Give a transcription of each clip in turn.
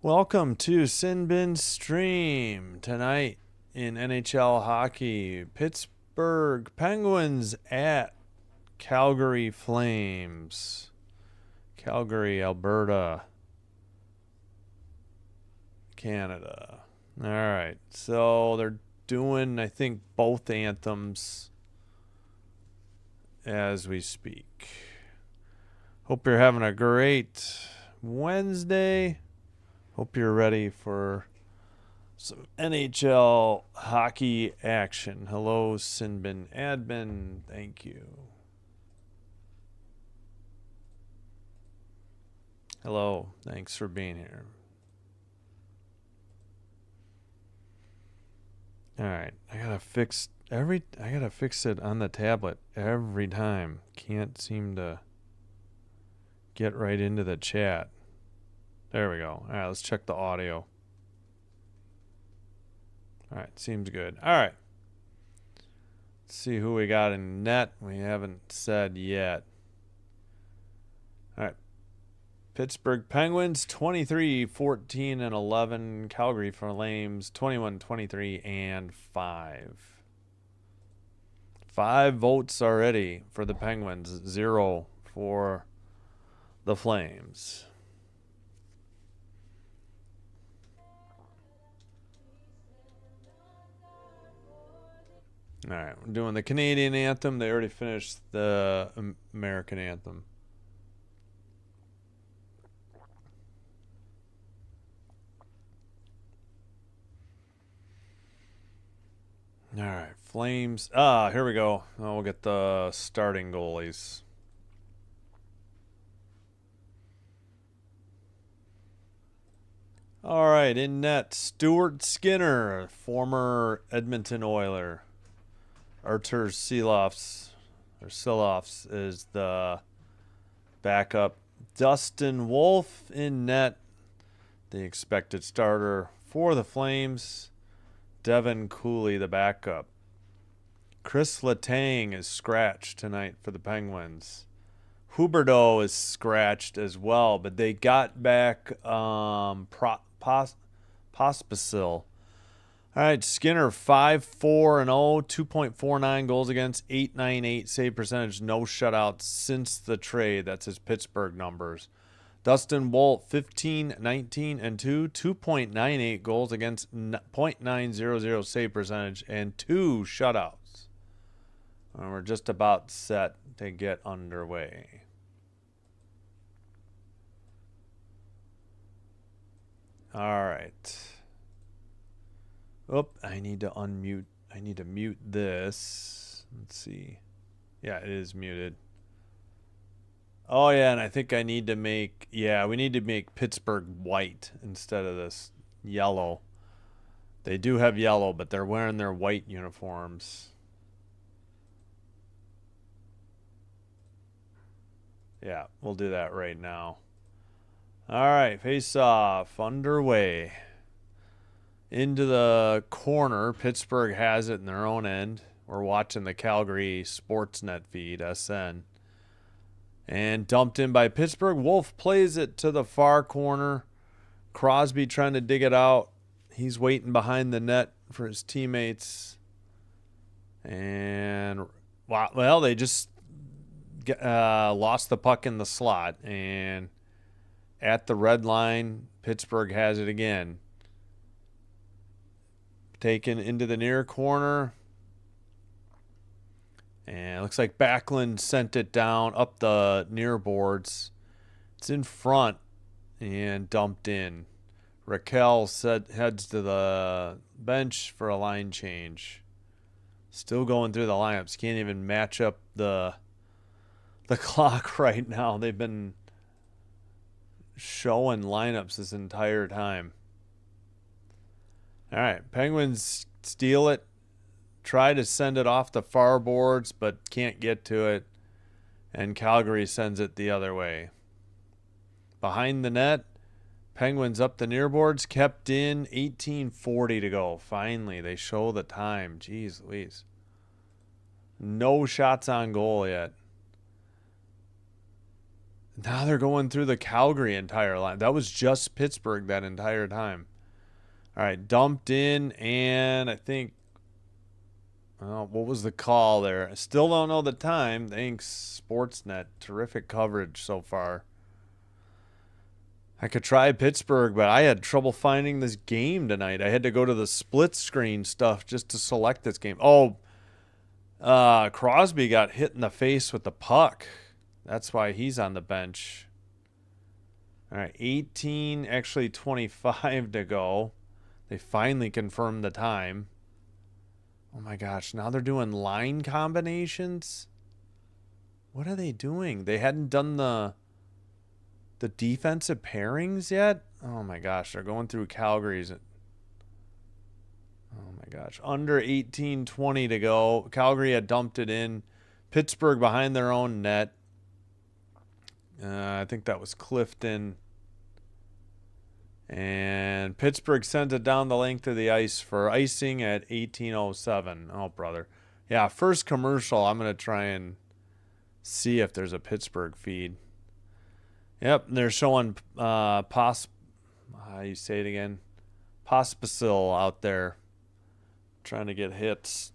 Welcome to Sin Bin Stream. Tonight in NHL hockey, Pittsburgh Penguins at Calgary Flames. Calgary, Alberta, Canada. All right, so they're doing, I think, both anthems as we speak. Hope you're having a great Wednesday. Hope you're ready for some NHL hockey action. Hello, Sinbin Admin. Thank you. Hello. Thanks for being here. All right. I gotta fix it on the tablet every time. Can't seem to get right into the chat. There we go. All right, let's check the audio. All right, seems good. All right. Let's see who we got in net. We haven't said yet. All right. Pittsburgh Penguins 23-14-11. Calgary Flames 21-23 and 5. 5 votes already for the Penguins, 0 for the Flames. All right, we're doing the Canadian anthem. They already finished the American anthem. All right, Flames. Here we go. We'll get the starting goalies. All right, in net, Stuart Skinner, former Edmonton Oiler. Artur Silovs is the backup. Dustin Wolf in net, the expected starter for the Flames. Devin Cooley, the backup. Chris Letang is scratched tonight for the Penguins. Huberdeau is scratched as well, but they got back Pospisil. All right, Skinner 5-4-0, 2.49 goals against, 898 save percentage, no shutouts since the trade. That's his Pittsburgh numbers. Dustin Wolf 15-19-2, 2.98 goals against, .900 save percentage, and 2 shutouts. And we're just about set to get underway. All right. Oop, I need to unmute. I need to mute this. Let's see. Yeah, it is muted. Oh, yeah, and I think I need to make... Yeah, we need to make Pittsburgh white instead of this yellow. They do have yellow, but they're wearing their white uniforms. Yeah, we'll do that right now. All right, face-off underway. Into the corner. Pittsburgh has it in their own end. We're watching the Calgary Sportsnet feed, SN. And dumped in by Pittsburgh. Wolf plays it to the far corner. Crosby trying to dig it out. He's waiting behind the net for his teammates. And, well, they just lost the puck in the slot. And at the red line, Pittsburgh has it again. Taken into the near corner. And it looks like Backlund sent it down up the near boards. It's in front and dumped in. Raquel heads to the bench for a line change. Still going through the lineups. Can't even match up the clock right now. They've been showing lineups this entire time. All right, Penguins steal it. Try to send it off the far boards, but can't get to it. And Calgary sends it the other way. Behind the net, Penguins up the near boards, kept in, 18:40 to go. Finally, they show the time. Jeez Louise. No shots on goal yet. Now they're going through the Calgary entire line. That was just Pittsburgh that entire time. All right, dumped in, and I think, well, what was the call there? I still don't know the time. Thanks, Sportsnet. Terrific coverage so far. I could try Pittsburgh, but I had trouble finding this game tonight. I had to go to the split screen stuff just to select this game. Oh, Crosby got hit in the face with the puck. That's why he's on the bench. All right, 18, actually 25 to go. They finally confirmed the time. Oh my gosh, now they're doing line combinations? What are they doing? They hadn't done the defensive pairings yet? Oh my gosh, they're going through Calgary's. Oh my gosh, under 18-20 to go. Calgary had dumped it in. Pittsburgh behind their own net. I think that was Clifton. And Pittsburgh sent it down the length of the ice for icing at 18:07. Oh, brother. Yeah, first commercial. I'm going to try and see if there's a Pittsburgh feed. Yep, they're showing how you say it again? Pospisil out there trying to get hits.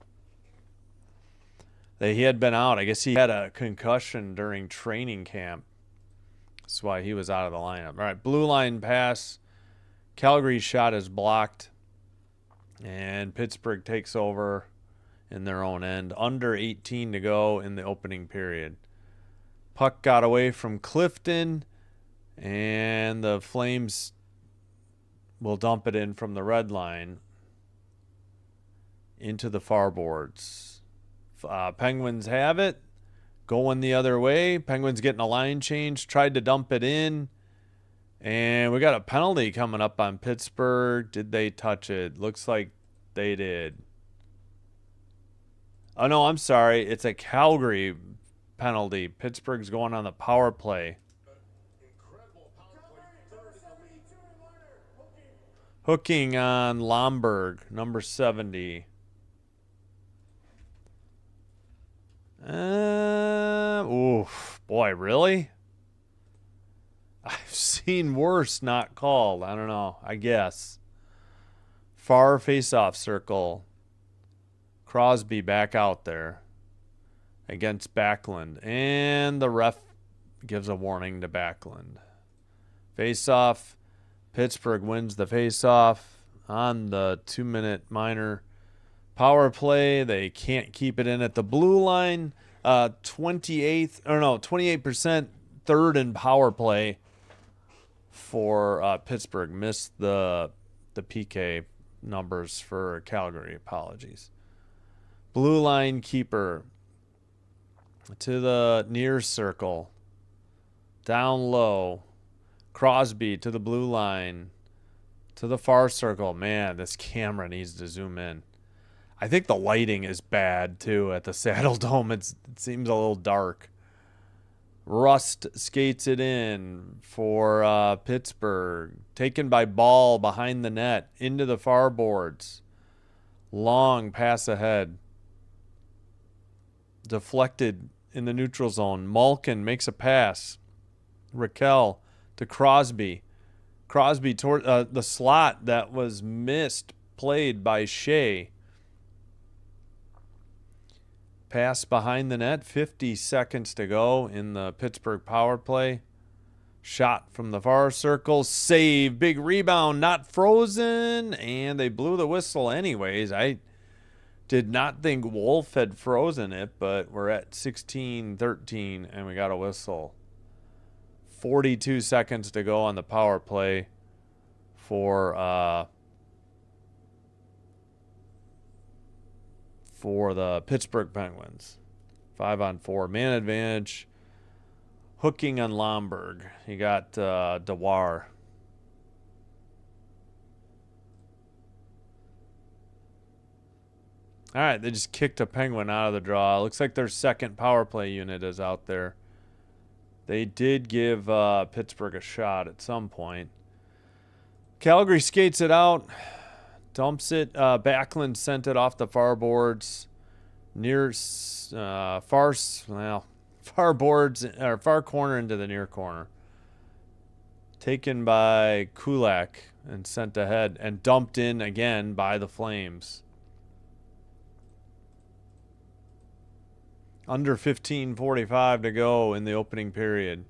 He had been out. I guess he had a concussion during training camp. That's why he was out of the lineup. All right, blue line pass. Calgary's shot is blocked. And Pittsburgh takes over in their own end. Under 18 to go in the opening period. Puck got away from Clifton. And the Flames will dump it in from the red line into the far boards. Penguins have it. Going the other way. Penguins getting a line change. Tried to dump it in. And we got a penalty coming up on Pittsburgh. Did they touch it? Looks like they did. Oh, no, I'm sorry. It's a Calgary penalty. Pittsburgh's going on the power play. Hooking on Lomberg, number 70. Oof, boy, really? I've seen worse not called. I don't know. I guess. Far face-off circle. Crosby back out there against Backlund. And the ref gives a warning to Backlund. Face-off. Pittsburgh wins the face-off on the 2-minute minor power play. They can't keep it in at the blue line. 28%, third in power play for Pittsburgh. Missed the PK numbers for Calgary. Apologies. Blue line keeper to the near circle. Down low. Crosby to the blue line. To the far circle. Man, this camera needs to zoom in. I think the lighting is bad, too, at the Saddle Dome. It seems a little dark. Rust skates it in for Pittsburgh. Taken by Ball behind the net. Into the far boards. Long pass ahead. Deflected in the neutral zone. Malkin makes a pass. Raquel to Crosby. Crosby toward the slot that was missed. Played by Shea. Pass behind the net. 50 seconds to go in the Pittsburgh power play. Shot from the far circle. Save. Big rebound. Not frozen. And they blew the whistle anyways. I did not think Wolf had frozen it, but we're at 16-13 and we got a whistle. 42 seconds to go on the power play for the Pittsburgh Penguins. 5-on-4. Man advantage. Hooking on Lomberg. He got Dewar. All right, they just kicked a Penguin out of the draw. Looks like their second power play unit is out there. They did give Pittsburgh a shot at some point. Calgary skates it out. Dumps it. Backlund sent it off the far boards. Near far far boards or far corner into the near corner. Taken by Kulak and sent ahead and dumped in again by the Flames. Under 15:45 to go in the opening period.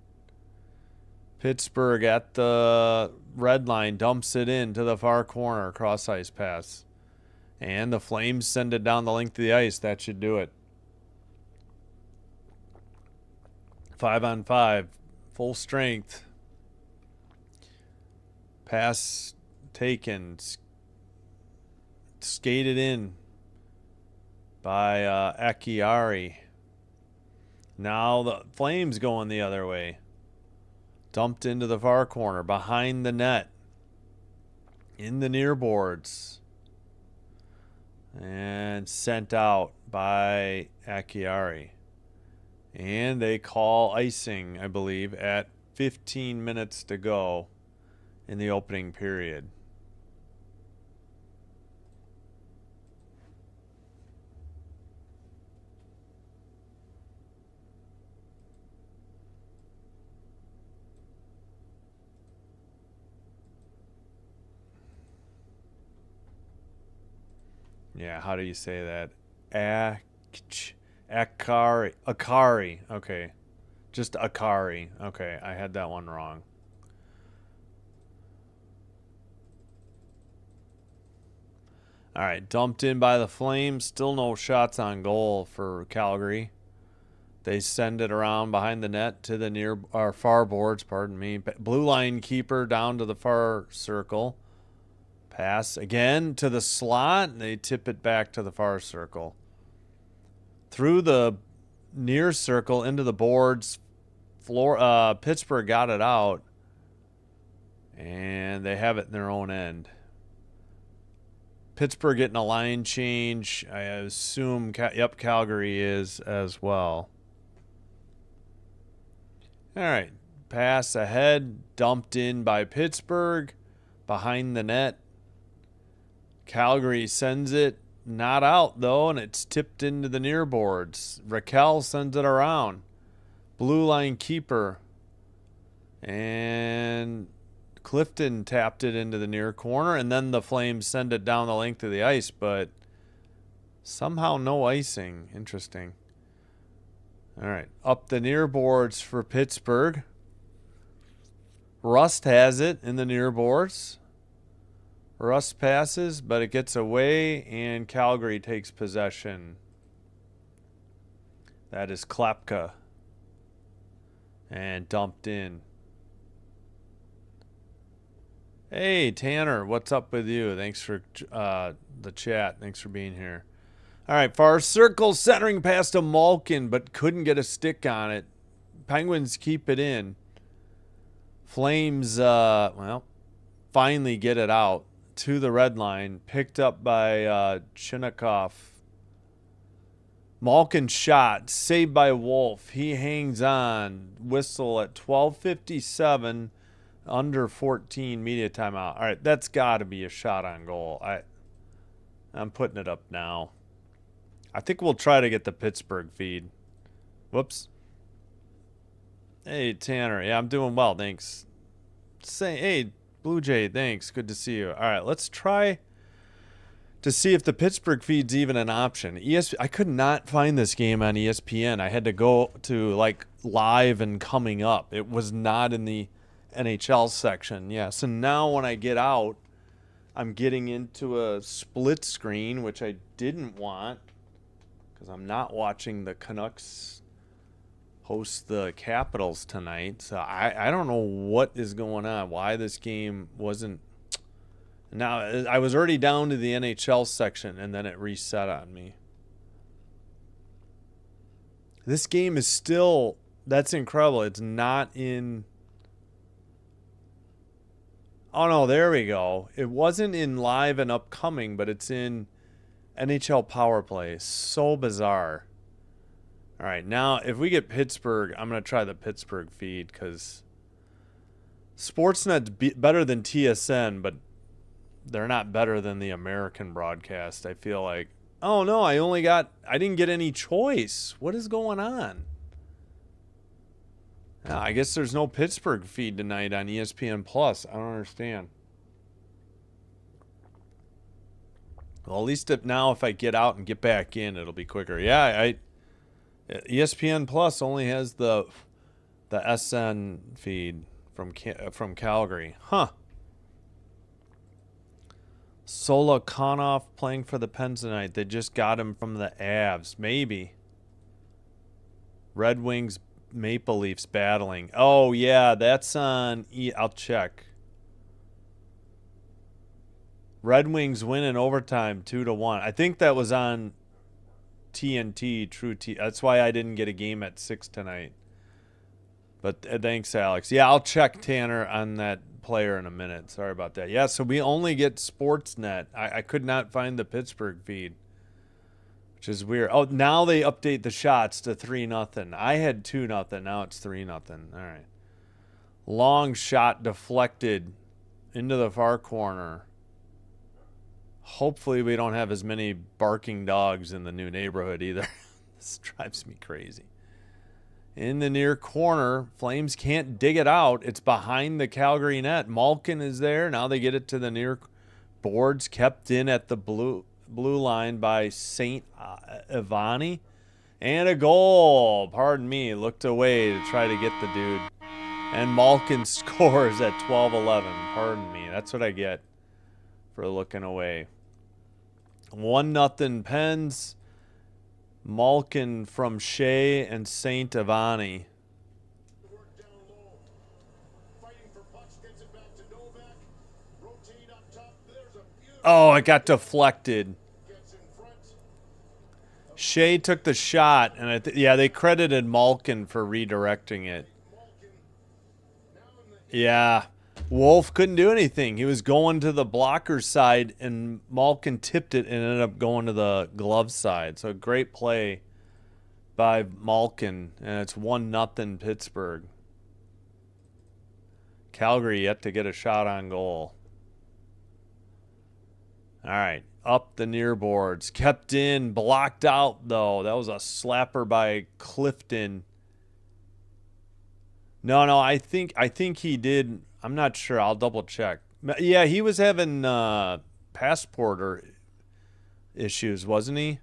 Pittsburgh at the red line dumps it in to the far corner, cross ice pass. And the Flames send it down the length of the ice. That should do it. 5-on-5, full strength. Pass taken, skated in by Akiari. Now the Flames going the other way. Dumped into the far corner, behind the net, in the near boards, and sent out by Akiari. And they call icing, I believe, at 15 minutes to go in the opening period. Yeah, how do you say that? Akari. Okay. Just Akari. Okay, I had that one wrong. All right, dumped in by the Flames. Still no shots on goal for Calgary. They send it around behind the net to the near or far boards, pardon me. Blue line keeper down to the far circle. Pass again to the slot. They tip it back to the far circle. Through the near circle into the boards. Pittsburgh got it out. And they have it in their own end. Pittsburgh getting a line change. I assume, Calgary is as well. All right. Pass ahead. Dumped in by Pittsburgh. Behind the net. Calgary sends it. Not out, though, and it's tipped into the near boards. Raquel sends it around. Blue line keeper. And Clifton tapped it into the near corner, and then the Flames send it down the length of the ice, but somehow no icing. Interesting. All right. Up the near boards for Pittsburgh. Rust has it in the near boards. Rust passes, but it gets away, and Calgary takes possession. That is Klapka. And dumped in. Hey, Tanner, what's up with you? Thanks for the chat. Thanks for being here. All right, far circle, centering past to Malkin, but couldn't get a stick on it. Penguins keep it in. Flames, finally get it out to the red line. Picked up by Chinnikov. Malkin shot, saved by Wolf. He hangs on. Whistle at 12:57. Under 14 media timeout. All right, that's got to be a shot on goal. I'm putting it up now. I think we'll try to get the Pittsburgh feed. Whoops. Hey, Tanner. Yeah, I'm doing well. Thanks. Hey, Blue Jay. Thanks. Good to see you. All right, let's try to see if the Pittsburgh feed's even an option. I could not find this game on ESPN. I had to go to like live and coming up. It was not in the NHL section. Yeah, so now when I get out, I'm getting into a split screen, which I didn't want because I'm not watching the Canucks host the Capitals tonight. So I don't know what is going on, why this game wasn't. Now, I was already down to the NHL section, and then it reset on me. This game is still, that's incredible. It's not in. Oh, no, there we go. It wasn't in live and upcoming, but it's in NHL Power Play. So bizarre. All right, now if we get Pittsburgh, I'm going to try the Pittsburgh feed because Sportsnet's better than TSN, but they're not better than the American broadcast, I feel like. Oh, no, I didn't get any choice. What is going on? I guess there's no Pittsburgh feed tonight on ESPN Plus. I don't understand. Well, at least if I get out and get back in, it'll be quicker. Yeah, ESPN Plus only has the SN feed from Calgary. Huh. Solokonov playing for the Pens tonight. They just got him from the Avs. Maybe. Red Wings, Maple Leafs battling. Oh, yeah, that's on... I'll check. Red Wings win in overtime 2-1. I think that was on TNT, True T. That's why I didn't get a game at 6 tonight. But thanks, Alex. Yeah, I'll check Tanner on that player in a minute. Sorry about that. Yeah, so we only get Sportsnet. I could not find the Pittsburgh feed, which is weird. Oh, now they update the shots to 3-0. I had 2-0. Now it's 3-0. All right. Long shot deflected into the far corner. Hopefully we don't have as many barking dogs in the new neighborhood either. This drives me crazy. In the near corner, Flames can't dig it out. It's behind the Calgary net. Malkin is there. Now they get it to the near boards, kept in at the blue line by St. Ivani. And a goal. Pardon me. Looked away to try to get the dude. And Malkin scores at 12-11. Pardon me. That's what I get for looking away. 1-0 Pens. Malkin from Shea and St. Ivani. Oh, it got deflected. Shea took the shot, and they credited Malkin for redirecting it. Yeah. Wolf couldn't do anything. He was going to the blocker side, and Malkin tipped it and ended up going to the glove side. So great play by Malkin, and it's 1-0 Pittsburgh. Calgary yet to get a shot on goal. All right, up the near boards. Kept in, blocked out, though. That was a slapper by Clifton. No, I think he did... I'm not sure. I'll double check. Yeah, he was having passport issues, wasn't he?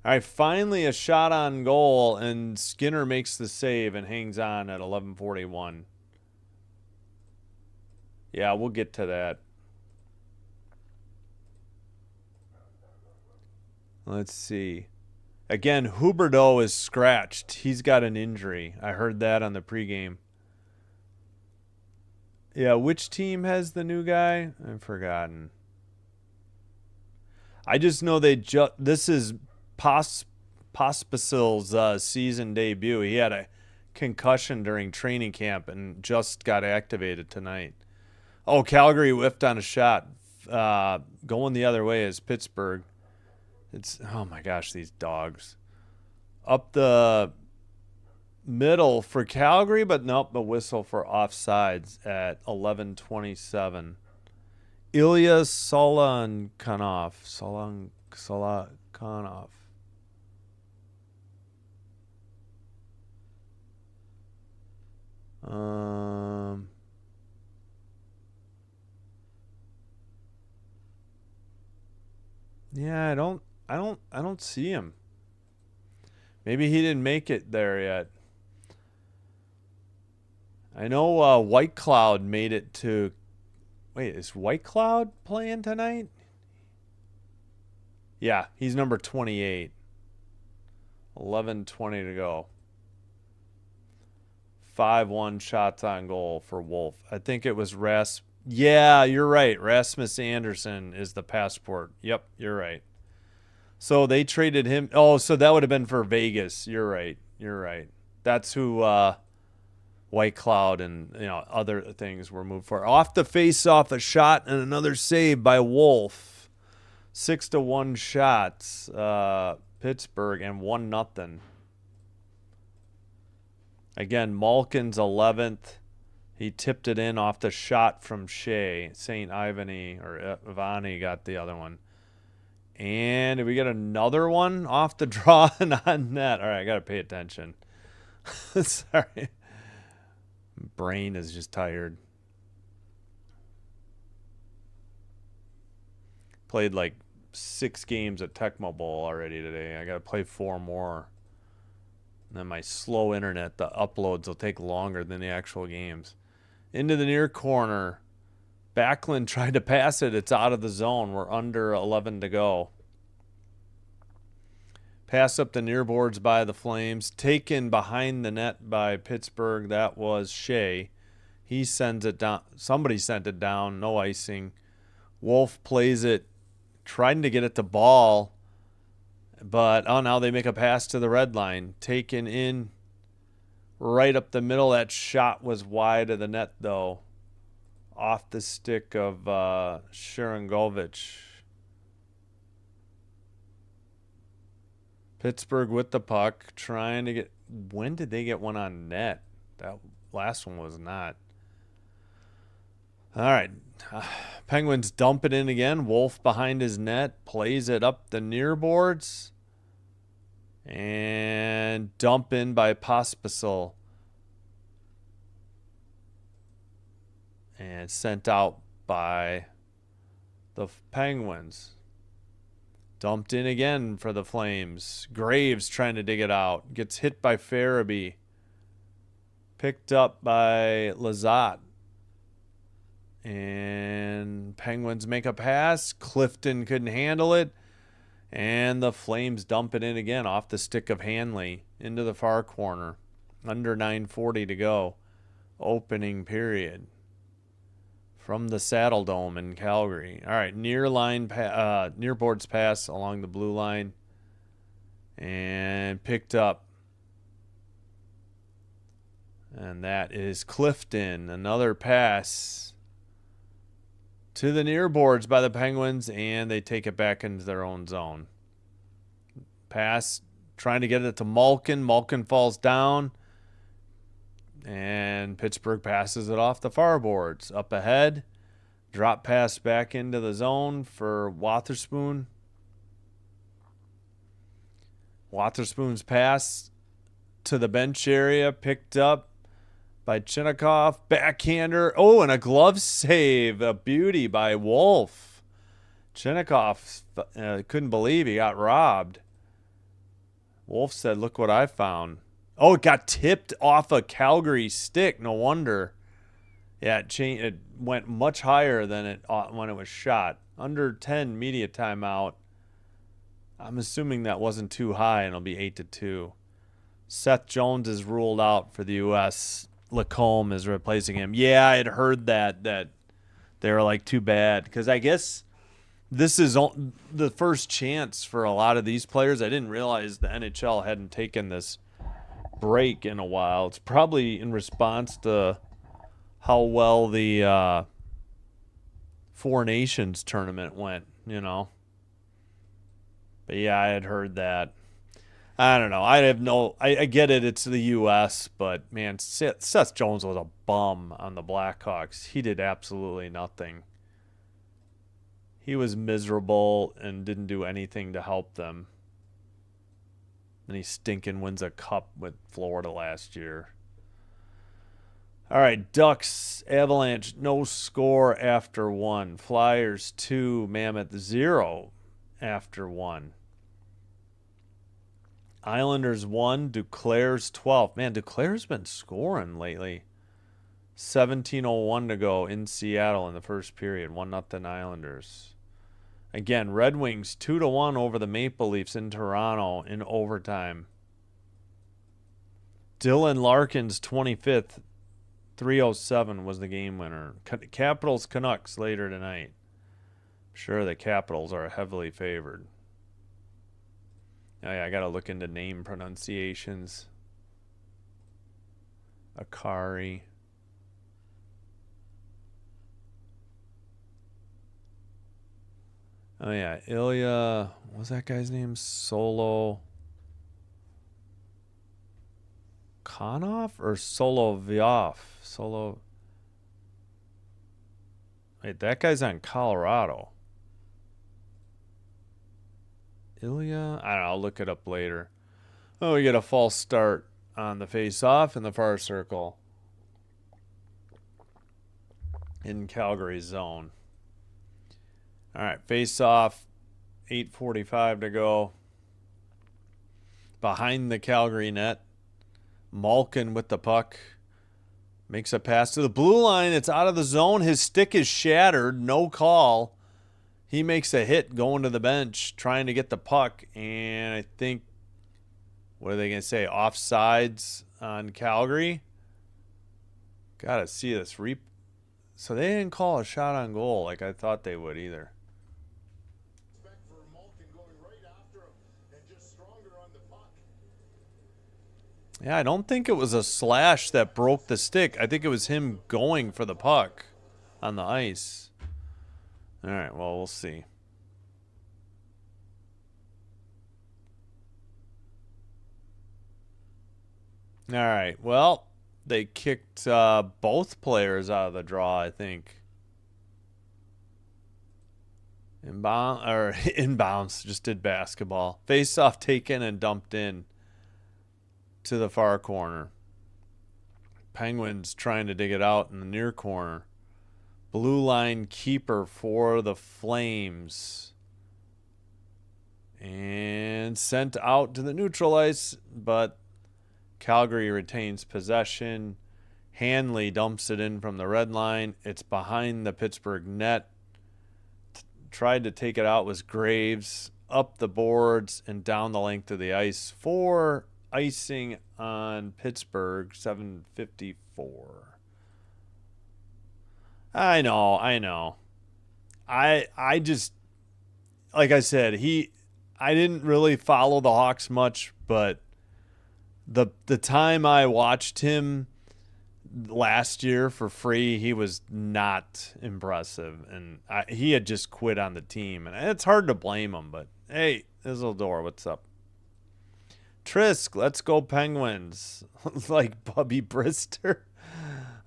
All right, finally a shot on goal, and Skinner makes the save and hangs on at 11:41. Yeah, we'll get to that. Let's see. Again, Huberdeau is scratched. He's got an injury. I heard that on the pregame. Yeah, which team has the new guy? I've forgotten. I just know this is Pospisil's season debut. He had a concussion during training camp and just got activated tonight. Oh, Calgary whiffed on a shot. Going the other way is Pittsburgh. Oh my gosh, these dogs. Up the middle for Calgary, but nope, the whistle for offsides at 11:27. Ilya Solankanov. Yeah, I don't see him. Maybe he didn't make it there yet. I know White Cloud made it to... Wait, is White Cloud playing tonight? Yeah, he's number 28. 11:20 to go. 5-1 shots on goal for Wolf. I think it was Yeah, you're right. Rasmus Anderson is the passport. Yep, you're right. So they traded him. Oh, so that would have been for Vegas. You're right. That's who White Cloud and other things were moved for. Off the face-off, a shot and another save by Wolf. 6-1 shots, Pittsburgh, and 1-0. Again, Malkin's 11th. He tipped it in off the shot from Shea. St. Ivani got the other one. And did we get another one off the draw and on net? All right, I got to pay attention. Sorry. brain is just tired. Played like 6 games at Tecmo Bowl already today. I got to play 4 more. And then my slow internet, the uploads will take longer than the actual games. Into the near corner. Backlund tried to pass it. It's out of the zone. We're under 11 to go. Pass up the near boards by the Flames. Taken behind the net by Pittsburgh. That was Shea. He sends it down. Somebody sent it down. No icing. Wolf plays it. Trying to get it to Ball. But, now they make a pass to the red line. Taken in right up the middle. That shot was wide of the net, though. Off the stick of Sharangovich. Pittsburgh with the puck. Trying to get... When did they get one on net? That last one was not. All right. Penguins dump it in again. Wolf behind his net. Plays it up the near boards. And dump in by Pospisil. And sent out by the Penguins. Dumped in again for the Flames. Graves trying to dig it out. Gets hit by Farabee. Picked up by Lazat. And Penguins make a pass. Clifton couldn't handle it. And the Flames dump it in again off the stick of Hanley into the far corner. Under 9:40 to go. Opening period. From the Saddle Dome in Calgary. All right, near boards pass along the blue line. And picked up. And that is Clifton. Another pass to the near boards by the Penguins, and they take it back into their own zone. Pass, trying to get it to Malkin. Malkin falls down, and Pittsburgh passes it off the far boards. Up ahead, drop pass back into the zone for Wotherspoon. Wotherspoon's pass to the bench area, picked up by Chinnikov, backhander. Oh, and a glove save. A beauty by Wolf. Chinnikov couldn't believe he got robbed. Wolf said, look what I found. Oh, it got tipped off a Calgary stick. No wonder. Yeah, it went much higher than it when it was shot. Under 10 media timeout. I'm assuming that wasn't too high, and it'll be 8-2. Seth Jones is ruled out for the U.S. Lacombe is replacing him. Yeah, I had heard that they were like too bad, because I guess this is the first chance for a lot of these players. I didn't realize the NHL hadn't taken this break in a while. It's probably in response to how well the Four Nations tournament went, you know. But yeah, I had heard that. I don't know. I get it. It's the U.S., but, man, Seth Jones was a bum on the Blackhawks. He did absolutely nothing. He was miserable and didn't do anything to help them. And he stinking wins a cup with Florida last year. All right, Ducks, Avalanche, no score after 1. Flyers 2, Mammoth 0 after 1. Islanders 1, Duclair's 12. Man, Duclair's been scoring lately. 17:01 to go in Seattle in the first period. 1-0 Islanders. Again, Red Wings 2-1 over the Maple Leafs in Toronto in overtime. Dylan Larkin's 25th, 3:07 was the game winner. Capitals Canucks later tonight. I'm sure the Capitals are heavily favored. Oh, yeah, I got to look into name pronunciations. Akari. Oh, yeah, Ilya. What was that guy's name? Solokonov or Solovyov? Wait, that guy's on Colorado. Ilya? I don't know. I'll look it up later. Oh, we get a false start on the face-off in the far circle. in Calgary's zone. All right, face off, 8:45 to go. Behind the Calgary net, Malkin with the puck. Makes a pass to the blue line. It's out of the zone. His stick is shattered. No call. He makes a hit going to the bench, trying to get the puck. And I think, what are they going to say? Offsides on Calgary? Got to see this. So they didn't call a shot on goal like I thought they would either. Yeah, I don't think it was a slash that broke the stick. I think it was him going for the puck on the ice. All right, well, we'll see. All right, well, they kicked both players out of the draw, I think. Inbounds, just did basketball. Face-off taken and dumped in to the far corner. Penguins trying to dig it out in the near corner. Blue line keeper for the Flames. And sent out to the neutral ice, but Calgary retains possession. Hanley dumps it in from the red line. It's behind the Pittsburgh net. Tried to take it out was Graves. Up the boards and down the length of the ice for icing on Pittsburgh, 7:54. I know. I just, like I said, I didn't really follow the Hawks much, but the time I watched him last year for free, he was not impressive, and he had just quit on the team, and it's hard to blame him. But hey, Isildur, what's up? Trisk, let's go Penguins. Like Bubby Brister.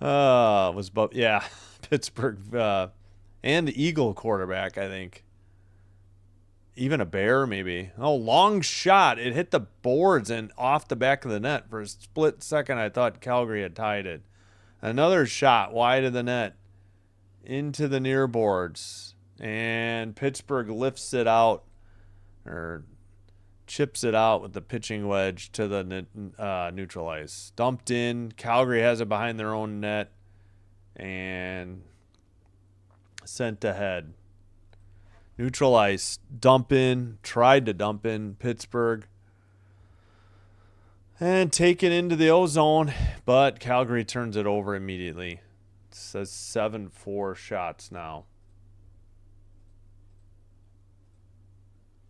Yeah, Pittsburgh and the Eagle quarterback, I think. Even a Bear, maybe. Oh, long shot. It hit the boards and off the back of the net. For a split second, I thought Calgary had tied it. Another shot wide of the net into the near boards. And Pittsburgh lifts it out, or chips it out with the pitching wedge to the neutral ice. Dumped in. Calgary has it behind their own net and sent ahead. Neutral ice. Dump in. Tried to dump in Pittsburgh. And take it into the ozone, but Calgary turns it over immediately. It says 7-4 shots now.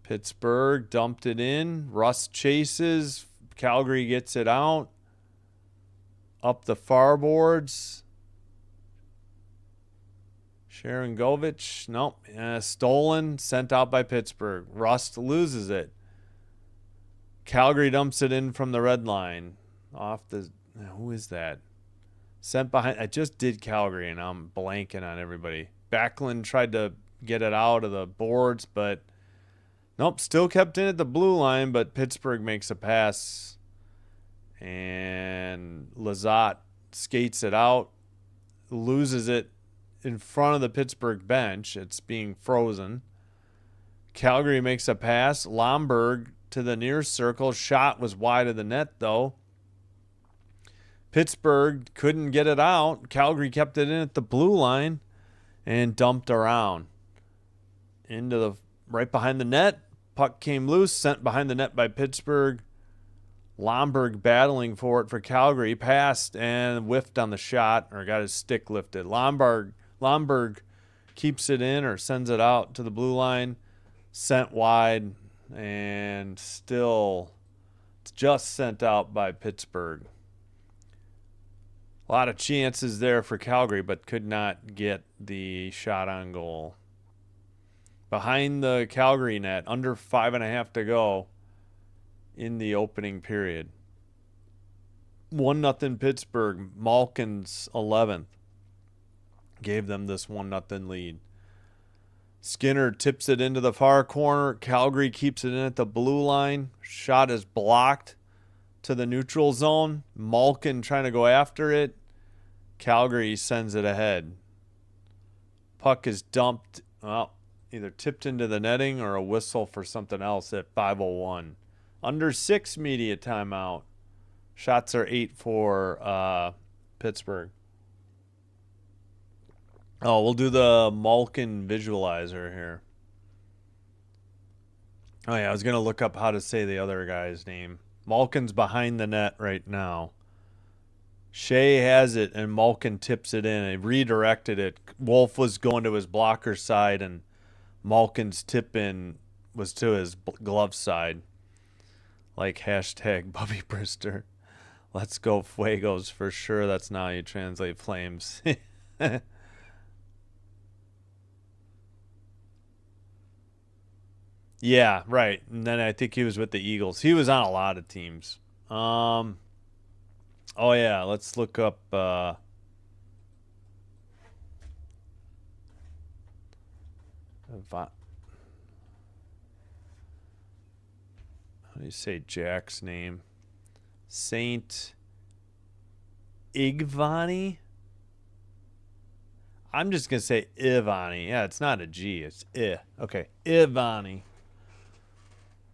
Pittsburgh dumped it in. Russ chases. Calgary gets it out. Up the far boards. Sharon Govich. Nope. Stolen. Sent out by Pittsburgh. Rust loses it. Calgary dumps it in from the red line. Off the... Who is that? Sent behind... I just did Calgary, and I'm blanking on everybody. Backlund tried to get it out of the boards, but... Nope, still kept in at the blue line, but Pittsburgh makes a pass. And Lizotte skates it out. Loses it in front of the Pittsburgh bench. It's being frozen. Calgary makes a pass. Lomberg to the near circle. Shot was wide of the net, though. Pittsburgh couldn't get it out. Calgary kept it in at the blue line and dumped around. Into the... right behind the net. Puck came loose, sent behind the net by Pittsburgh. Lomberg battling for it for Calgary. Passed and whiffed on the shot, or got his stick lifted. Lomberg keeps it in or sends it out to the blue line. Sent wide, and still it's just sent out by Pittsburgh. A lot of chances there for Calgary, but could not get the shot on goal. Behind the Calgary net, under 5.5 to go in the opening period. 1-0 Pittsburgh. Malkin's 11th gave them this 1-0 lead. Skinner tips it into the far corner. Calgary keeps it in at the blue line. Shot is blocked to the neutral zone. Malkin trying to go after it. Calgary sends it ahead. Puck is dumped, well, either tipped into the netting or a whistle for something else at 5:01. Under 6 media timeout. Shots are 8 for Pittsburgh. Oh, we'll do the Malkin visualizer here. Oh, yeah, I was going to look up how to say the other guy's name. Malkin's behind the net right now. Shea has it, and Malkin tips it in. He redirected it. Wolf was going to his blocker side, and Malkin's tip in was to his glove side. Like hashtag Bubby Brister. Let's go Fuegos for sure. That's not how you translate Flames. Yeah, right. And then I think he was with the Eagles. He was on a lot of teams. Oh yeah, let's look up how do you say Jack's name? Saint Igvani? I'm just going to say Ivani. Yeah, it's not a G. It's I. Okay, Ivani.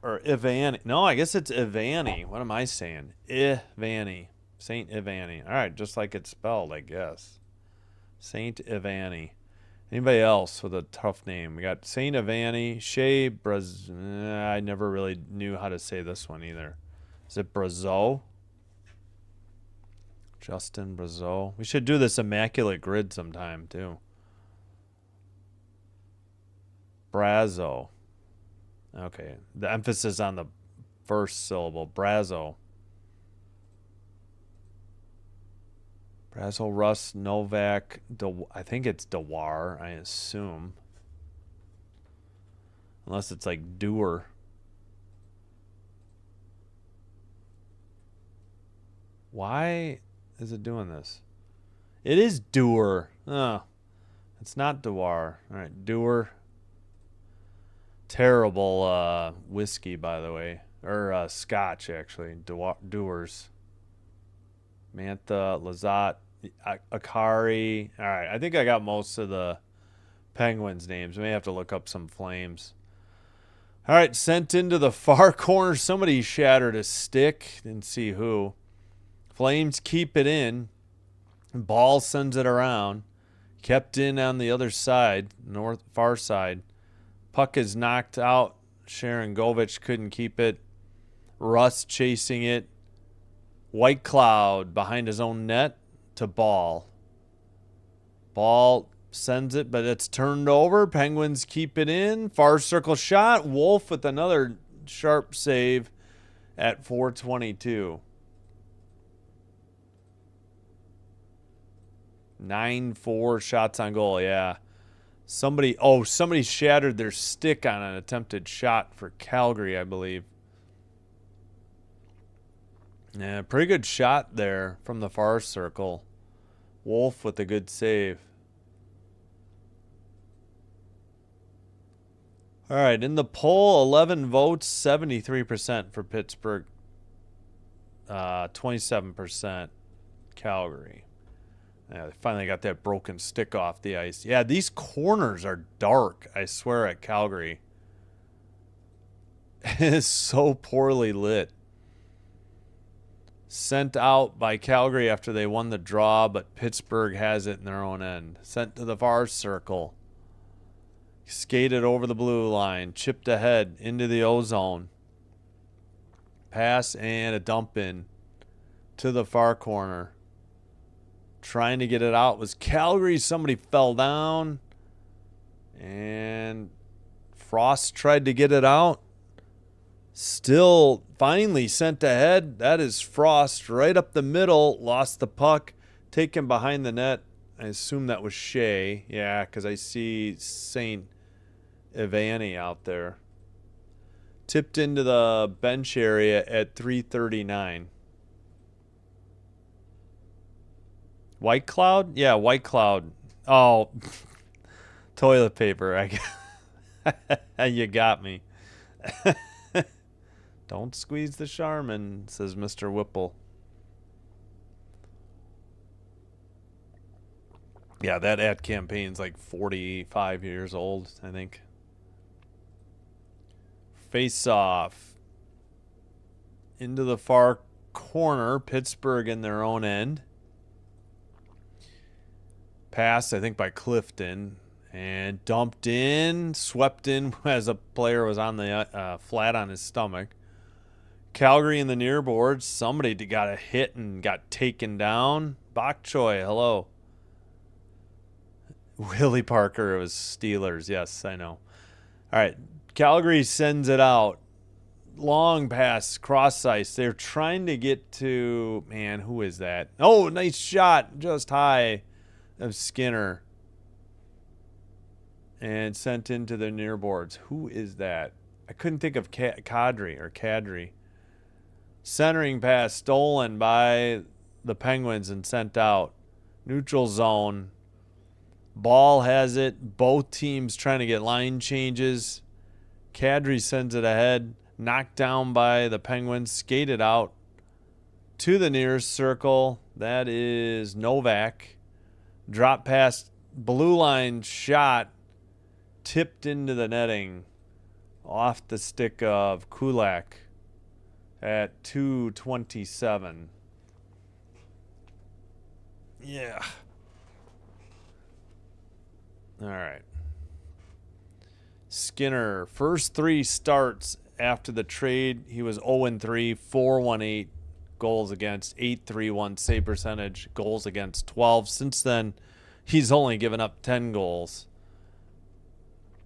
Or Ivani. No, I guess it's Ivani. What am I saying? Ivani. Saint Ivani. All right, just like it's spelled, I guess. Saint Ivani. Anybody else with a tough name? We got Saint Ivani. Shea I never really knew how to say this one either. Is it Brazeau? Justin Brazeau. We should do this immaculate grid sometime, too. Brazo. Okay. The emphasis on the first syllable. Brazo. Brazo, Russ, Novak. I think it's Dewar, I assume. Unless it's like Dewar. Why is it doing this? It is Dewar. Oh, it's not Dewar. All right, Dewar. Terrible whiskey, by the way. Or scotch, actually. Dewar's. Mantha, Lazat, Akari. All right, I think I got most of the Penguins' names. I may have to look up some Flames. All right, sent into the far corner. Somebody shattered a stick. Didn't see who. Flames keep it in. Ball sends it around. Kept in on the other side, far side. Puck is knocked out. Sharon Govich couldn't keep it. Russ chasing it. White Cloud behind his own net to Ball. Ball sends it, but it's turned over. Penguins keep it in. Far circle shot. Wolf with another sharp save at 4:22. 9-4 shots on goal, yeah. Somebody shattered their stick on an attempted shot for Calgary, I believe. Yeah, pretty good shot there from the far circle. Wolf with a good save. All right, in the poll, 11 votes, 73% for Pittsburgh, 27% Calgary. Yeah, they finally got that broken stick off the ice. Yeah, these corners are dark, I swear, at Calgary. It's so poorly lit. Sent out by Calgary after they won the draw, but Pittsburgh has it in their own end. Sent to the far circle. Skated over the blue line. Chipped ahead into the O-zone. Pass and a dump in to the far corner. Trying to get it out was Calgary. Somebody fell down. And Frost tried to get it out. Still finally sent ahead. That is Frost right up the middle. Lost the puck. Taken behind the net. I assume that was Shea. Yeah, because I see St. Ivani out there. Tipped into the bench area at 3:39. White Cloud? Yeah, White Cloud. Oh, toilet paper. You got me. Don't squeeze the Charmin, says Mr. Whipple. Yeah, that ad campaign's like 45 years old, I think. Face off. Into the far corner. Pittsburgh in their own end. Pass, I think, by Clifton. And dumped in. Swept in as a player was on the flat on his stomach. Calgary in the near boards. Somebody got a hit and got taken down. Bok Choy, hello. Willie Parker, it was Steelers. Yes, I know. All right. Calgary sends it out. Long pass, cross ice. They're trying to get to, man, who is that? Oh, nice shot. Just high of Skinner. And sent into the near boards. Who is that? I couldn't think of Kadri. Centering pass stolen by the Penguins and sent out. Neutral zone. Ball has it. Both teams trying to get line changes. Kadri sends it ahead. Knocked down by the Penguins. Skated out to the nearest circle. That is Novak. Drop past blue line shot. Tipped into the netting. Off the stick of Kulak at 2:27. Yeah. All right. Skinner, first 3 starts after the trade. He was 0-3, 4-1-8 goals against, 8-3-1 save percentage, goals against 12. Since then, he's only given up 10 goals.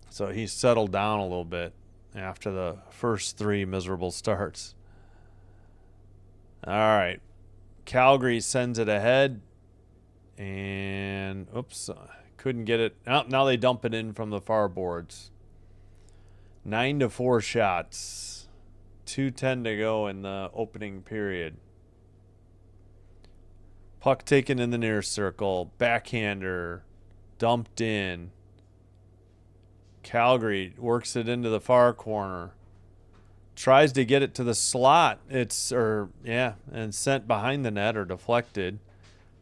So he's settled down a little bit after the first 3 miserable starts. All right. Calgary sends it ahead. And, oops, couldn't get it. Oh, now they dump it in from the far boards. 9-4 shots. 2:10 to go in the opening period. Puck taken in the near circle. Backhander. Dumped in. Calgary works it into the far corner. Tries to get it to the slot. And sent behind the net or deflected.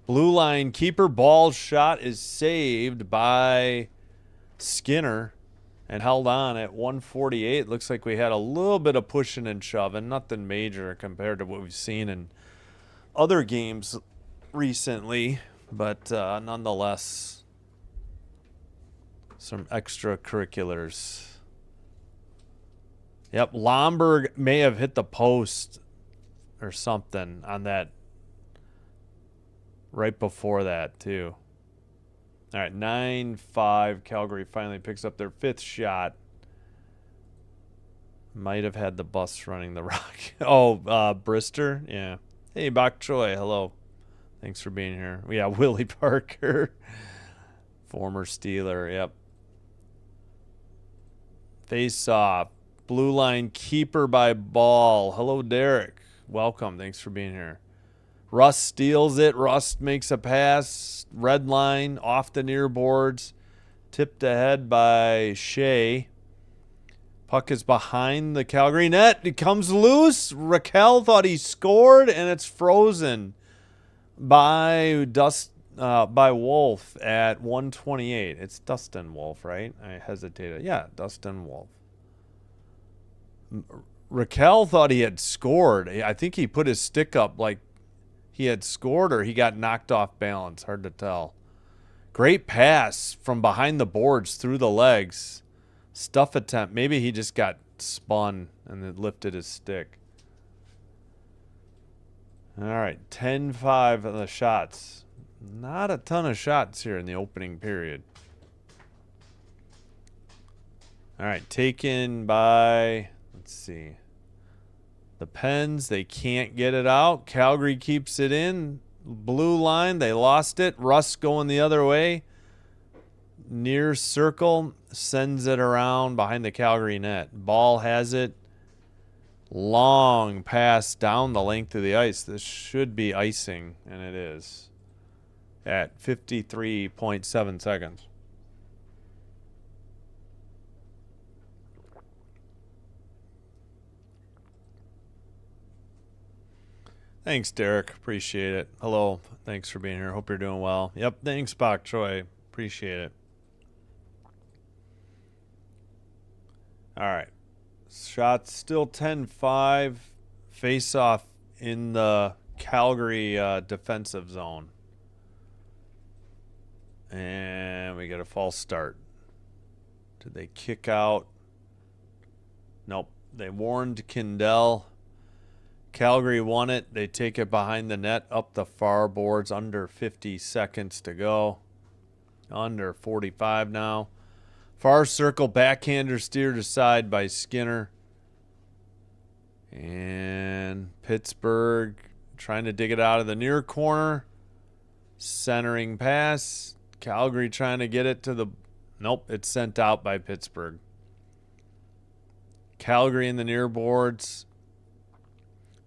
Blue line keeper ball shot is saved by Skinner and held on at 148. Looks like we had a little bit of pushing and shoving. Nothing major compared to what we've seen in other games recently. But nonetheless, some extracurriculars. Yep, Lomberg may have hit the post or something on that right before that, too. All right, 9-5. Calgary finally picks up their 5th shot. Might have had the bus running the rock. Oh, Brister? Yeah. Hey, Bok Choy, hello. Thanks for being here. Yeah, Willie Parker. Former Steeler, yep. Face off. Blue line keeper by Ball. Hello, Derek. Welcome. Thanks for being here. Rust steals it. Rust makes a pass. Red line off the near boards. Tipped ahead by Shea. Puck is behind the Calgary net. It comes loose. Raquel thought he scored, and it's frozen by Wolf at 1:28. It's Dustin Wolf, right? I hesitated. Yeah, Dustin Wolf. Raquel thought he had scored. I think he put his stick up like he had scored or he got knocked off balance. Hard to tell. Great pass from behind the boards through the legs. Stuff attempt. Maybe he just got spun and then lifted his stick. All right, 10-5 of the shots. Not a ton of shots here in the opening period. All right, taken by, let's see, the Pens. They can't get it out. Calgary keeps it in. Blue line, they lost it. Russ going the other way. Near circle, sends it around behind the Calgary net. Ball has it. Long pass down the length of the ice. This should be icing, and it is at 53.7 seconds. Thanks, Derek. Appreciate it. Hello. Thanks for being here. Hope you're doing well. Yep. Thanks, Bach Troy. Appreciate it. All right. Shots still 10-5. Face off in the Calgary defensive zone. And we get a false start. Did they kick out? Nope. They warned Kindell. Calgary won it. They take it behind the net, up the far boards, under 50 seconds to go. Under 45 now. Far circle, backhander steered aside by Skinner. And Pittsburgh trying to dig it out of the near corner. Centering pass. Calgary trying to get it to the... Nope, it's sent out by Pittsburgh. Calgary in the near boards.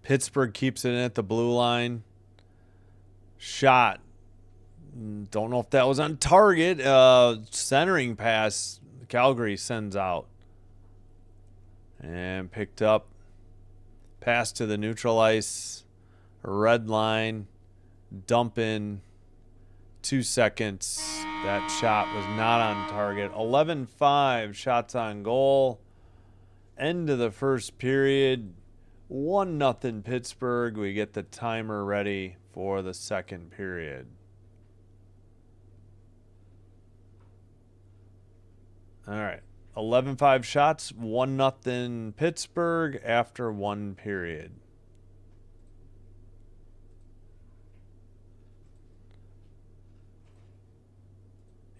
Pittsburgh keeps it in at the blue line. Shot. Don't know if that was on target. Centering pass. Calgary sends out. And picked up. Pass to the neutral ice. Red line. Dump in. 2 seconds. That shot was not on target. 11-5. Shots on goal. End of the first period. 1-0 Pittsburgh. We get the timer ready for the second period. All right. 11-5 shots. 1-0 Pittsburgh after one period.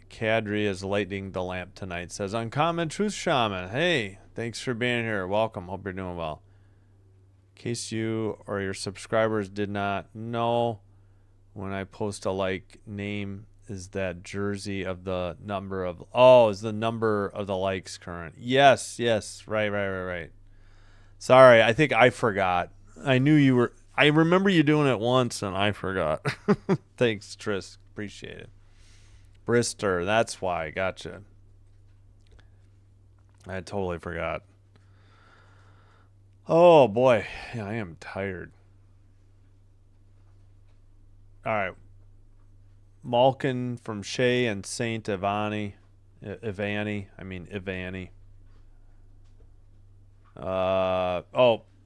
Kadri is lighting the lamp tonight. Says, Uncommon Truth Shaman. Hey, thanks for being here. Welcome. Hope you're doing well. In case you or your subscribers did not know, when I post a like, name is that jersey of the number of... Oh, is the number of the likes current? Yes. Right. Sorry, I think I forgot. I knew you were... I remember you doing it once, and I forgot. Thanks, Tris. Appreciate it. Brister, that's why. Gotcha. I totally forgot. Oh, boy. Yeah, I am tired. All right. Malkin from Shea and St. Ivani.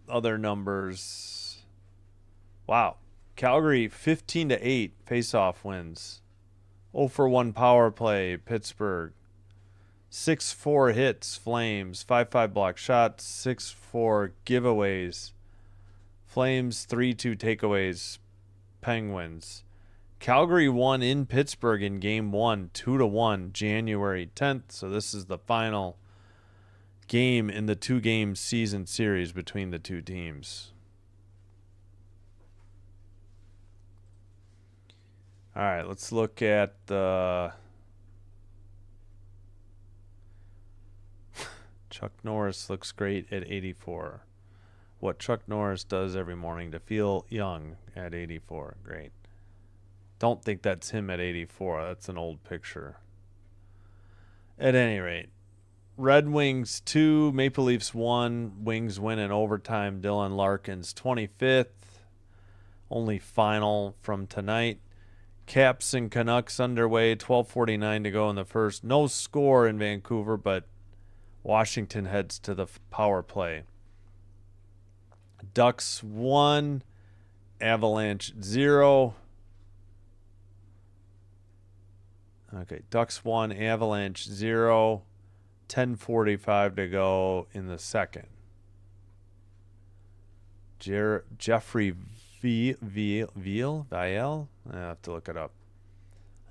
Other numbers. Wow. Calgary 15-8 face-off wins. 0-for-1 power play, Pittsburgh. 6-4 hits, Flames. 5-5 block shots. 6-4 giveaways. Flames 3-2 takeaways, Penguins. Calgary won in Pittsburgh in Game 1, 2-1, January 10th. So this is the final game in the two-game season series between the two teams. All right, let's look at the Chuck Norris looks great at 84. What Chuck Norris does every morning to feel young at 84. Great. Don't think that's him at 84. That's an old picture. At any rate, Red Wings 2, Maple Leafs 1. Wings win in overtime. Dylan Larkin's 25th. Only final from tonight. Caps and Canucks underway. 12:49 to go in the first. No score in Vancouver, but Washington heads to the power play. Ducks 1, Avalanche 0. Okay, Ducks 1, Avalanche 0. 10:45 to go in the second. Jeffrey Viel? I have to look it up.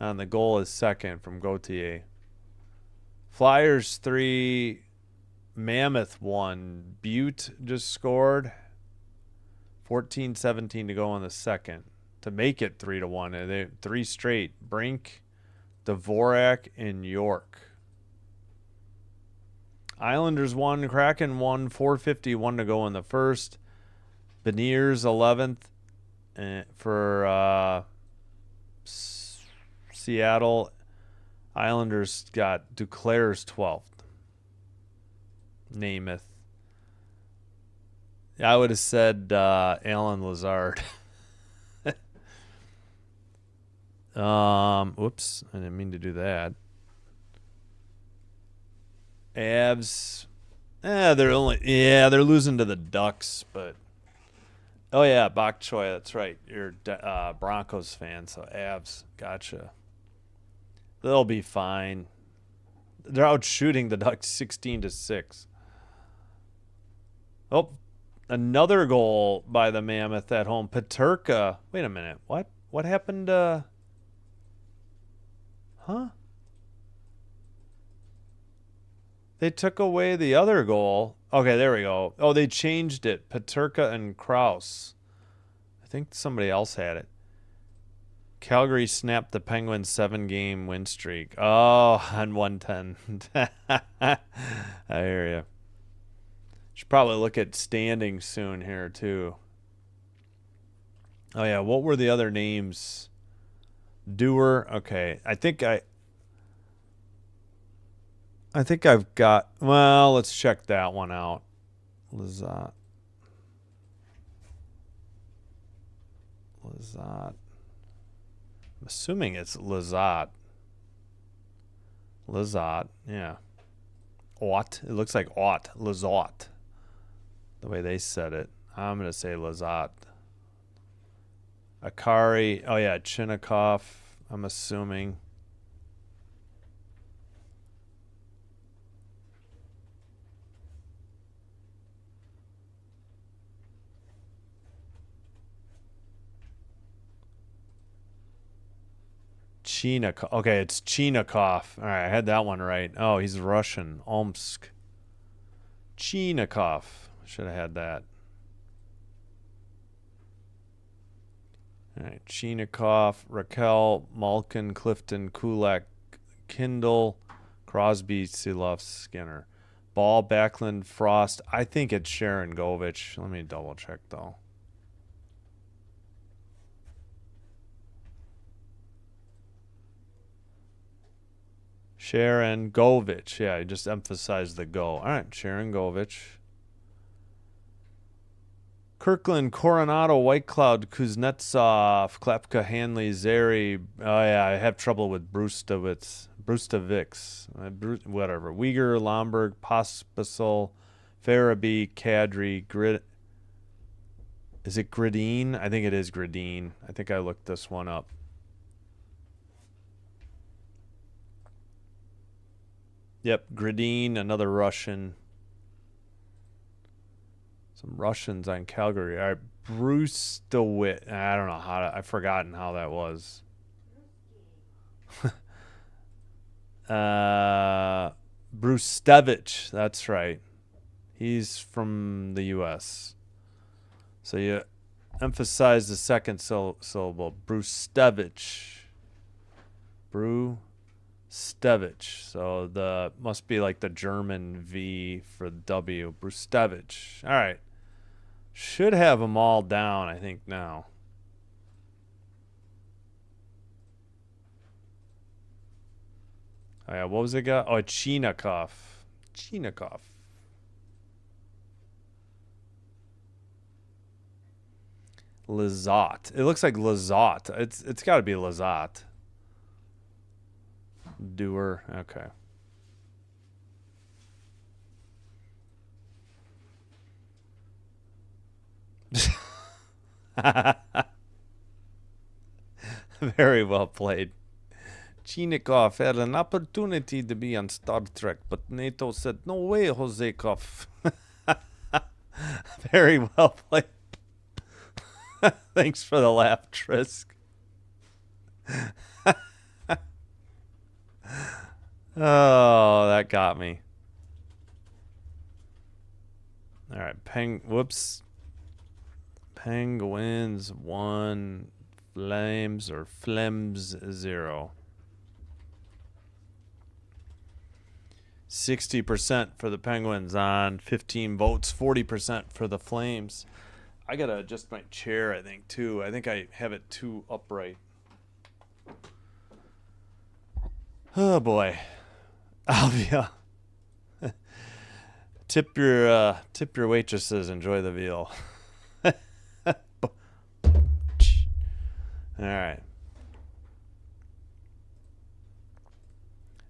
And the goal is second from Gauthier. Flyers 3, Mammoth 1. Butte just scored. 14:17 to go in the second to make it 3-1. And they 3 straight. Brink, Dvorak, and York. Islanders 1, Kraken 1. 4:51 to go in the first. Beniers 11th for Seattle. Islanders got Duclair's 12th. Namath. I would have said Alan Lazard. Whoops, I didn't mean to do that. Avs. They're losing to the Ducks, but oh yeah, Bok Choy, that's right. You're Broncos fan, so Avs, gotcha. They'll be fine. They're out shooting the Ducks 16-6. Oh, another goal by the Mammoth at home. Peterka. Wait a minute. What? What happened? Huh? They took away the other goal. Okay, there we go. Oh, they changed it. Peterka and Kraus. I think somebody else had it. Calgary snapped the Penguins' 7-game win streak. Oh, on 110. I hear you. Should probably look at standings soon here, too. Oh, yeah. What were the other names? Doer. Okay. I think I've got... Well, let's check that one out. Lizotte. I'm assuming it's Lizotte. Lizotte, yeah. Ought. It looks like ought. Lizotte. The way they said it. I'm going to say Lizotte. Akari. Oh, yeah. Chinnikov, I'm assuming. Chinnikov. Okay, it's Chinnikov. All right, I had that one right. Oh, he's Russian. Omsk. Chinnikov. Should have had that. All right, Chinnikov, Raquel, Malkin, Clifton, Kulak, Kindle, Crosby, Siloff, Skinner. Ball, Backlund, Frost. I think it's Sharon Govich. Let me double check, though. Sharon Govich. Yeah, I just emphasized the go. All right, Sharon Govich. Kirkland, Coronado, White Cloud, Kuznetsov, Klepka, Hanley, Zary. Oh, yeah, I have trouble with Brustavix. Whatever. Uyghur, Lomberg, Pospisil, Farabee, Kadri, Grid. Is it Gridine? I think it is Gridine. I think I looked this one up. Yep, Gridine, another Russian. Some Russians on Calgary. All right, Bruce DeWitt. I don't know I've forgotten how that was. Bruce Stevich. That's right. He's from the U.S. So you emphasize the second syllable. Bruce Stevich. Stevich. So the must be like the German V for W. Brustevich. All right. Should have them all down, I think, now. Oh, yeah. What was it got? Oh, Chinnikov. Lizotte. It looks like Lizotte. It's got to be Lizotte. Doer. Okay. Very well played. Chinnikov had an opportunity to be on Star Trek, but NATO said, no way, Josekov. Very well played. Thanks for the laugh, Trisk. Oh, that got me. All right, Penguins 1, Flames 0. 60% for the Penguins on 15 votes, 40% for the Flames. I gotta adjust my chair, I think, too. I think I have it too upright. Oh boy. I'll be tip your waitresses. Enjoy the veal. All right.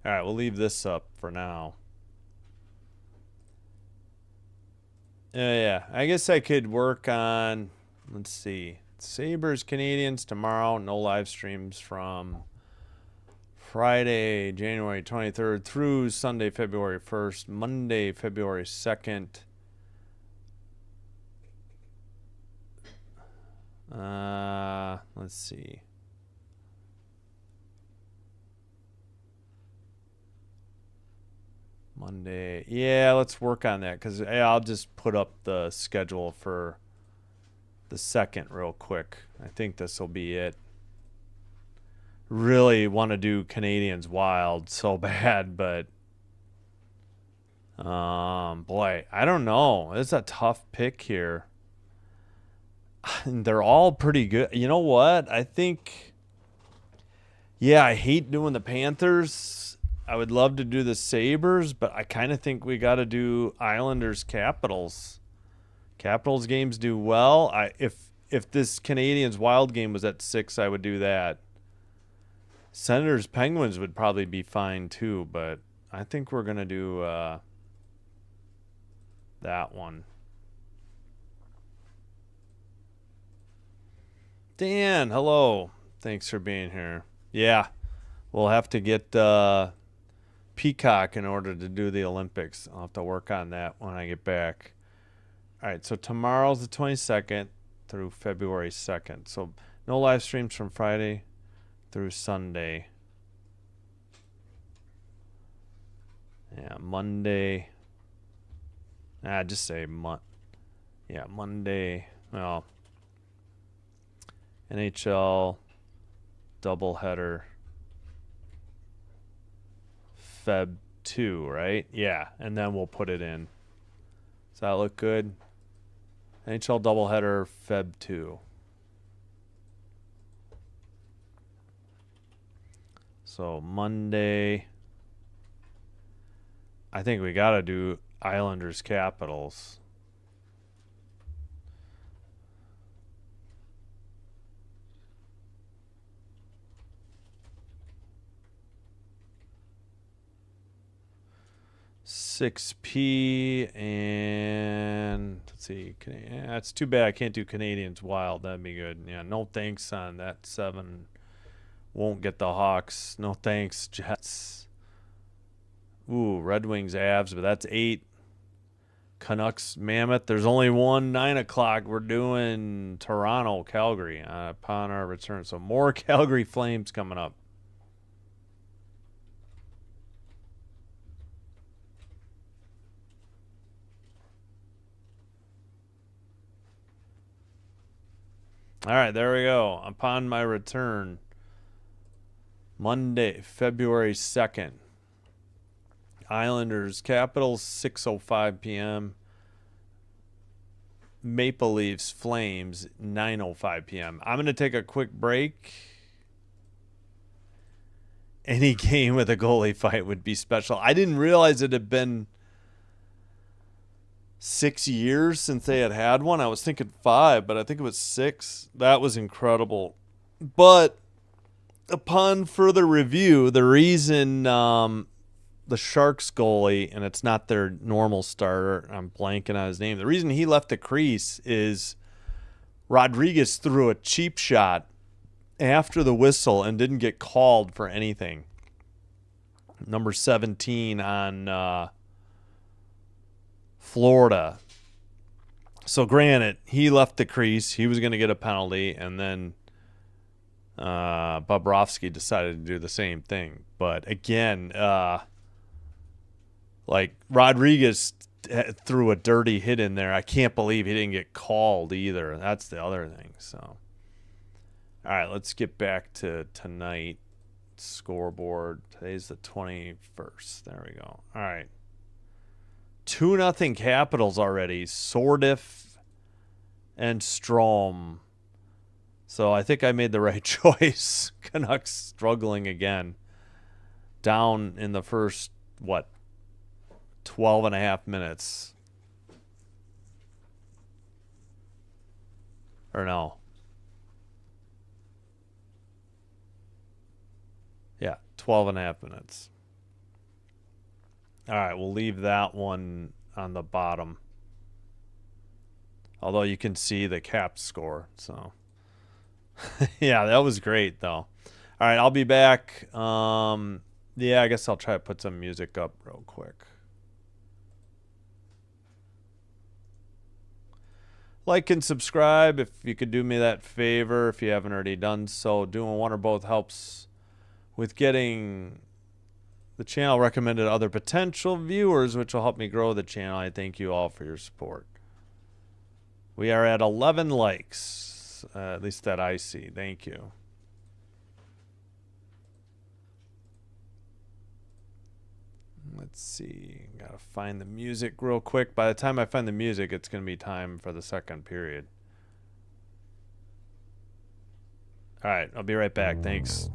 All right, we'll leave this up for now. Yeah, I guess I could work on, let's see, Sabres, Canadians tomorrow. No live streams from Friday, January 23rd through Sunday, February 1st, Monday, February 2nd. Let's see. Monday. Yeah, let's work on that because I'll just put up the schedule for the 2nd real quick. I think this will be it. Really want to do Canadians Wild so bad, but boy, I don't know. It's a tough pick here. They're all pretty good. You know what? I think, yeah, I hate doing the Panthers. I would love to do the Sabres, but I kind of think we got to do Islanders Capitals. Capitals games do well. If this Canadians Wild game was at 6, I would do that. Senators Penguins would probably be fine too, but I think we're going to do that one. Dan, hello. Thanks for being here. Yeah, we'll have to get Peacock in order to do the Olympics. I'll have to work on that when I get back. All right, so tomorrow's the 22nd through February 2nd. So no live streams from Friday through Sunday. Yeah, Monday. Just say Monday. Well, NHL doubleheader. Feb 2, right? Yeah, and then we'll put it in. Does that look good? NHL doubleheader Feb 2. So Monday, I think we got to do Islanders Capitals. $6P and let's see. Yeah, it's too bad I can't do Canadians Wild. That'd be good. Yeah, no thanks on that 7. Won't get the Hawks. No thanks, Jets. Ooh, Red Wings Avs, but that's 8. Canucks Mammoth. There's only one 9 o'clock. We're doing Toronto Calgary upon our return. So more Calgary Flames coming up. All right, there we go. Upon my return, Monday, February 2nd. Islanders Capitals, 6:05 p.m. Maple Leafs Flames, 9:05 p.m. I'm going to take a quick break. Any game with a goalie fight would be special. I didn't realize it had been 6 years since they had one. I was thinking 5, but I think it was 6. That was incredible. But upon further review, the reason the Sharks goalie, and it's not their normal starter, I'm blanking on his name, the reason he left the crease is Rodriguez threw a cheap shot after the whistle and didn't get called for anything. Number 17 on Florida. So granted, he left the crease. He was going to get a penalty, and then Bobrovsky decided to do the same thing. But again, like Rodriguez threw a dirty hit in there. I can't believe he didn't get called either. That's the other thing. So, all right, let's get back to tonight. Scoreboard. Today's the 21st. There we go. All right. 2-0 Capitals already. Sordiff and Strome. So I think I made the right choice. Canucks struggling again. Down in the first, 12 and a half minutes. Or no. Yeah, 12 and a half minutes. All right, we'll leave that one on the bottom. Although you can see the Caps score, so yeah, that was great though. All right, I'll be back. Yeah, I guess I'll try to put some music up real quick. Like and subscribe if you could do me that favor if you haven't already done so. Doing one or both helps with getting the channel recommended to other potential viewers, which will help me grow the channel. I thank you all for your support. We are at 11 likes, at least that I see. Thank you. Let's see. Gotta find the music real quick. By the time I find the music, it's going to be time for the second period. All right, I'll be right back. Thanks.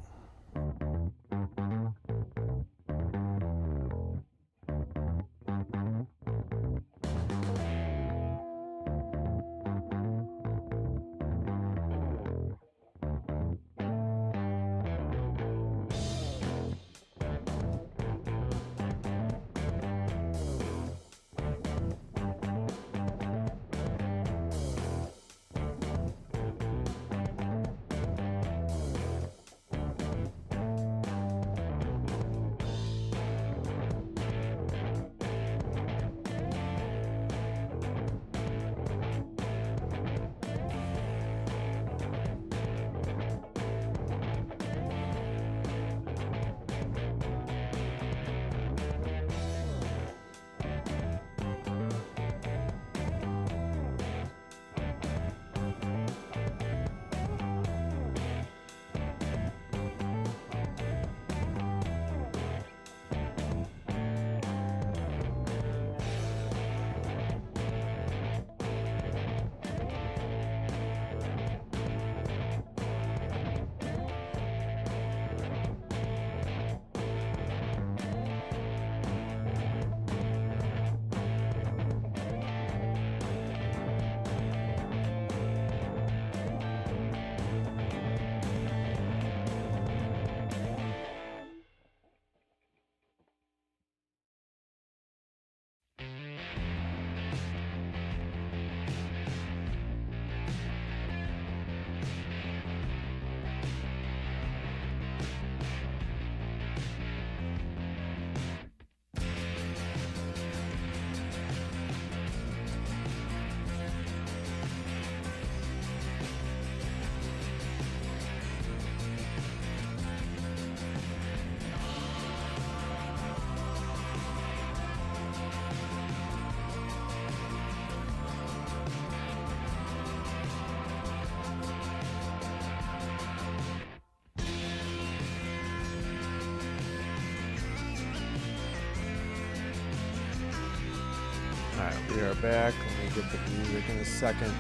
Alright, we are back. Let me get the music in a second.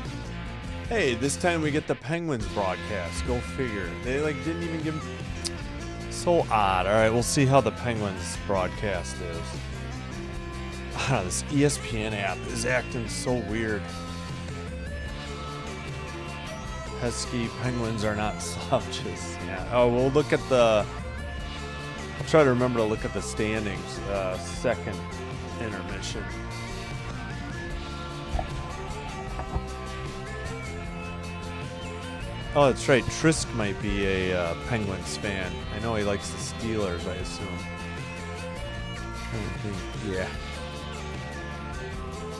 Hey, this time we get the Penguins broadcast. Go figure. They didn't even give... So odd. Alright, we'll see how the Penguins broadcast is. This ESPN app is acting so weird. Pesky Penguins are not slouches. Yeah. Oh, we'll look at the... I'll try to remember to look at the standings. Second intermission. Oh, that's right. Trisk might be a Penguins fan. I know he likes the Steelers, I assume. Yeah.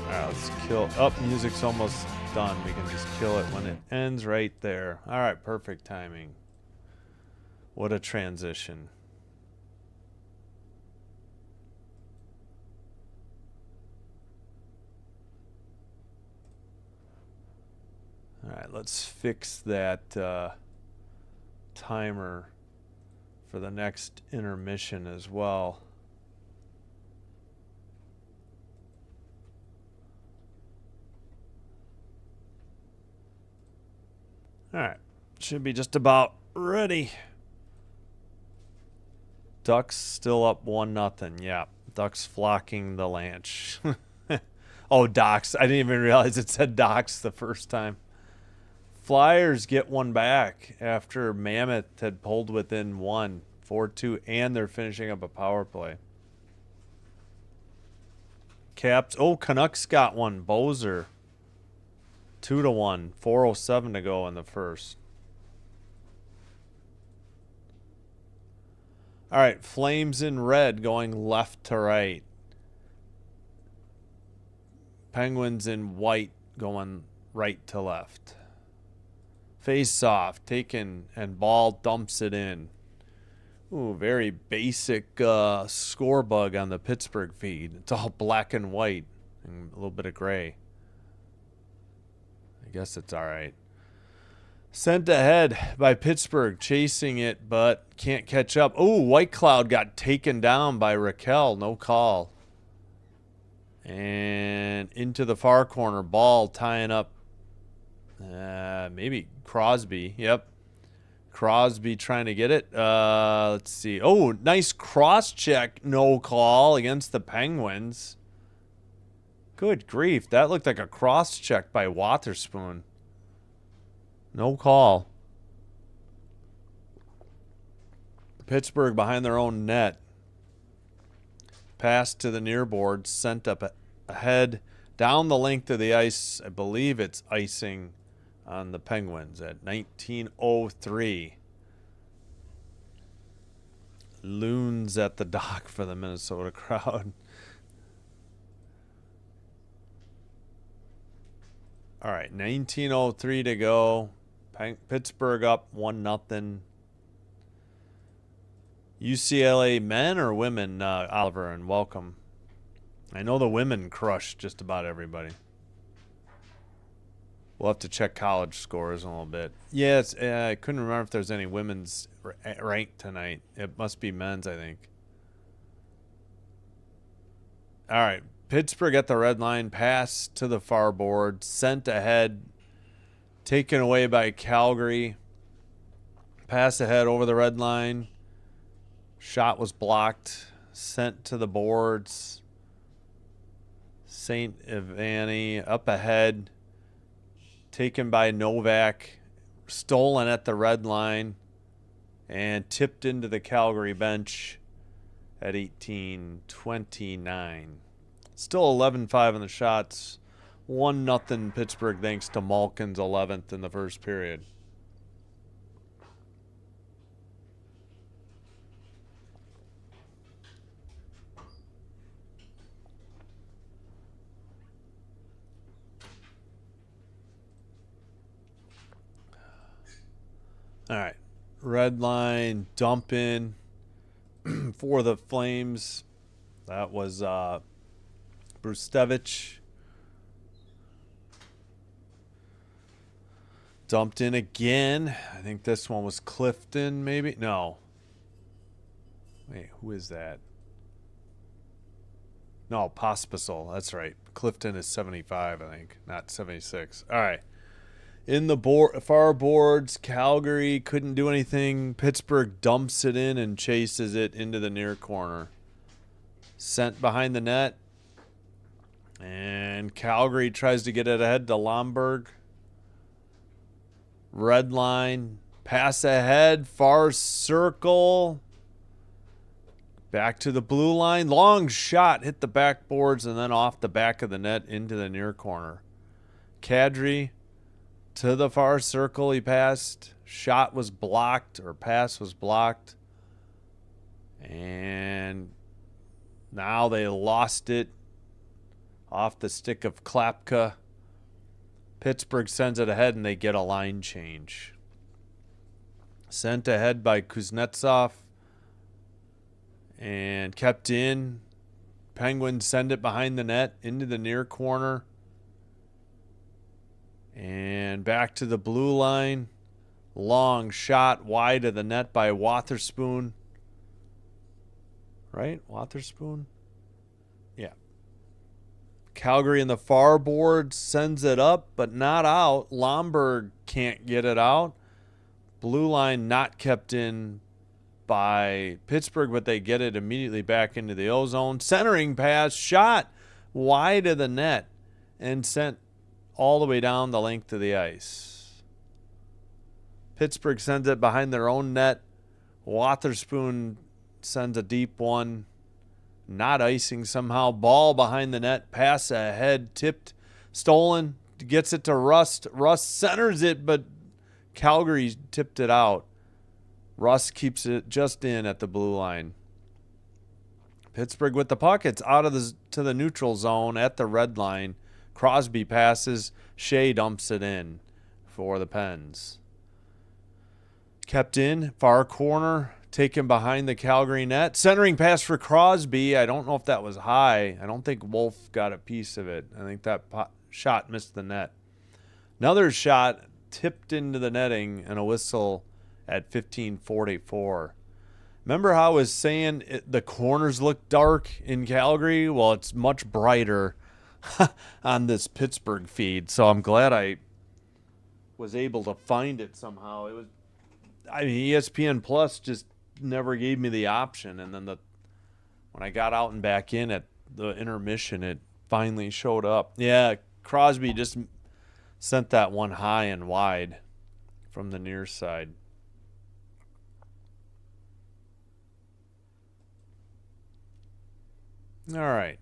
Alright, let's kill... Oh, music's almost done. We can just kill it when it ends right there. Alright, perfect timing. What a transition. Alright, let's fix that timer for the next intermission as well. Alright, should be just about ready. Ducks still up 1-0. Yeah, Ducks flocking the Lanch. Oh, Docs. I didn't even realize it said Docs the first time. Flyers get one back after Mammoth had pulled within 1, 4-2, and they're finishing up a power play. Caps. Oh, Canucks got one. Bozer. 2-1. 4:07 to go in the first. All right, Flames in red going left to right. Penguins in white going right to left. Face off, taken, and ball dumps it in. Ooh, very basic score bug on the Pittsburgh feed. It's all black and white and a little bit of gray. I guess it's all right. Sent ahead by Pittsburgh, chasing it, but can't catch up. Ooh, White Cloud got taken down by Raquel. No call. And into the far corner. Ball tying up. Maybe Crosby. Yep. Crosby trying to get it. Let's see. Oh, nice cross check. No call against the Penguins. Good grief. That looked like a cross check by Wotherspoon. No call. Pittsburgh behind their own net. Pass to the near board. Sent up ahead. Down the length of the ice. I believe it's icing on the Penguins at 19:03. Loons at the dock for the Minnesota crowd. All right, 19:03 to go. Pittsburgh up 1-0. UCLA men or women, Oliver, and welcome. I know the women crush just about everybody. We'll have to check college scores in a little bit. Yes, I couldn't remember if there's any women's ranked tonight. It must be men's, I think. All right, Pittsburgh at the red line. Pass to the far board. Sent ahead. Taken away by Calgary. Pass ahead over the red line. Shot was blocked. Sent to the boards. St. Ivani up ahead. Taken by Novak. Stolen at the red line. And tipped into the Calgary bench at 18:29. Still 11-5 in the shots. 1-0 Pittsburgh thanks to Malkin's 11th in the first period. All right. Red line dump in for the Flames. That was Brustevich. Dumped in again. I think this one was Clifton, maybe? No. Wait, who is that? No, Pospisil. That's right. Clifton is 75, I think, not 76. All right. In the far boards, Calgary couldn't do anything. Pittsburgh dumps it in and chases it into the near corner. Sent behind the net. And Calgary tries to get it ahead to Lomberg. Red line. Pass ahead. Far circle. Back to the blue line. Long shot. Hit the backboards and then off the back of the net into the near corner. Kadri to the far circle. He passed. Shot was blocked or pass was blocked. And now they lost it off the stick of Klapka. Pittsburgh sends it ahead and they get a line change. Sent ahead by Kuznetsov and kept in. Penguins send it behind the net into the near corner. And back to the blue line. Long shot wide of the net by Wotherspoon. Right? Wotherspoon? Yeah. Calgary in the far board sends it up, but not out. Lomberg can't get it out. Blue line not kept in by Pittsburgh, but they get it immediately back into the O-zone. Centering pass, shot wide of the net and sent all the way down the length of the ice. Pittsburgh sends it behind their own net. Wotherspoon sends a deep one. Not icing somehow. Ball behind the net. Pass ahead. Tipped. Stolen. Gets it to Rust. Rust centers it, but Calgary tipped it out. Rust keeps it just in at the blue line. Pittsburgh with the puck. It's out of to the neutral zone at the red line. Crosby passes. Shea dumps it in for the Pens. Kept in. Far corner. Taken behind the Calgary net. Centering pass for Crosby. I don't know if that was high. I don't think Wolf got a piece of it. I think that shot missed the net. Another shot tipped into the netting and a whistle at 15:44. Remember how I was saying the corners look dark in Calgary? Well, it's much brighter on this Pittsburgh feed, so I'm glad I was able to find it somehow. It was, I mean, ESPN Plus just never gave me the option, and then when I got out and back in at the intermission, it finally showed up. Yeah, Crosby just sent that one high and wide from the near side. All right.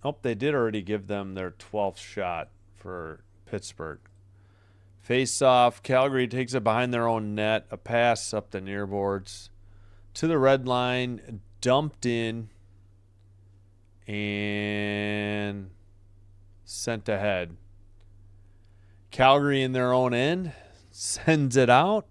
Oh, they did already give them their 12th shot for Pittsburgh. Face off. Calgary takes it behind their own net. A pass up the near boards to the red line. Dumped in and sent ahead. Calgary in their own end sends it out.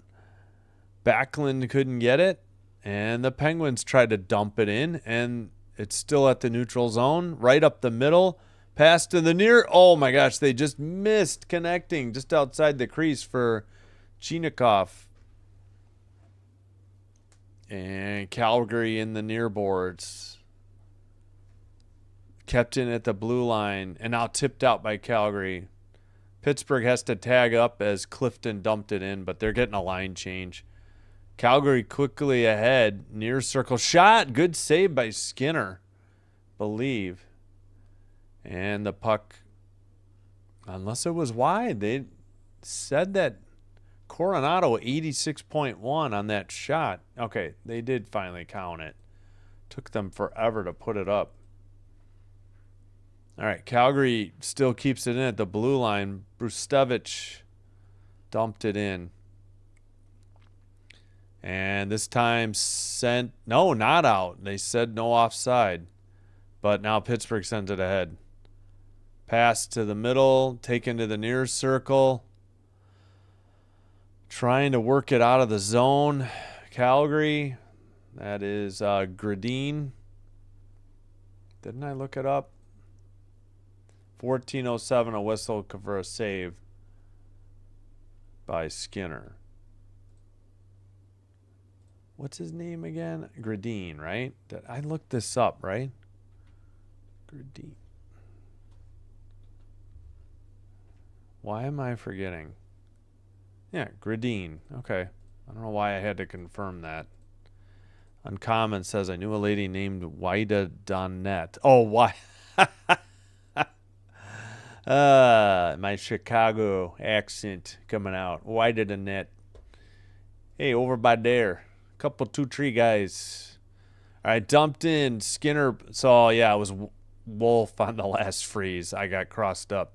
Backlund couldn't get it. And the Penguins tried to dump it in, and it's still at the neutral zone, right up the middle. Pass to the near. Oh, my gosh. They just missed connecting just outside the crease for Chinakhov. And Calgary in the near boards. Kept in at the blue line and now tipped out by Calgary. Pittsburgh has to tag up as Clifton dumped it in, but they're getting a line change. Calgary quickly ahead. Near circle shot. Good save by Skinner, believe. And the puck, unless it was wide, they said that Coronado 86.1 on that shot. Okay, they did finally count it. Took them forever to put it up. All right, Calgary still keeps it in at the blue line. Brustevich dumped it in. And this time sent, no, not out. They said no offside. But now Pittsburgh sends it ahead. Pass to the middle, taken to the near circle. Trying to work it out of the zone. Calgary, that is Gradine. Didn't I look it up? 14:07, a whistle for a save by Skinner. What's his name again? Gradine, right? I looked this up, right? Gradine. Why am I forgetting? Yeah, Gradine. Okay. I don't know why I had to confirm that. Uncommon says, I knew a lady named Wida Donette. Oh, why? My Chicago accent coming out. Wida Donette. Hey, over by there. Couple 2-3 guys. All right, dumped in. Skinner. So, yeah, it was Wolf on the last freeze. I got crossed up.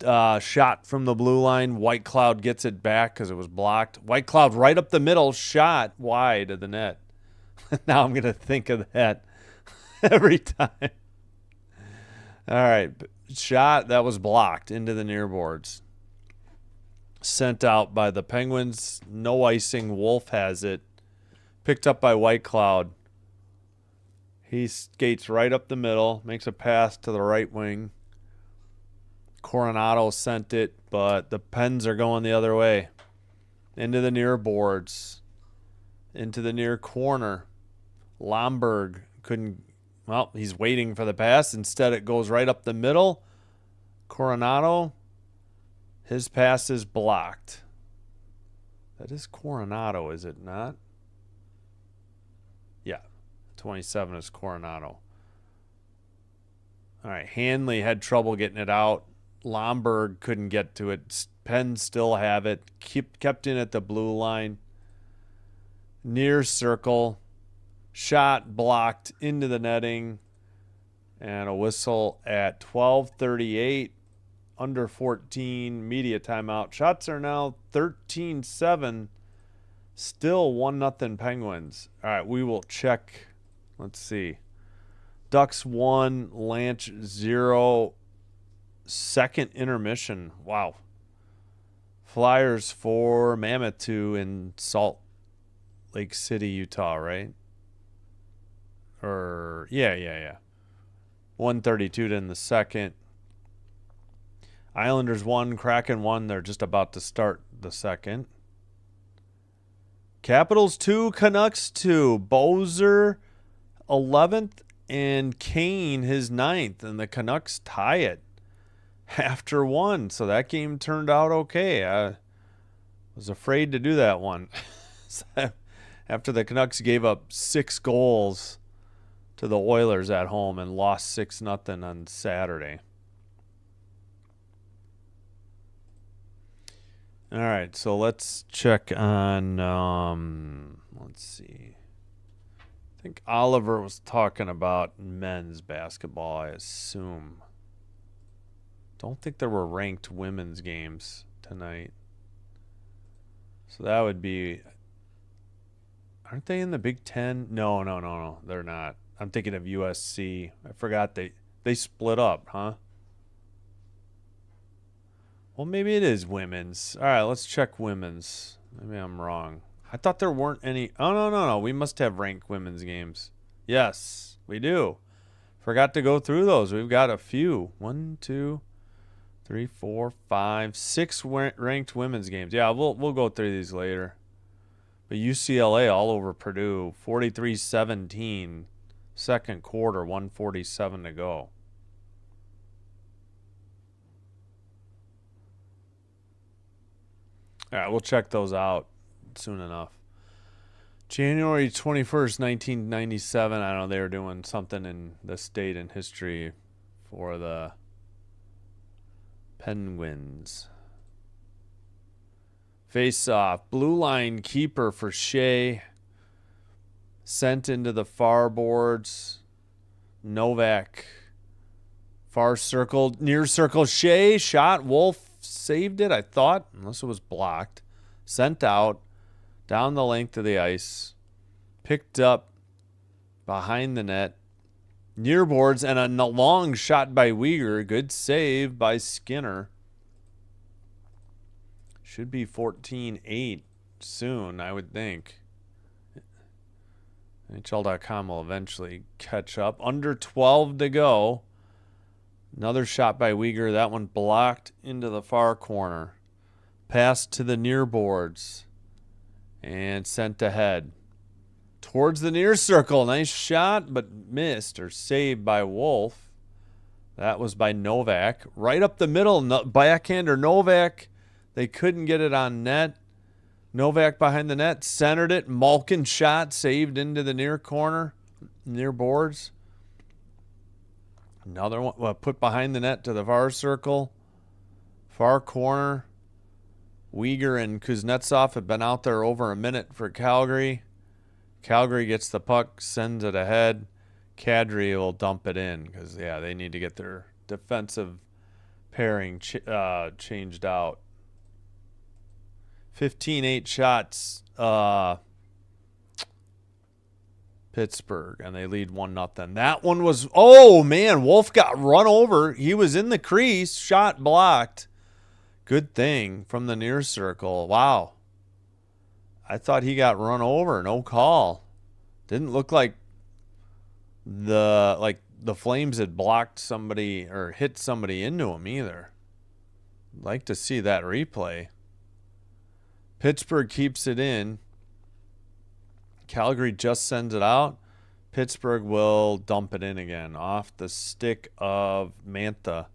Shot from the blue line. White Cloud gets it back because it was blocked. White Cloud right up the middle. Shot wide of the net. Now I'm going to think of that every time. All right. Shot that was blocked into the near boards. Sent out by the Penguins. No icing. Wolf has it. Picked up by White Cloud. He skates right up the middle. Makes a pass to the right wing. Coronado sent it, but the Pens are going the other way. Into the near boards. Into the near corner. Lomberg couldn't... Well, he's waiting for the pass. Instead, it goes right up the middle. Coronado... His pass is blocked. That is Coronado, is it not? Yeah. 27 is Coronado. All right. Hanley had trouble getting it out. Lomberg couldn't get to it. Pens still have it. Kept in at the blue line. Near circle. Shot blocked into the netting. And a whistle at 12:38. Under 14. Media timeout. Shots are now 13-7. Still 1-0 Penguins. All right, we will check. Let's see. Ducks 1, Lanch 0. Second intermission. Wow. Flyers 4, Mammoth 2 in Salt Lake City, Utah, right? Or, yeah. 132 in the second. Islanders 1, Kraken 1. They're just about to start the second. Capitals 2, Canucks 2. Bozer 11th and Kane his 9th. And the Canucks tie it after 1. So that game turned out okay. I was afraid to do that one. After the Canucks gave up 6 goals to the Oilers at home and lost 6-0 on Saturday. All right, so let's check on, let's see. I think Oliver was talking about men's basketball, I assume. Don't think there were ranked women's games tonight. So that would be, aren't they in the Big Ten? No, they're not. I'm thinking of USC. I forgot they split up, huh? Well, maybe it is women's. All right, let's check women's. Maybe I'm wrong. I thought there weren't any. Oh, no. We must have ranked women's games. Yes, we do. Forgot to go through those. We've got a few. 1, 2, 3, 4, 5, 6 ranked women's games. Yeah, we'll go through these later. But UCLA all over Purdue. 43-17. Second quarter, 1:47 to go. All right, we'll check those out soon enough. January 21st, 1997. I don't know, they were doing something in the state and history for the Penguins. Face off. Blue line keeper for Shea. Sent into the far boards. Novak. Far circle. Near circle. Shea. Shot. Wolf saved it, I thought. Unless it was blocked. Sent out. Down the length of the ice. Picked up. Behind the net. Near boards. And a long shot by Weegar. Good save by Skinner. Should be 14-8 soon, I would think. NHL.com will eventually catch up. Under 12 to go. Another shot by Weegar. That one blocked into the far corner. Pass to the near boards. And sent ahead. Towards the near circle. Nice shot, but missed or saved by Wolf. That was by Novak. Right up the middle. Backhander Novak. They couldn't get it on net. Novak behind the net. Centered it. Malkin shot. Saved into the near corner. Near boards. Another one put behind the net to the far circle. Far corner. Weegar and Kuznetsov have been out there over a minute for Calgary. Calgary gets the puck. Sends it ahead. Kadri will dump it in because, yeah, they need to get their defensive pairing changed out. 15-8 shots, Pittsburgh, and they lead 1-0. That one was, oh, man, Wolf got run over. He was in the crease, shot blocked. Good thing from the near circle. Wow. I thought he got run over. No call. Didn't look like the Flames had blocked somebody or hit somebody into him either. I'd like to see that replay. Pittsburgh keeps it in. Calgary just sends it out. Pittsburgh will dump it in again off the stick of Mantha.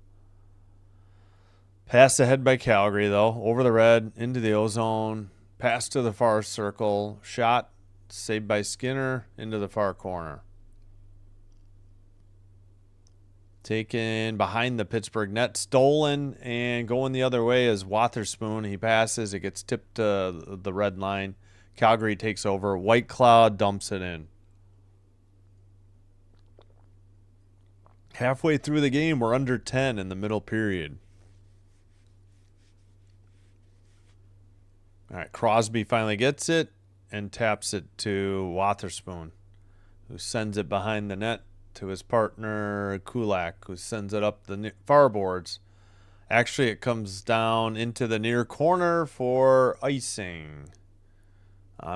Pass ahead by Calgary, though. Over the red, into the ozone. Pass to the far circle. Shot saved by Skinner into the far corner. Taken behind the Pittsburgh net. Stolen and going the other way is Wotherspoon. He passes. It gets tipped to the red line. Calgary takes over. White Cloud dumps it in. Halfway through the game, we're under 10 in the middle period. All right, Crosby finally gets it and taps it to Wotherspoon, who sends it behind the net to his partner Kulak, who sends it up the far boards. Actually, it comes down into the near corner for icing.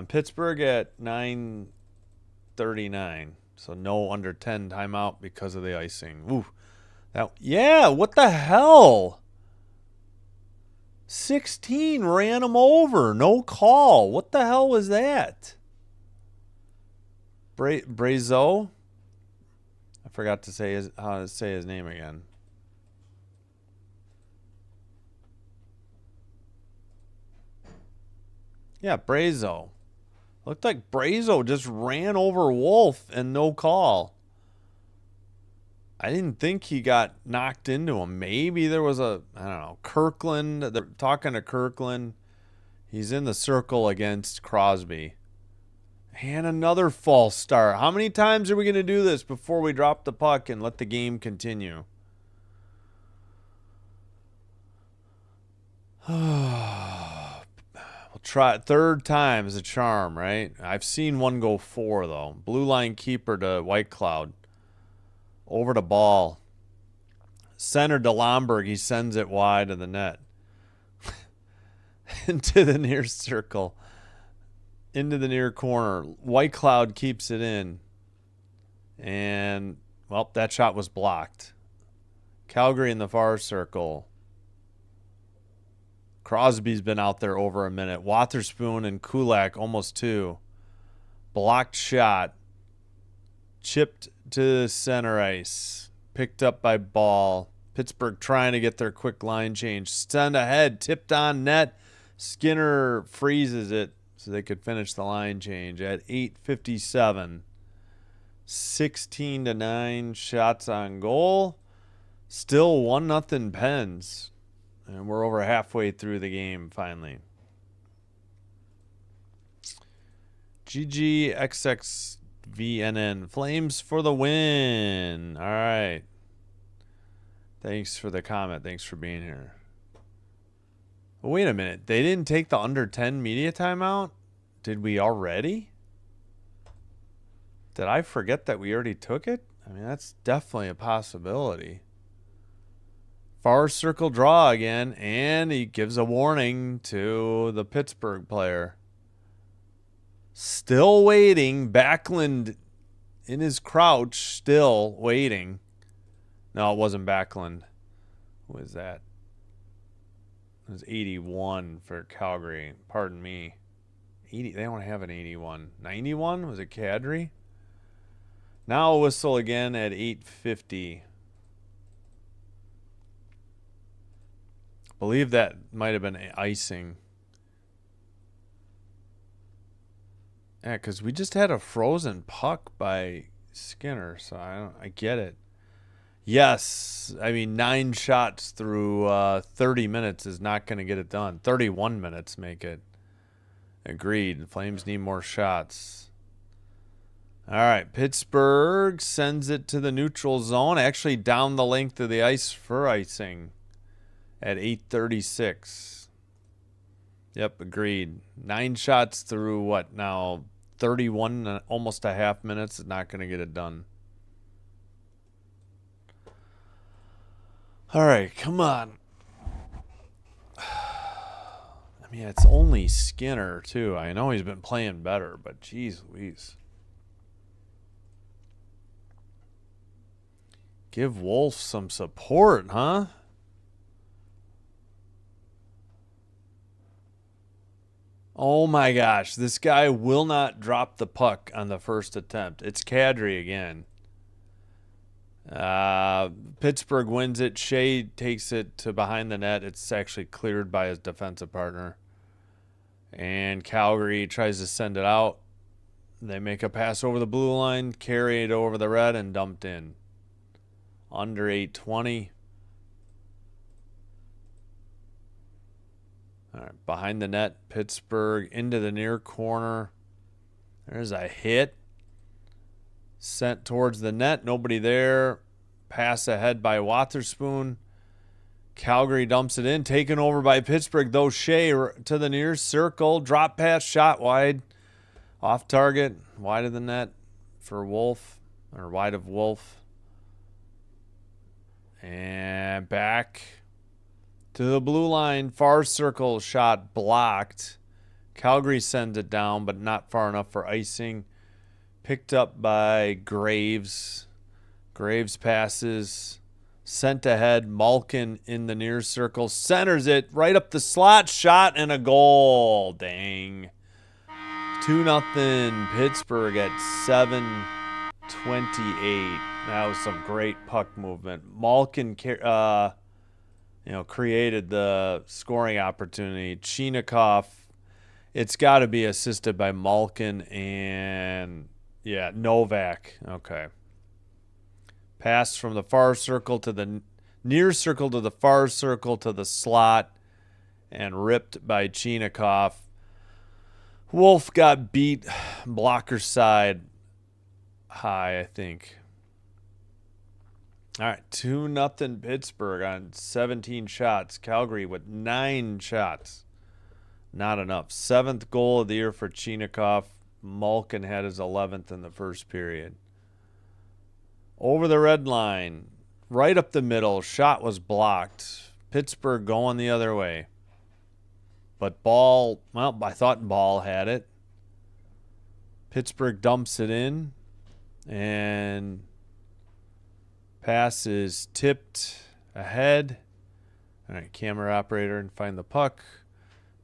Pittsburgh at 9:39, so no under 10 timeout because of the icing. Ooh, yeah, what the hell? 16 ran him over, no call. What the hell was that? Brazeau? I forgot to say how to say his name again. Yeah, Brazeau. Looked like Brazeau just ran over Wolf and no call. I didn't think he got knocked into him. Maybe there was I don't know, Kirkland. They're talking to Kirkland. He's in the circle against Crosby. And another false start. How many times are we going to do this before we drop the puck and let the game continue? We'll try it. Third time is a charm, right? I've seen one go 4, though. Blue line keeper to White Cloud. Over the ball. Center to Lomberg. He sends it wide of the net. Into the near circle. Into the near corner. White Cloud keeps it in. And, well, that shot was blocked. Calgary in the far circle. Crosby's been out there over a minute. Wotherspoon and Kulak almost 2. Blocked shot. Chipped to center ice. Picked up by Ball. Pittsburgh trying to get their quick line change. Send ahead. Tipped on net. Skinner freezes it so they could finish the line change at 8:57. 16-9 shots on goal. Still 1-0 Pens. And we're over halfway through the game finally. GGXXVNN. Flames for the win. All right. Thanks for the comment. Thanks for being here. Well, wait a minute. They didn't take the under 10 media timeout? Did we already? Did I forget that we already took it? I mean, that's definitely a possibility. Far circle draw again, and he gives a warning to the Pittsburgh player. Still waiting. Backlund in his crouch, still waiting. No, it wasn't Backlund. Who was that? It was 81 for Calgary. Pardon me. 80. They don't have an 81. 91? Was it Kadri? Now a whistle again at 8:50. Believe that might have been icing. Yeah, because we just had a frozen puck by Skinner, so I get it. Yes, I mean 9 shots through 30 minutes is not going to get it done. 31 minutes make it. Agreed. Flames need more shots. All right, Pittsburgh sends it to the neutral zone, actually down the length of the ice for icing at 8:36. Yep, agreed. 9 shots through what now? 31, almost a half minutes is not going to get it done. All right, come on. I mean, it's only Skinner, too. I know he's been playing better, but geez Louise. Give Wolf some support, huh? Oh my gosh, this guy will not drop the puck on the first attempt. It's Kadri again. Pittsburgh wins it. Shea takes it to behind the net. It's actually cleared by his defensive partner. And Calgary tries to send it out. They make a pass over the blue line, carry it over the red, and dumped in. Under 8:20. All right, behind the net, Pittsburgh into the near corner. There's a hit. Sent towards the net. Nobody there. Pass ahead by Wotherspoon. Calgary dumps it in. Taken over by Pittsburgh, though. Shea to the near circle. Drop pass, shot wide. Off target. Wide of the net for Wolf. Or wide of Wolf. And back to the blue line. Far circle shot blocked. Calgary sends it down, but not far enough for icing. Picked up by Graves. Graves passes. Sent ahead. Malkin in the near circle. Centers it right up the slot. Shot and a goal. Dang. 2-0 Pittsburgh at 7:28. That was some great puck movement. Malkin created the scoring opportunity. Chinakhov, it's got to be assisted by Malkin and, Novak. Okay. Pass from the far circle to the near circle to the far circle to the slot and ripped by Chinakhov. Wolf got beat blocker side high, I think. All right, 2-0 Pittsburgh on 17 shots. Calgary with 9 shots. Not enough. 7th goal of the year for Chinakhov. Malkin had his 11th in the first period. Over the red line. Right up the middle. Shot was blocked. Pittsburgh going the other way. But Ball, I thought Ball had it. Pittsburgh dumps it in. And pass is tipped ahead. All right, camera operator, and find the puck.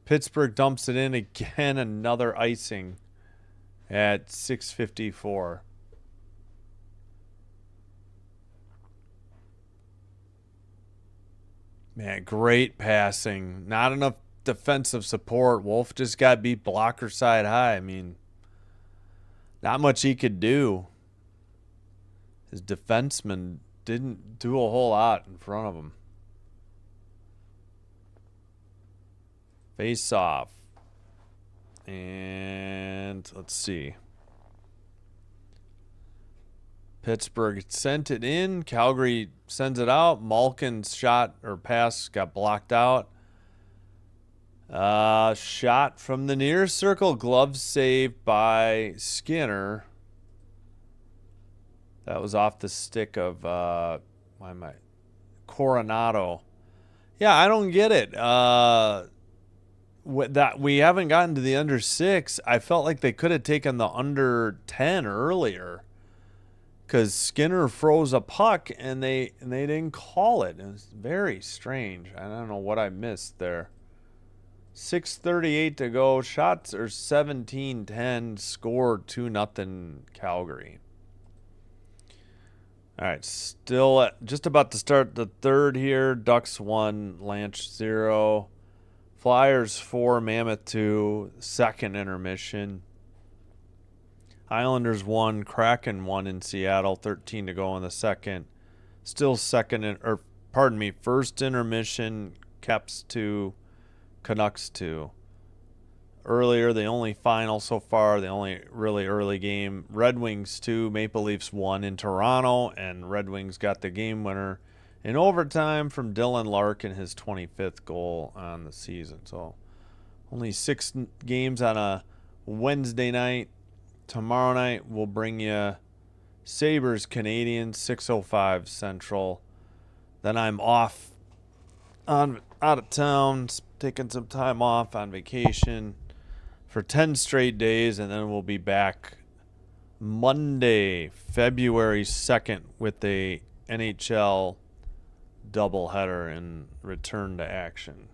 Pittsburgh dumps it in again. Another icing at 6:54. Man, great passing. Not enough defensive support. Wolf just got beat blocker side high. I mean, not much he could do. His defenseman didn't do a whole lot in front of him. Face off. And let's see. Pittsburgh sent it in. Calgary sends it out. Malkin's shot or pass got blocked out. Shot from the near circle. Glove saved by Skinner. That was off the stick of Coronado. Yeah, I don't get it. That we haven't gotten to the under 6. I felt like they could have taken the under 10 earlier, because Skinner froze a puck and they didn't call it. It was very strange. I don't know what I missed there. 6:38 to go. Shots are 17-10. Score 2-0 Calgary. All right, still just about to start the third here. Ducks 1, Lanch 0. Flyers 4, Mammoth 2. Second intermission. Islanders 1, Kraken 1 in Seattle. 13 to go in the second. Still first intermission. Caps 2, Canucks 2. Earlier, the only final so far, the only really early game, Red Wings 2, Maple Leafs 1 in Toronto, and Red Wings got the game winner in overtime from Dylan Larkin, his 25th goal on the season. So only 6 games on a Wednesday night. Tomorrow night we'll bring you Sabres Canadiens, 6:05 Central. Then I'm off out of town, taking some time off on vacation for 10 straight days, and then we'll be back Monday, February 2nd with a NHL doubleheader and return to action.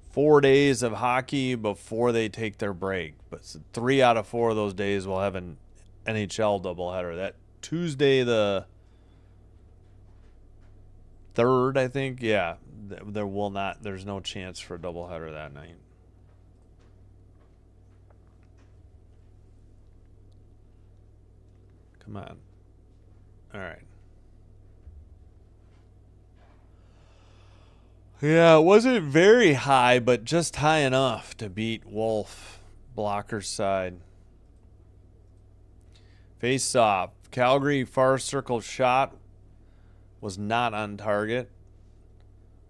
4 days of hockey before they take their break, but 3 out of 4 of those days we'll have an NHL doubleheader. That Tuesday the 3rd, I think, there's no chance for a doubleheader that night. Come on. All right. Yeah, it wasn't very high, but just high enough to beat Wolf, blocker side. Face off. Calgary far circle shot was not on target.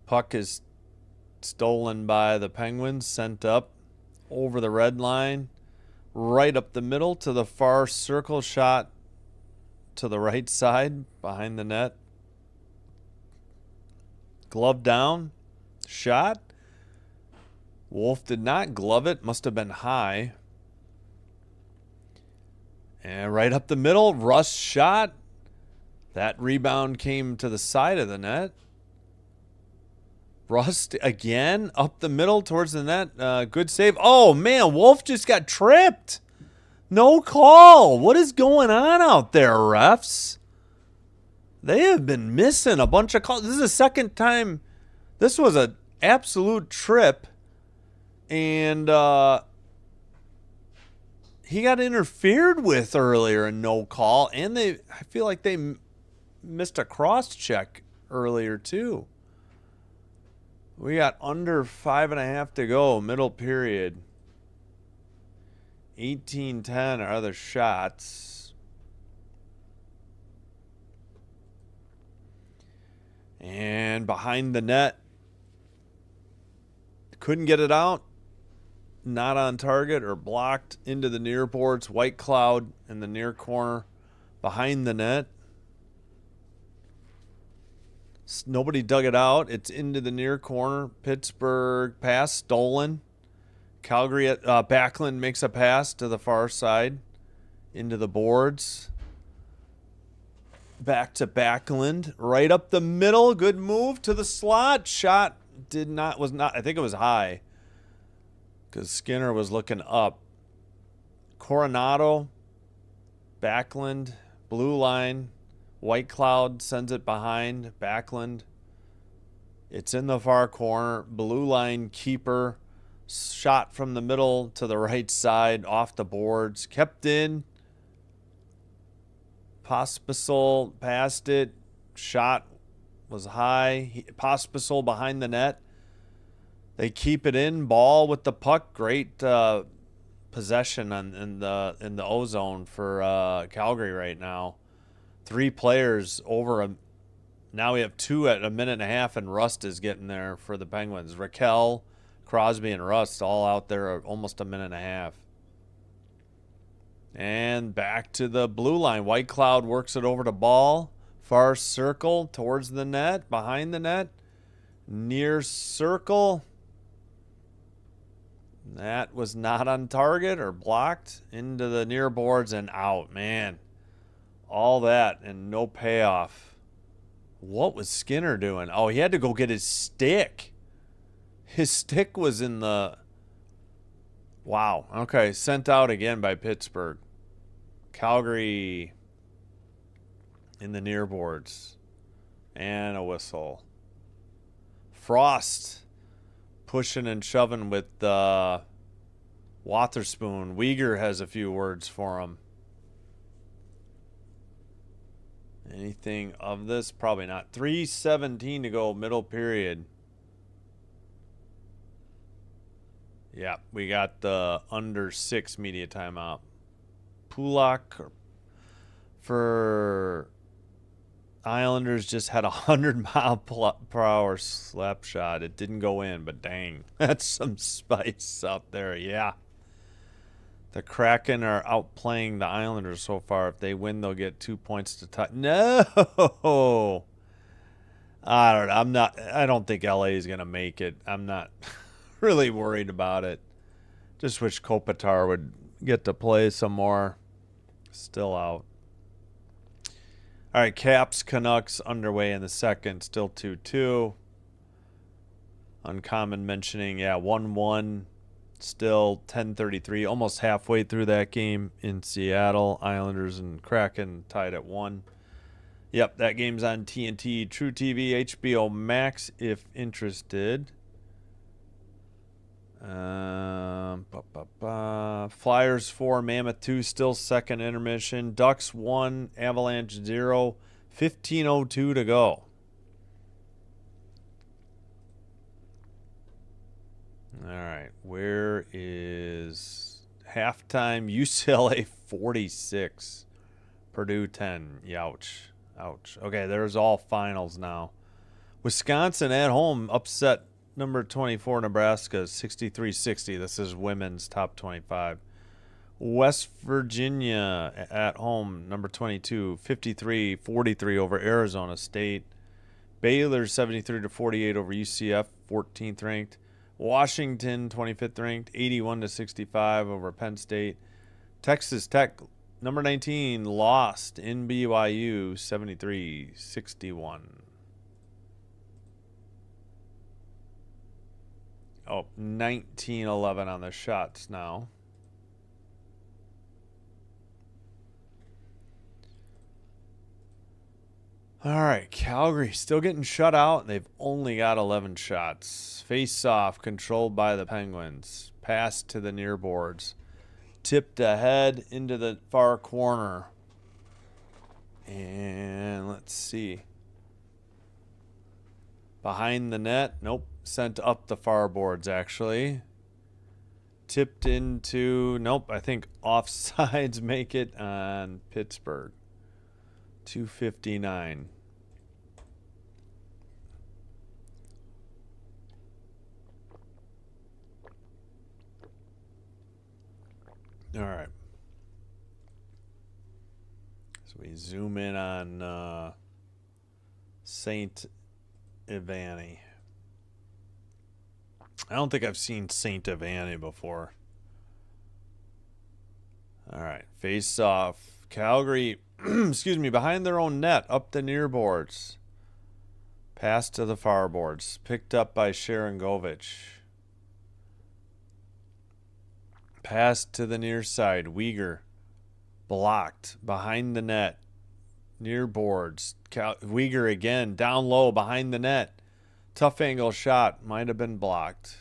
Puck is stolen by the Penguins, sent up over the red line, right up the middle to the far circle, shot to the right side behind the net. Glove down, shot. Wolf did not glove it, must have been high. And right up the middle, Russ shot. That rebound came to the side of the net. Rust again up the middle towards the net. Good save. Oh, man, Wolf just got tripped. No call. What is going on out there, refs? They have been missing a bunch of calls. This is the second time. This was an absolute trip. And he got interfered with earlier and no call. And I feel like they missed a cross check earlier too. We got under 5.5 to go, middle period. 18-10 are other shots. And behind the net. Couldn't get it out. Not on target or blocked into the near boards. White cloud in the near corner behind the net. Nobody dug it out. It's into the near corner. Pittsburgh pass stolen. Calgary Backlund makes a pass to the far side into the boards. Back to Backlund. Right up the middle. Good move to the slot. Shot was not. I think it was high because Skinner was looking up. Coronado. Backlund. Blue line. White Cloud sends it behind. Backlund. It's in the far corner. Blue line keeper. Shot from the middle to the right side. Off the boards. Kept in. Pospisil passed it. Shot was high. Pospisil behind the net. They keep it in. Ball with the puck. Great possession in the O-zone for Calgary right now. 3 players over now we have 2 at 1.5 minutes, and Rust is getting there for the Penguins. Raquel, Crosby, and Rust all out there almost 1.5 minutes. And back to the blue line. White Cloud works it over to Ball. Far circle towards the net, behind the net. Near circle. That was not on target or blocked. Into the near boards and out. Man. All that and no payoff. What was Skinner doing? Oh, he had to go get his stick. His stick was in the... Wow. Okay, sent out again by Pittsburgh. Calgary in the near boards. And a whistle. Frost pushing and shoving with Wotherspoon. Uyghur has a few words for him. Anything of this? Probably not. 3:17 to go, middle period. Yeah, we got the under 6 media timeout. Pulak for Islanders just had 100-mile-per-hour slap shot. It didn't go in, but dang, that's some spice out there. Yeah. The Kraken are outplaying the Islanders so far. If they win, they'll get 2 points to tie. No, I don't know. I don't think LA is gonna make it. I'm not really worried about it. Just wish Kopitar would get to play some more. Still out. All right, Caps Canucks underway in the second. Still 2-2. Uncommon mentioning, yeah, 1-1. Still 10:33, almost halfway through that game in Seattle. Islanders and Kraken tied at 1. Yep, that game's on TNT, True TV, HBO Max if interested. Flyers 4, Mammoth 2, still second intermission. Ducks 1, Avalanche 0, 15:02 to go. All right, where is halftime? UCLA 46, Purdue 10. Youch. Ouch. Okay, there's all finals now. Wisconsin at home upset number 24 Nebraska 63-60. This is women's top 25. West Virginia at home, number 22, 53-43 over Arizona State. Baylor 73-48 over UCF, 14th ranked. Washington 25th ranked, 81-65 over Penn State. Texas Tech number 19 lost in BYU 73-61. Oh, 19-11 on the shots now. All right, Calgary still getting shut out. They've only got 11 shots. Face off, controlled by the Penguins. Pass to the near boards. Tipped ahead into the far corner. And let's see. Behind the net. Nope. Sent up the far boards, actually. Tipped into, nope, I think offsides make it on Pittsburgh. 2:59. All right. So we zoom in on Saint Ivany. I don't think I've seen Saint Ivany before. All right. Face off. Calgary, excuse me, behind their own net, up the near boards. Pass to the far boards. Picked up by Sharon Govich. Pass to the near side. Uyghur. Blocked. Behind the net. Near boards. Uyghur again. Down low. Behind the net. Tough angle shot. Might have been blocked.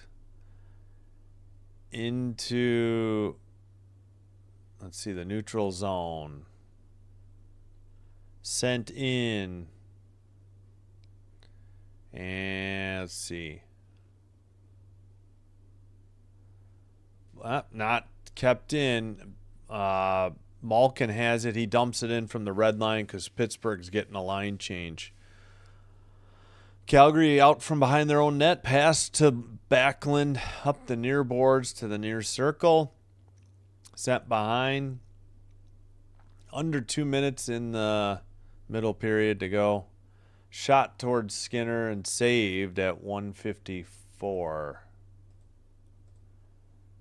Into, let's see, the neutral zone. Sent in. And let's see. Not kept in. Malkin has it. He dumps it in from the red line because Pittsburgh's getting a line change. Calgary out from behind their own net. Pass to Backlund up the near boards to the near circle. Sent behind. Under 2 minutes in the middle period to go. Shot towards Skinner and saved at 1:54.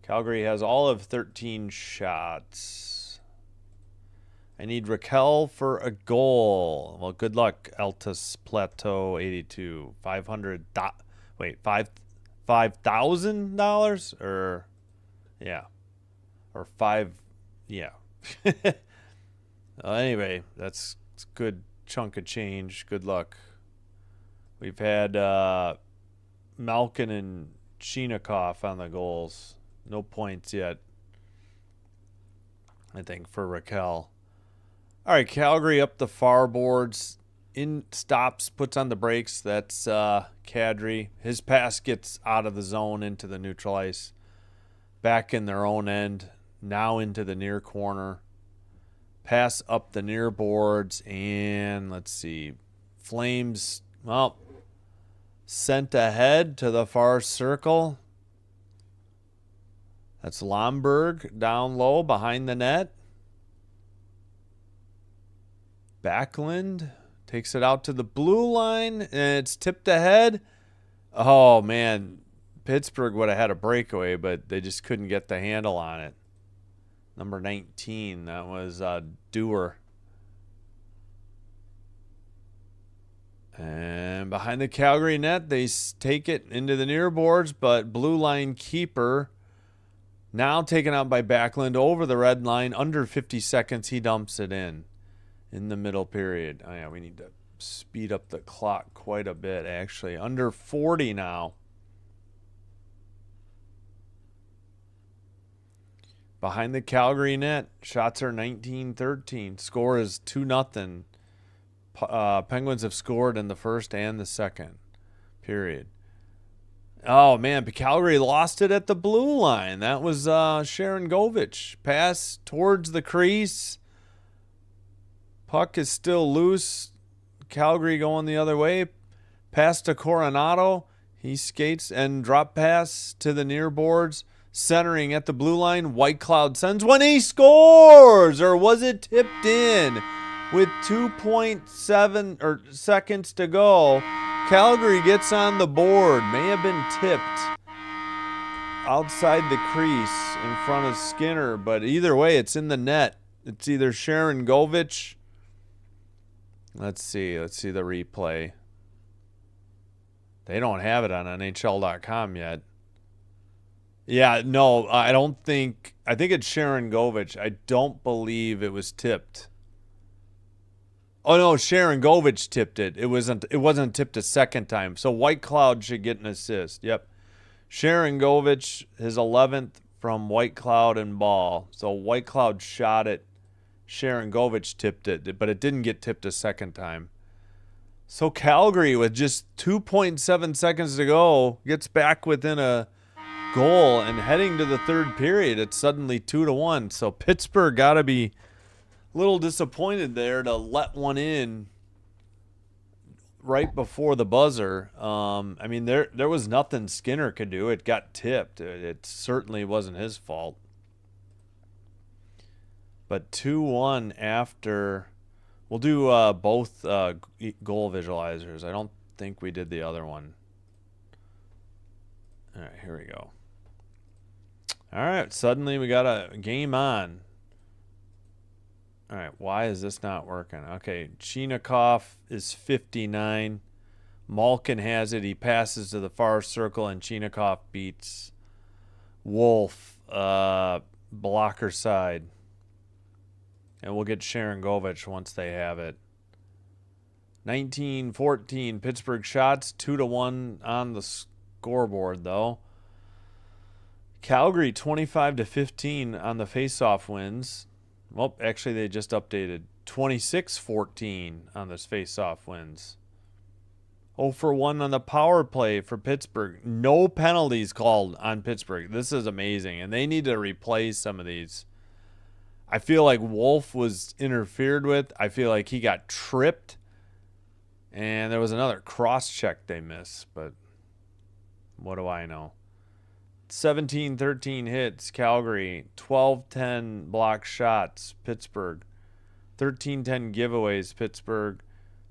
Calgary has all of 13 shots. I need Raquel for a goal. Well, good luck, Altus Plateau 82. $5,000 or yeah. Or yeah. Well, anyway, that's a good chunk of change. Good luck. We've had Malkin and Chinakhov on the goals. No points yet, I think, for Raquel. All right, Calgary up the far boards. In stops, puts on the brakes. That's Kadri. His pass gets out of the zone into the neutral ice. Back in their own end. Now into the near corner. Pass up the near boards. And let's see. Flames, well, sent ahead to the far circle. That's Lomberg down low behind the net. Backlund takes it out to the blue line, and it's tipped ahead. Oh, man. Pittsburgh would have had a breakaway, but they just couldn't get the handle on it. Number 19, that was Dewar. And behind the Calgary net, they take it into the near boards, but blue line keeper now taken out by Backlund over the red line. Under 50 seconds, he dumps it in the middle period. Oh, yeah, we need to speed up the clock quite a bit, actually. Under 40 now. Behind the Calgary net, shots are 19-13. Score is 2-0. Penguins have scored in the first and the second period. Oh, man, Calgary lost it at the blue line. That was Sharon Govich. Pass towards the crease. Puck is still loose. Calgary going the other way. Pass to Coronado. He skates and drop pass to the near boards. Centering at the blue line. White Cloud sends one. He scores! Or was it tipped in? With 2.7 seconds to go, Calgary gets on the board. May have been tipped outside the crease in front of Skinner, but either way, it's in the net. It's either Sharon Govich. Let's see the replay. They don't have it on NHL.com yet. Yeah, no, I think it's Sharon Govich. I don't believe it was tipped. Oh no, Sharon Govich tipped it. It wasn't tipped a second time. So White Cloud should get an assist. Yep. Sharon Govich, his 11th from White Cloud and Ball. So White Cloud shot it. Sharon Govich tipped it, but it didn't get tipped a second time. So Calgary, with just 2.7 seconds to go, gets back within a goal, and heading to the third period, it's suddenly 2-1. So Pittsburgh got to be a little disappointed there to let one in right before the buzzer. I mean, there was nothing Skinner could do. It got tipped. It certainly wasn't his fault. But 2-1 after. We'll do both goal visualizers. I don't think we did the other one. All right, here we go. All right, suddenly we got a game on. All right, why is this not working? Okay, Chinakhov is 59. Malkin has it. He passes to the far circle, and Chinakhov beats Wolf, blocker side. And we'll get Sharon Govich once they have it. 19-14 Pittsburgh shots, 2-1 on the scoreboard, though. Calgary 25-15 on the faceoff wins. Well, actually, they just updated. 26-14 on this faceoff wins. 0 for 1 on the power play for Pittsburgh. No penalties called on Pittsburgh. This is amazing, and they need to replay some of these. I feel like Wolf was interfered with. I feel like he got tripped. And there was another cross-check they missed, but what do I know? 17-13 hits, Calgary. 12-10 block shots, Pittsburgh. 13-10 giveaways, Pittsburgh.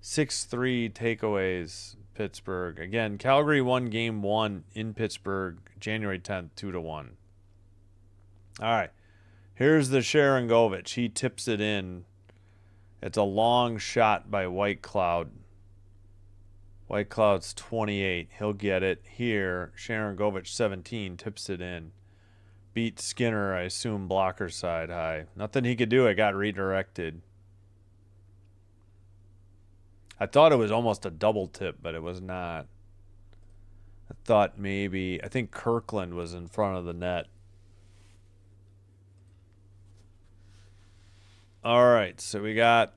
6-3 takeaways, Pittsburgh. Again, Calgary won game 1 in Pittsburgh, January 10th, 2-1. All right. Here's the Sharon Govich. He tips it in. It's a long shot by White Cloud. White Cloud's 28. He'll get it here. Sharon Govich, 17, tips it in. Beat Skinner, I assume, blocker side high. Nothing he could do. It got redirected. I thought it was almost a double tip, but it was not. I thought maybe, I think Kirkland was in front of the net. All right, so we got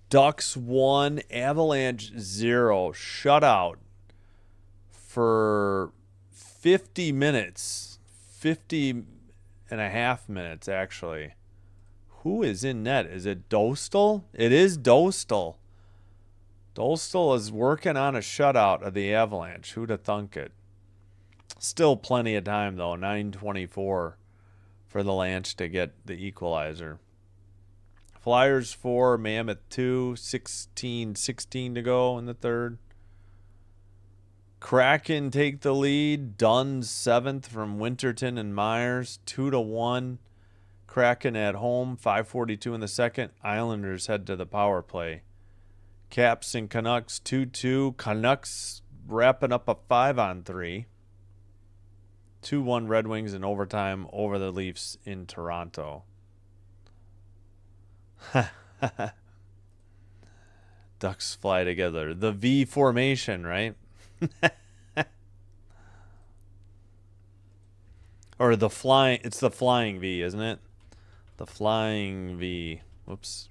Ducks 1, Avalanche 0, shutout for 50 minutes, 50 and a half minutes, actually. Who is in net? Is it Dostal? It is Dostal. Dostal is working on a shutout of the Avalanche. Who'd have thunk it? Still plenty of time, though, 9:24 for the Lanch to get the equalizer. Flyers 4, Mammoth 2, 16-16 to go in the third. Kraken take the lead. Dunn's 7th from Winterton and Myers, 2-1. Kraken at home, 5:42 in the second. Islanders head to the power play. Caps and Canucks 2-2. Canucks wrapping up a 5-on-3. 2-1 Red Wings in overtime over the Leafs in Toronto. Ducks fly together. The V formation, right? Or the flying, it's the flying V, isn't it? The flying V. Whoops.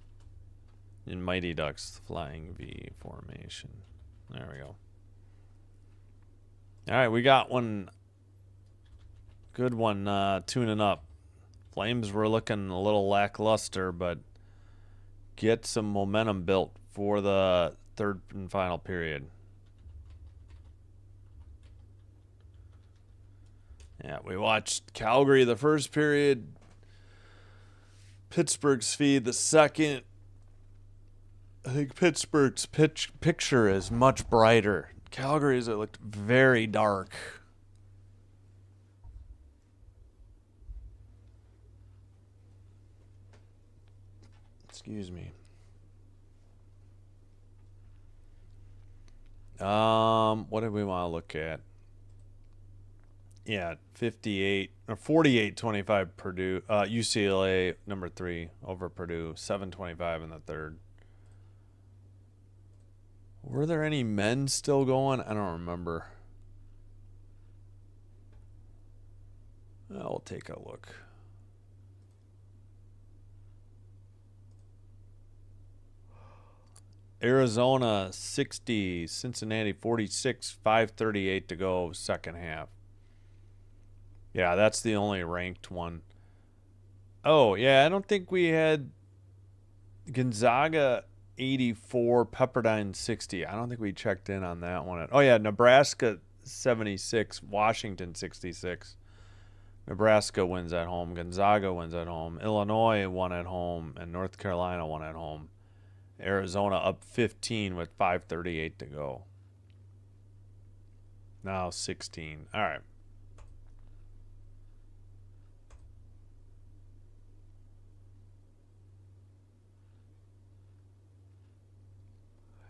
In Mighty Ducks, the flying V formation. There we go. All right, we got one. Good one tuning up. Flames were looking a little lackluster, but get some momentum built for the third and final period. Yeah, we watched Calgary the first period, Pittsburgh's feed the second. I think Pittsburgh's picture is much brighter. Calgary's, it looked very dark. Excuse me. What did we want to look at? Yeah, 58 or 48-25 Purdue, UCLA number 3 over Purdue, 7-25 in the third. Were there any men still going? I don't remember. We'll take a look. Arizona 60, Cincinnati 46, 5:38 to go, second half. Yeah, that's the only ranked one. Oh, yeah, I don't think we had Gonzaga 84, Pepperdine 60. I don't think we checked in on that one. Oh, yeah, Nebraska 76, Washington 66. Nebraska wins at home. Gonzaga wins at home. Illinois won at home. And North Carolina won at home. Arizona up 15 with 5:38 to go. Now 16. All right.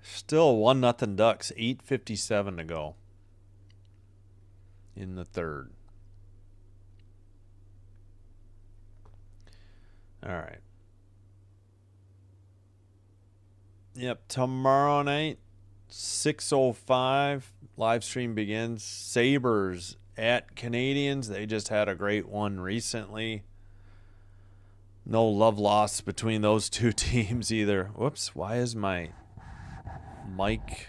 Still 1-0 Ducks. 8:57 to go in the third. All right. Yep, tomorrow night, 6:05, live stream begins. Sabres at Canadians. They just had a great one recently. No love lost between those two teams either. Whoops, why is my mic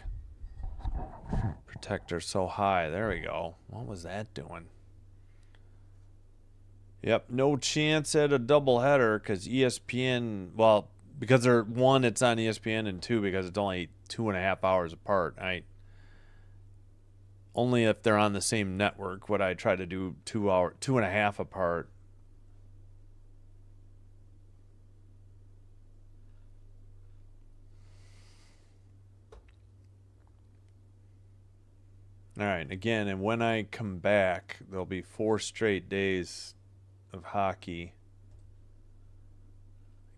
protector so high? There we go. What was that doing? Yep, no chance at a doubleheader because ESPN, well, because they're one, it's on ESPN, and two, because it's only 2.5 hours apart. Only if they're on the same network would I try to do 2.5 apart. All right, again, and when I come back, there'll be 4 straight days of hockey.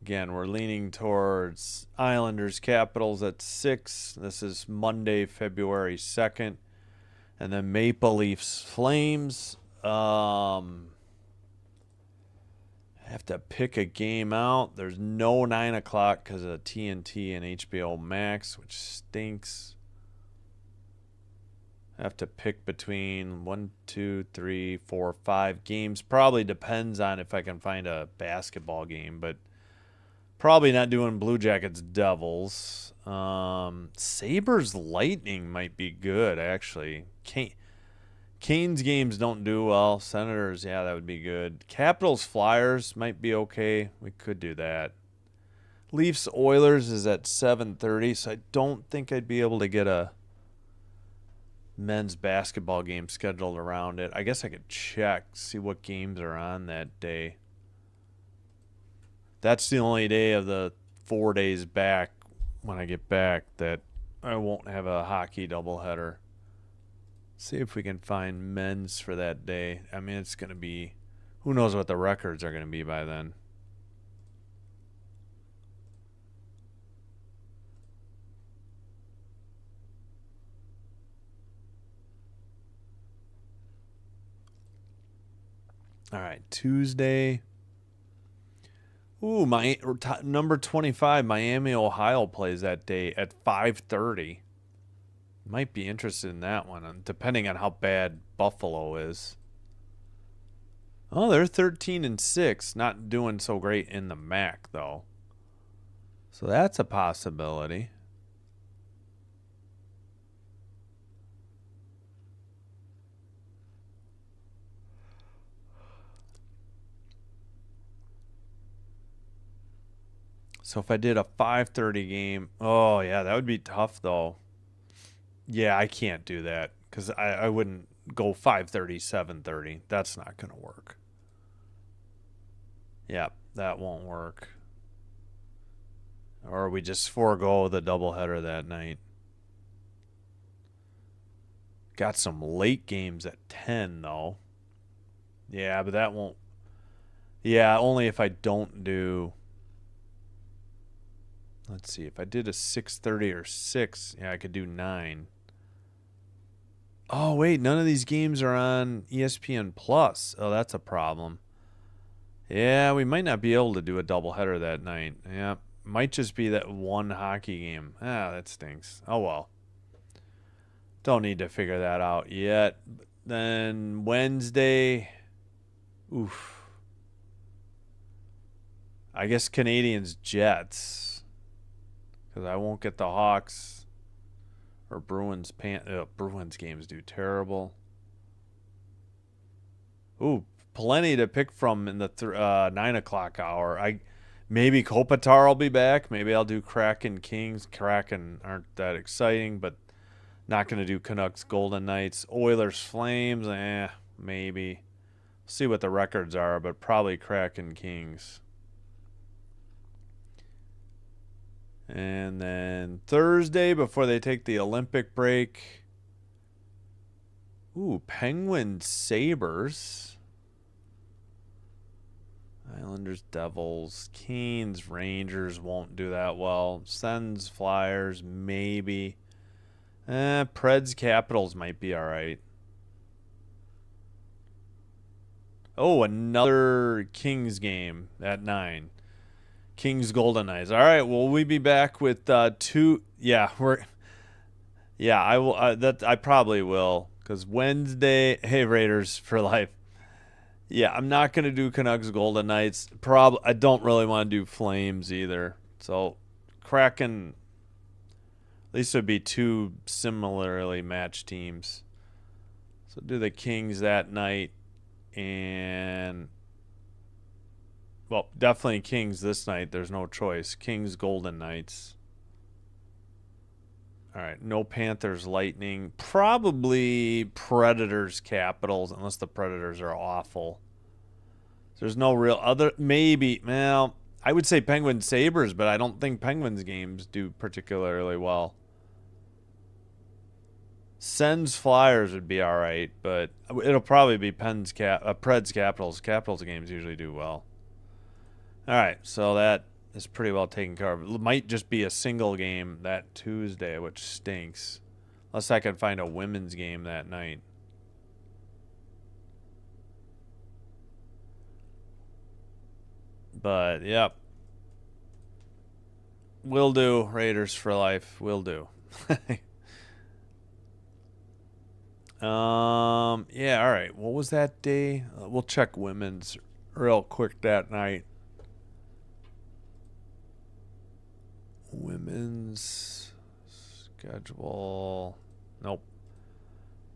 Again, we're leaning towards Islanders Capitals at 6. This is Monday, February 2nd. And then Maple Leafs Flames. I have to pick a game out. There's no 9 o'clock because of TNT and HBO Max, which stinks. I have to pick between 1, 2, 3, 4, 5 games. Probably depends on if I can find a basketball game, but probably not doing Blue Jackets Devils. Sabres Lightning might be good, actually. Canes games don't do well. Senators, yeah, that would be good. Capitals Flyers might be okay. We could do that. Leafs Oilers is at 7:30, so I don't think I'd be able to get a men's basketball game scheduled around it. I guess I could check, see what games are on that day. That's the only day of the 4 days back when I get back that I won't have a hockey doubleheader. See if we can find men's for that day. I mean, it's going to be, who knows what the records are going to be by then. All right, Tuesday. Ooh, my number 25, Miami, Ohio plays that day at 5:30. Might be interested in that one, depending on how bad Buffalo is. Oh, they're 13-6, not doing so great in the MAC though. So that's a possibility. So if I did a 5:30 game, oh yeah, that would be tough though. Yeah, I can't do that because I wouldn't go 5:30, 7:30. That's not going to work. Yeah, that won't work. Or we just forego the doubleheader that night. Got some late games at 10 though. Yeah, but that won't. Yeah, only if I don't do. Let's see, if I did a 6:30 or 6, yeah, I could do 9. Oh, wait, none of these games are on ESPN Plus. Oh, that's a problem. Yeah, we might not be able to do a doubleheader that night. Yeah, might just be that one hockey game. Ah, that stinks. Oh, well. Don't need to figure that out yet. Then Wednesday, oof. I guess Canadians Jets, because I won't get the Hawks or Bruins. Bruins games do terrible. Ooh, plenty to pick from in the 9 o'clock hour. Maybe Kopitar will be back. Maybe I'll do Kraken Kings. Kraken aren't that exciting, but not going to do Canucks Golden Knights. Oilers Flames, maybe. See what the records are, but probably Kraken Kings. And then Thursday, before they take the Olympic break, ooh, Penguins Sabres. Islanders Devils. Canes Rangers won't do that well. Sens Flyers, maybe. Preds Capitals might be all right. Oh, another Kings game at 9. Kings Golden Knights. All right, will we be back with 2? Yeah, I will. I probably will, because Wednesday. Hey, Raiders for life. Yeah, I'm not gonna do Canucks Golden Knights. I don't really want to do Flames either. So Kraken. At least it would be 2 similarly matched teams. So do the Kings that night, and well, definitely Kings this night. There's no choice. Kings Golden Knights. All right, no Panthers Lightning. Probably Predators Capitals, unless the Predators are awful. There's no real other. Maybe, well, I would say Penguins Sabres, but I don't think Penguins games do particularly well. Sens Flyers would be all right, but it'll probably be Preds Capitals. Capitals games usually do well. All right, so that is pretty well taken care of. It might just be a single game that Tuesday, which stinks. Unless I can find a women's game that night. But, yep. Will do. Raiders for life. Will do. Yeah, all right. What was that day? We'll check women's real quick that night. Women's schedule. Nope.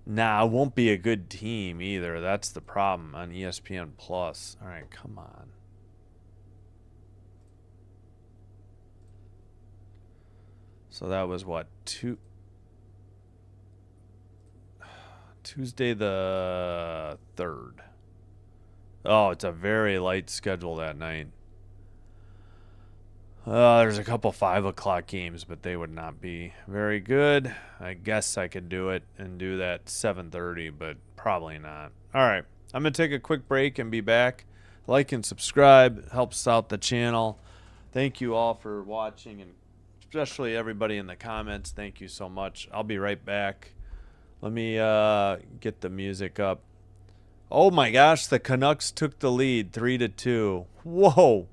Nah, it won't be a good team either. That's the problem on ESPN Plus. All right, come on. So that was what? Tuesday the 3rd. Oh, it's a very light schedule that night. There's a couple 5 o'clock games, but they would not be very good. I guess I could do it and do that 7:30, but probably not. All right, I'm going to take a quick break and be back. Like and subscribe. Helps out the channel. Thank you all for watching, and especially everybody in the comments. Thank you so much. I'll be right back. Let me get the music up. Oh my gosh, the Canucks took the lead 3-2. Whoa.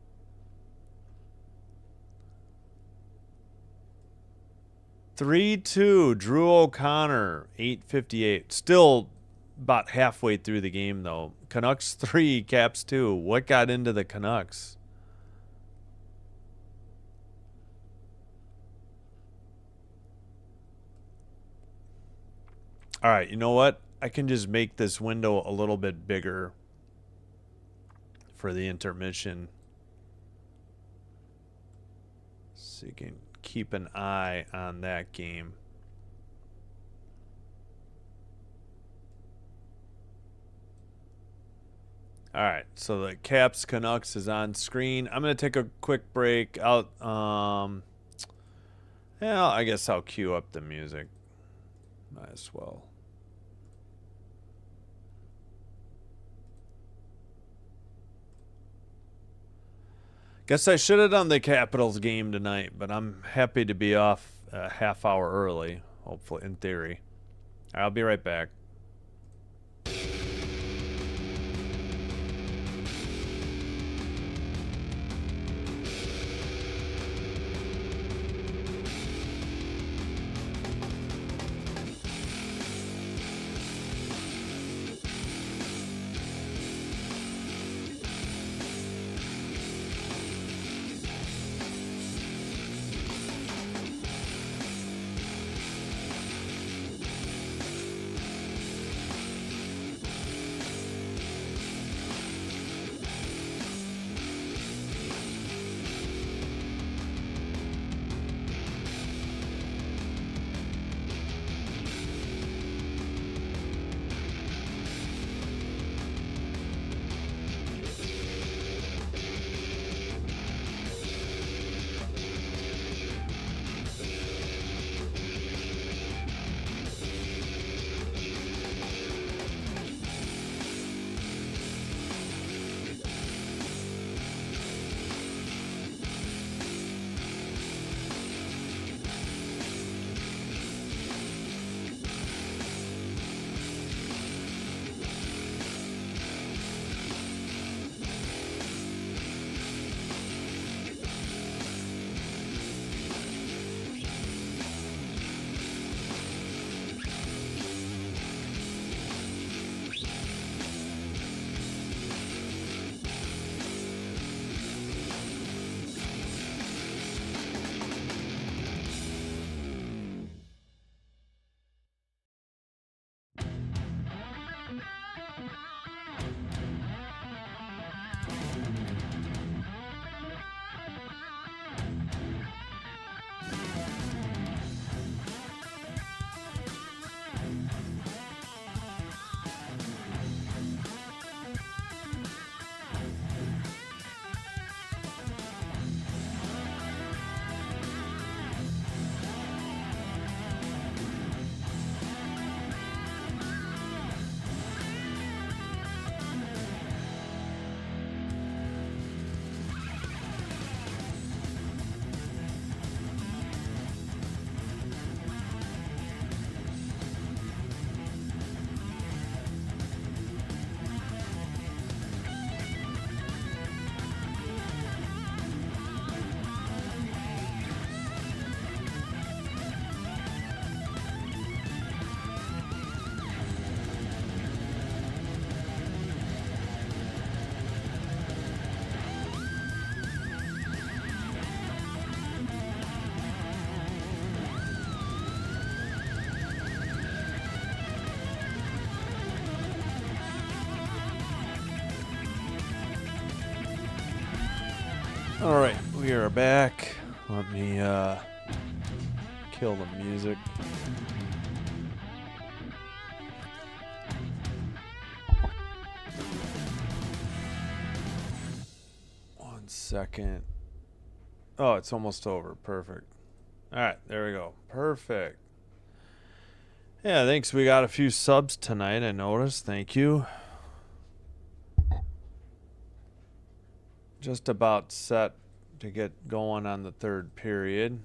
(3-2), Drew O'Connor, 8:58. Still about halfway through the game, though. Canucks 3, Caps 2. What got into the Canucks? All right, you know what? I can just make this window a little bit bigger for the intermission. So you can keep an eye on that game. All right, so the Caps Canucks is on screen. I'm gonna take a quick break. Yeah, I guess I'll cue up the music. Might as well. Guess I should have done the Capitals game tonight, but I'm happy to be off a half hour early, hopefully, in theory. I'll be right back. All right, we are back. Let me kill the music. One second. Oh, it's almost over. Perfect. All right, there we go. Perfect. Yeah, thanks. We got a few subs tonight, I noticed. Thank you. Just about set to get going on the third period.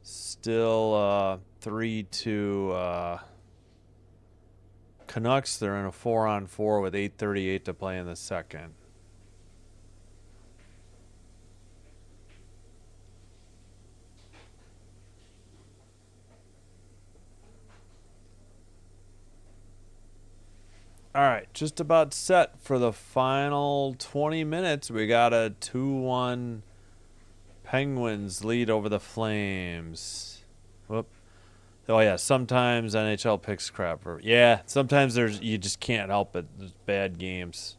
Still 3-2 Canucks. They're in a 4-on-4 with 8:38 to play in the second. All right, just about set for the final 20 minutes. We got a 2-1 Penguins lead over the Flames. Whoop. Oh yeah, sometimes NHL picks crap for. Yeah, sometimes you just can't help it. There's bad games.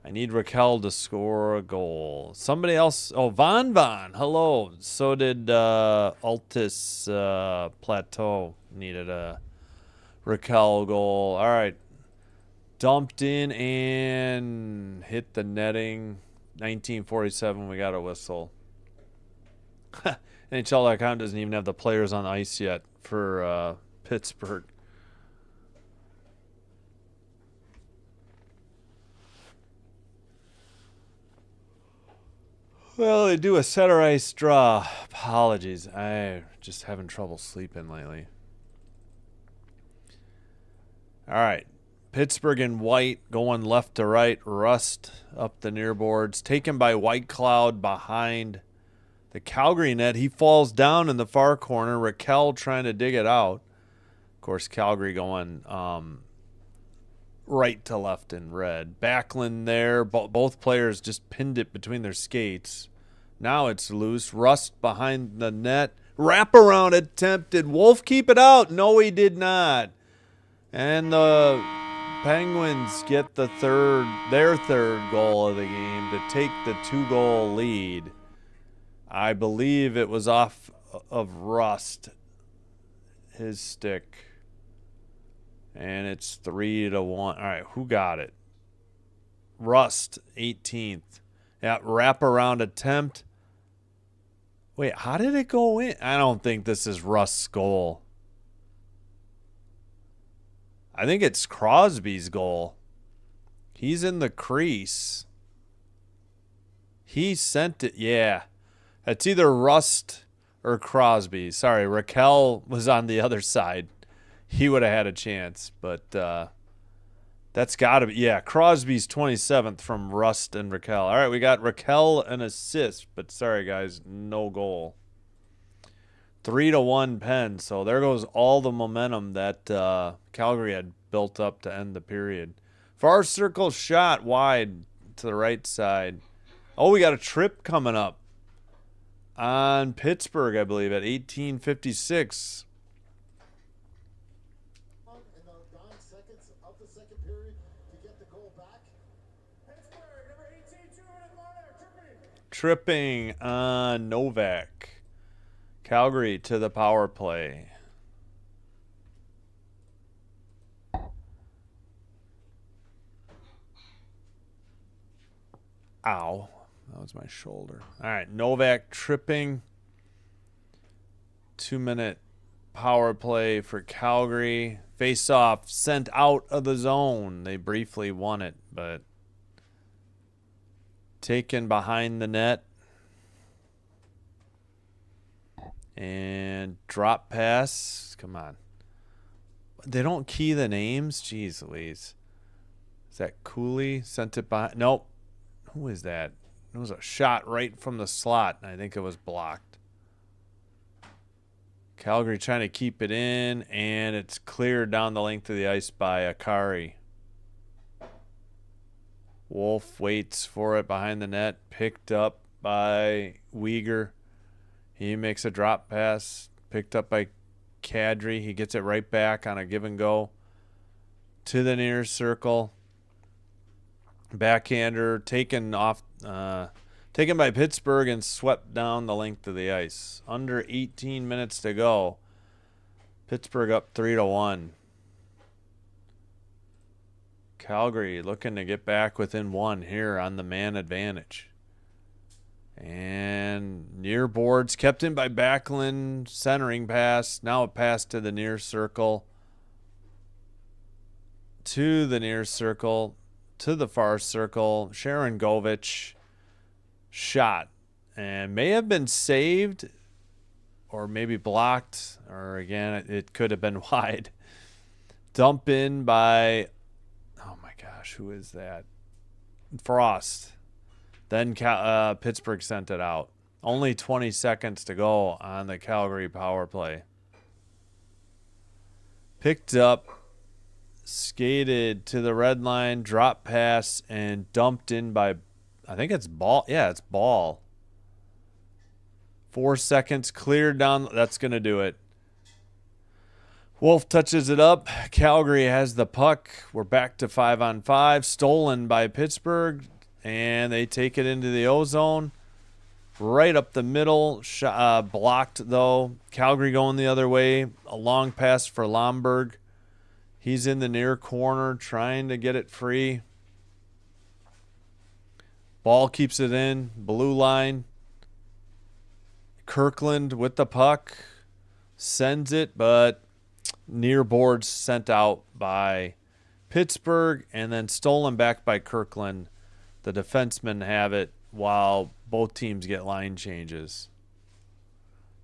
I need Raquel to score a goal. Somebody else. Oh, Von. Hello. So did Altus Plateau needed a Raquel goal. All right. Dumped in and hit the netting. 1947. We got a whistle. NHL.com doesn't even have the players on ice yet for Pittsburgh. Well, they do a center ice draw. Apologies. I'm just having trouble sleeping lately. All right. Pittsburgh in white going left to right. Rust up the near boards. Taken by White Cloud behind the Calgary net. He falls down in the far corner. Raquel trying to dig it out. Of course, Calgary going right to left in red. Backlund there. Both players just pinned it between their skates. Now it's loose. Rust behind the net. Wraparound attempt. Did Wolf keep it out? No, he did not. And the Penguins get their third goal of the game to take the 2-goal lead. I believe it was off of Rust, his stick. And it's 3-1. All right, who got it? Rust, 18th. Yeah, wraparound attempt. Wait, how did it go in? I don't think this is Rust's goal. I think it's Crosby's goal. He's in the crease. He sent it. Yeah. It's either Rust or Crosby. Sorry, Raquel was on the other side. He would have had a chance, but that's got to be. Yeah, Crosby's 27th from Rust and Raquel. All right, we got Raquel an assist, but sorry, guys, no goal. 3-1 Penn. So there goes all the momentum that Calgary had built up to end the period. Far circle shot wide to the right side. Oh, we got a trip coming up on Pittsburgh, I believe, at 18:56. Tripping on Novak. Calgary to the power play. Ow. That was my shoulder. All right, Novak tripping. 2-minute power play for Calgary. Face-off sent out of the zone. They briefly won it, but taken behind the net. And drop pass. Come on. They don't key the names? Jeez Louise. Is that Cooley? Sent it by. Nope. Who is that? It was a shot right from the slot. I think it was blocked. Calgary trying to keep it in. And it's cleared down the length of the ice by Akari. Wolf waits for it behind the net. Picked up by Uyghur. He makes a drop pass, picked up by Kadri. He gets it right back on a give and go to the near circle. Backhander taken by Pittsburgh and swept down the length of the ice. Under 18 minutes to go. Pittsburgh up 3-1. Calgary looking to get back within one here on the man advantage. And near boards kept in by Backlund. Centering pass. Now a pass to the near circle. To the near circle. To the far circle. Sharon Govich. Shot. And may have been saved. Or maybe blocked. Or again, it could have been wide. Dump in by... Oh my gosh, who is that? Frost. Then Pittsburgh sent it out. Only 20 seconds to go on the Calgary power play. Picked up, skated to the red line, drop pass, and dumped in by, I think it's Ball. Yeah, it's Ball. 4 seconds, cleared down. That's going to do it. Wolf touches it up. Calgary has the puck. We're back to 5-on-5. Stolen by Pittsburgh, and they take it into the O-zone. Right up the middle. Blocked, though. Calgary going the other way. A long pass for Lomberg. He's in the near corner trying to get it free. Ball keeps it in. Blue line. Kirkland with the puck. Sends it, but near boards sent out by Pittsburgh and then stolen back by Kirkland. The defensemen have it while both teams get line changes.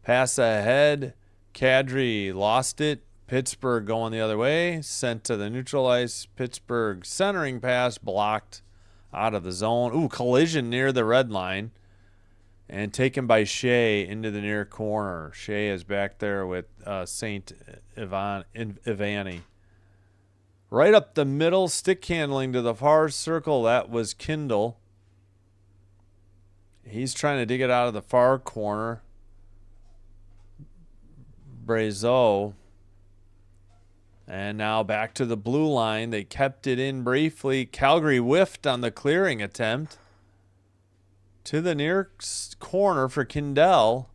Pass ahead. Kadri lost it. Pittsburgh going the other way. Sent to the neutral ice. Pittsburgh centering pass blocked out of the zone. Ooh, collision near the red line. And taken by Shea into the near corner. Shea is back there with St. Ivani. Right up the middle, stick handling to the far circle. That was Kindle. He's trying to dig it out of the far corner. Brazeau. And now back to the blue line. They kept it in briefly. Calgary whiffed on the clearing attempt. To the near corner for Kindell.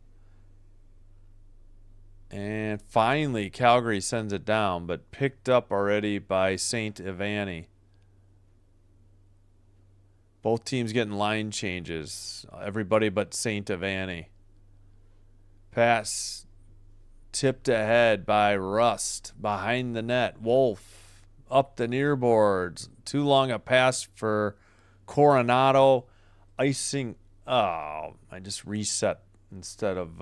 And finally, Calgary sends it down, but picked up already by St. Ivani. Both teams getting line changes. Everybody but St. Ivani. Pass tipped ahead by Rust. Behind the net. Wolf up the near boards. Too long a pass for Coronado. Icing. Oh, I just reset instead of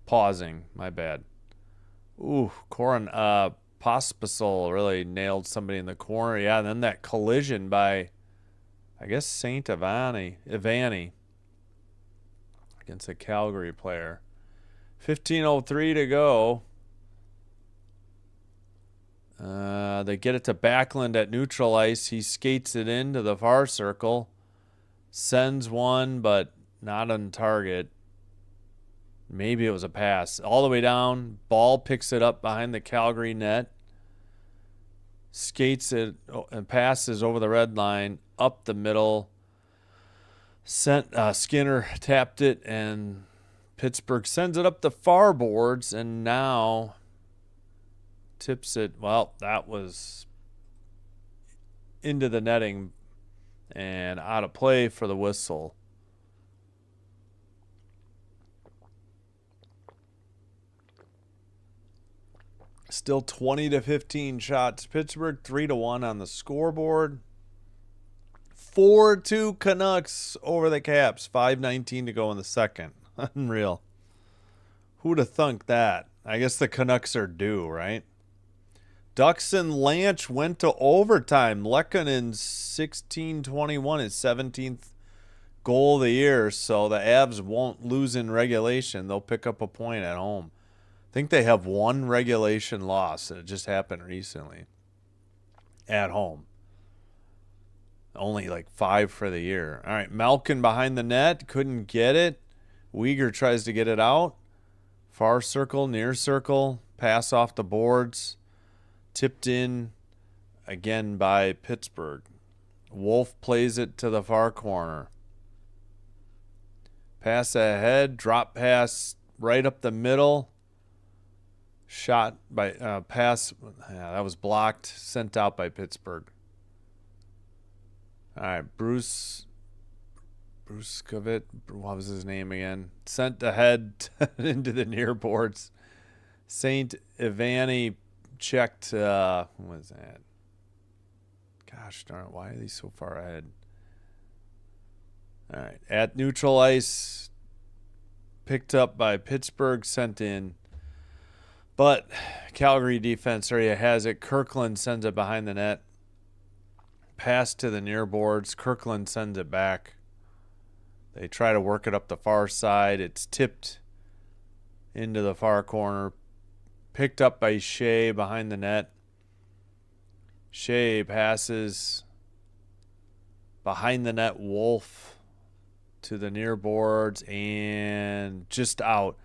pausing. My bad. Ooh, Pospisil really nailed somebody in the corner. Yeah, and then that collision by, I guess, St. Ivani against a Calgary player. 15:03 to go. They get it to Backlund at neutral ice. He skates it into the far circle. Sends one, but not on target. Maybe it was a pass. All the way down. Ball picks it up behind the Calgary net. Skates it and passes over the red line. Up the middle. Skinner tapped it, and Pittsburgh sends it up the far boards, and now tips it. Well, that was into the netting and out of play for the whistle. Still 20-15 shots. Pittsburgh 3-1 on the scoreboard. 4-2 Canucks over the Caps. 5:19 to go in the second. Unreal. Who'd have thunk that? I guess the Canucks are due, right? Ducks and Lanch went to overtime. Lekkonen's 16-21, his 17th goal of the year. So the Avs won't lose in regulation. They'll pick up a point at home. I think they have one regulation loss, and it just happened recently. At home. Only like 5 for the year. All right, Malkin behind the net. Couldn't get it. Uyghur tries to get it out. Far circle, near circle. Pass off the boards. Tipped in again by Pittsburgh. Wolf plays it to the far corner. Pass ahead. Drop pass right up the middle. Shot by pass. Yeah, that was blocked. Sent out by Pittsburgh. All right, Bruce Kovic, what was his name again? Sent ahead into the near boards. St. Ivani checked. What was that? Gosh darn it! Why are they so far ahead? All right, at neutral ice, picked up by Pittsburgh, sent in. But Calgary defense area has it. Kirkland sends it behind the net. Pass to the near boards. Kirkland sends it back. They try to work it up the far side. It's tipped into the far corner. Picked up by Shea behind the net. Shea passes behind the net. Wolf to the near boards and just out.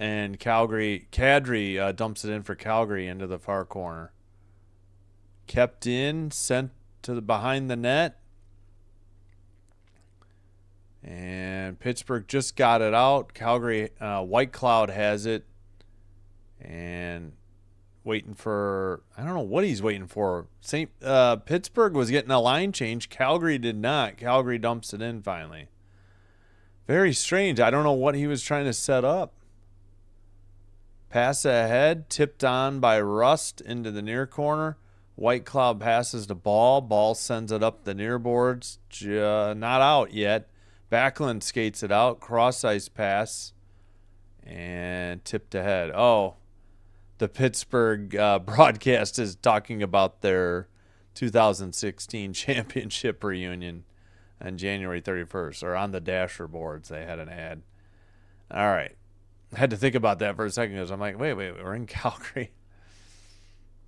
And Kadri dumps it in for Calgary into the far corner. Kept in, sent to the behind the net. And Pittsburgh just got it out. Calgary, White Cloud has it. And waiting for, I don't know what he's waiting for. Pittsburgh was getting a line change. Calgary did not. Calgary dumps it in finally. Very strange. I don't know what he was trying to set up. Pass ahead, tipped on by Rust into the near corner. White Cloud passes the ball. Ball sends it up the near boards. Not out yet. Backlund skates it out. Cross ice pass. And tipped ahead. Oh, the Pittsburgh broadcast is talking about their 2016 championship reunion on January 31st. Or on the Dasher boards, they had an ad. All right. I had to think about that for a second because I'm like, wait, we're in Calgary.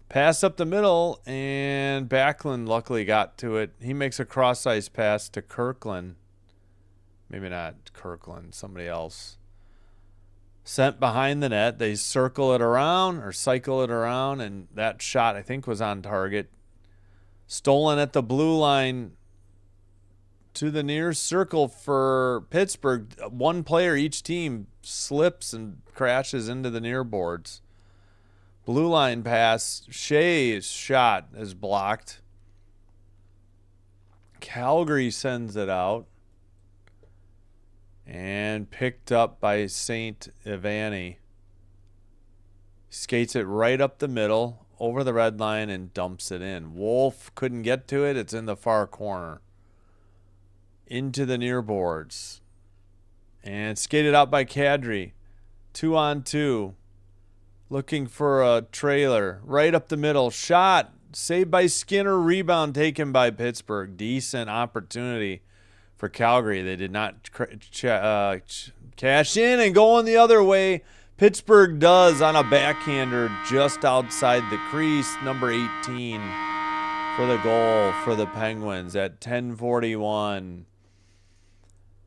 Pass up the middle, and Backlund luckily got to it. He makes a cross-ice pass to Kirkland. Maybe not Kirkland, somebody else. Sent behind the net. They circle it around or cycle it around, and that shot, I think, was on target. Stolen at the blue line to the near circle for Pittsburgh. One player each team slips and crashes into the near boards. Blue line pass. Shea's shot is blocked. Calgary sends it out. And picked up by St. Ivany. Skates it right up the middle, over the red line, and dumps it in. Wolf couldn't get to it. It's in the far corner. Into the near boards. And skated out by Kadri. 2-on-2. Looking for a trailer. Right up the middle. Shot. Saved by Skinner. Rebound taken by Pittsburgh. Decent opportunity for Calgary. They did not cash in and going the other way. Pittsburgh does on a backhander just outside the crease. Number 18 for the goal for the Penguins at 10:41.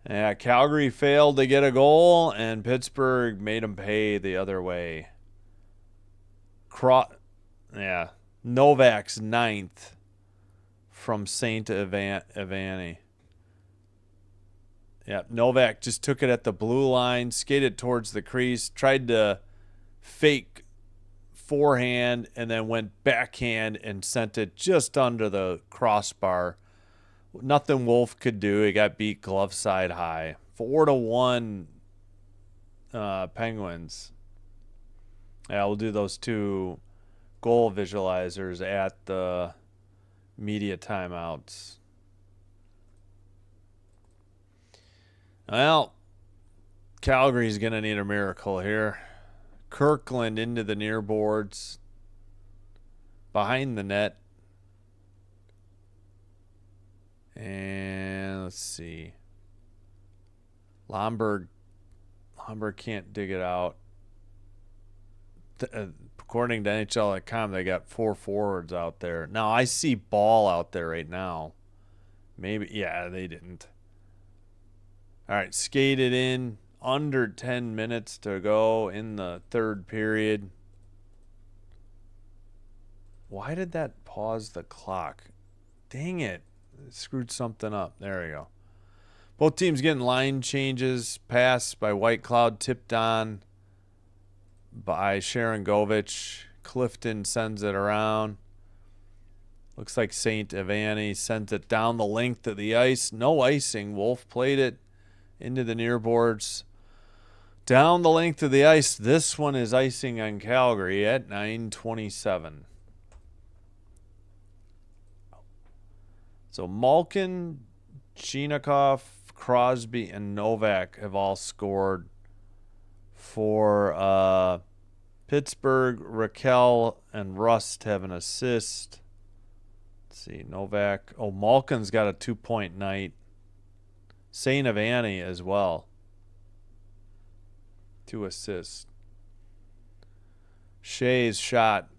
Yeah, Calgary failed to get a goal, and Pittsburgh made them pay the other way. Novak's 9th from St. Ivany. Yeah, Novak just took it at the blue line, skated towards the crease, tried to fake forehand, and then went backhand and sent it just under the crossbar. Nothing Wolf could do. He got beat glove side high. 4-1 Penguins. Yeah, we'll do those two goal visualizers at the media timeouts. Well, Calgary's going to need a miracle here. Kirkland into the near boards. Behind the net. And let's see. Lomberg can't dig it out. According to NHL.com, they got 4 forwards out there. Now, I see Ball out there right now. Maybe, yeah, they didn't. All right, skated in. Under 10 minutes to go in the third period. Why did that pause the clock? Dang it. It screwed something up. There we go. Both teams getting line changes. Pass by White Cloud, tipped on by Sharangovich. Clifton sends it around. Looks like St. Ivany sends it down the length of the ice. No icing. Wolf played it into the near boards. Down the length of the ice. This one is icing on Calgary at 9:27. So Malkin, Chinakhov, Crosby, and Novak have all scored for Pittsburgh. Raquel and Rust have an assist. Let's see, Novak. Oh, Malkin's got a 2-point night. St. Ivany as well. 2 assists. Shea's shot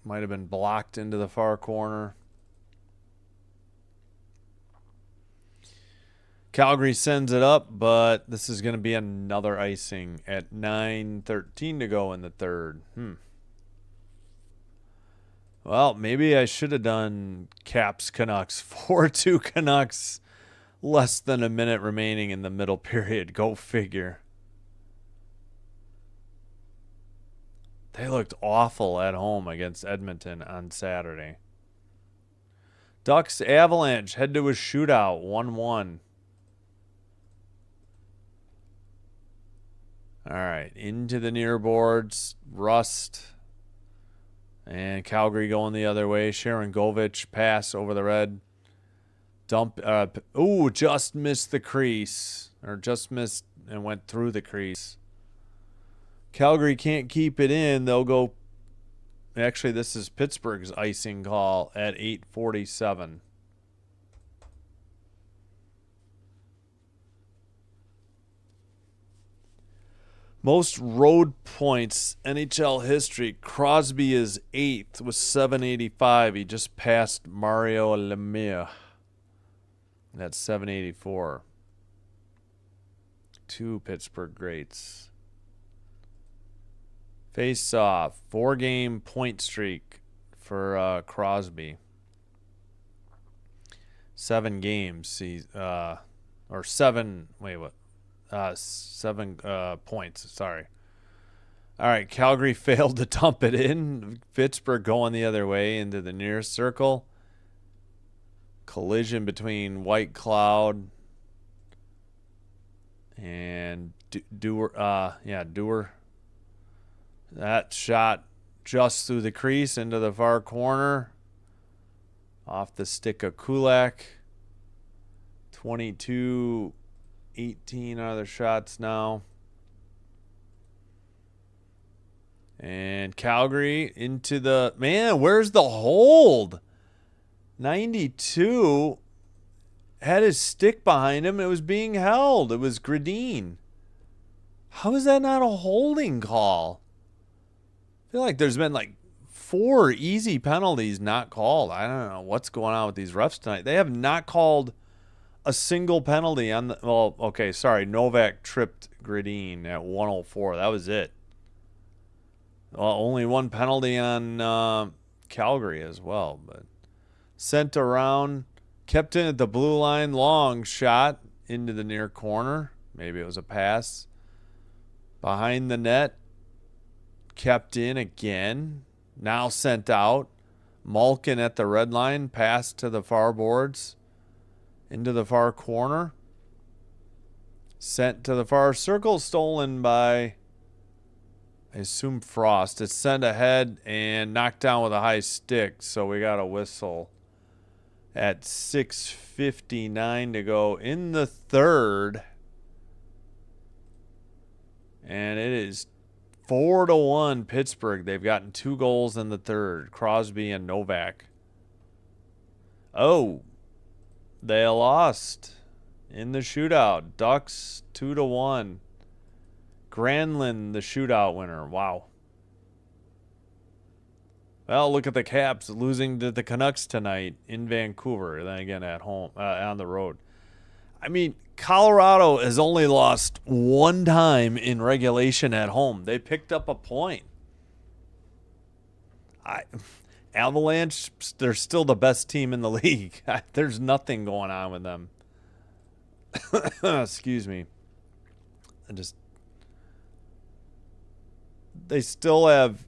might have been blocked into the far corner. Calgary sends it up, but this is going to be another icing at 9:13 to go in the third. Well, maybe I should have done Caps Canucks. 4-2 Canucks. Less than a minute remaining in the middle period. Go figure. They looked awful at home against Edmonton on Saturday. Ducks Avalanche head to a shootout. 1-1. All right. Into the near boards. Rust. And Calgary going the other way. Sharon Govich pass over the red. Dump. Just missed the crease. Or just missed and went through the crease. Calgary can't keep it in. They'll go. Actually, this is Pittsburgh's icing call at 8:47. Most road points NHL history. Crosby is 8th with 785. He just passed Mario Lemieux. That's 784. 2 Pittsburgh greats. Face off. 4-game point streak for Crosby. 7 games. Or 7. Wait, what? 7 points. Sorry. All right. Calgary failed to dump it in. Pittsburgh going the other way into the near circle. Collision between White Cloud and Dewar. That shot just through the crease into the far corner. Off the stick of Kulak. 22-18 other shots now. And Calgary into the... Man, where's the hold? 92 had his stick behind him. It was being held. It was Gradine. How is that not a holding call? I feel like there's been like 4 easy penalties not called. I don't know what's going on with these refs tonight. They have not called a single penalty on the... Well, okay, sorry. Novak tripped Gradine at 104. That was it. Well, only 1 penalty on Calgary as well. But sent around, kept in at the blue line. Long shot into the near corner. Maybe it was a pass. Behind the net. Kept in again. Now sent out. Malkin at the red line. Pass to the far boards. Into the far corner. Sent to the far circle. Stolen by, I assume, Frost. It's sent ahead and knocked down with a high stick. So we got a whistle at 6:59 to go in the third. And it is 4-1 Pittsburgh. They've gotten 2 goals in the third. Crosby and Novak. Oh, they lost in the shootout. Ducks 2-1. Granlund, the shootout winner. Wow. Well, look at the Caps losing to the Canucks tonight in Vancouver. Then again at home, on the road. I mean, Colorado has only lost 1 time in regulation at home. They picked up a point. Avalanche, they're still the best team in the league. There's nothing going on with them. Excuse me. They still have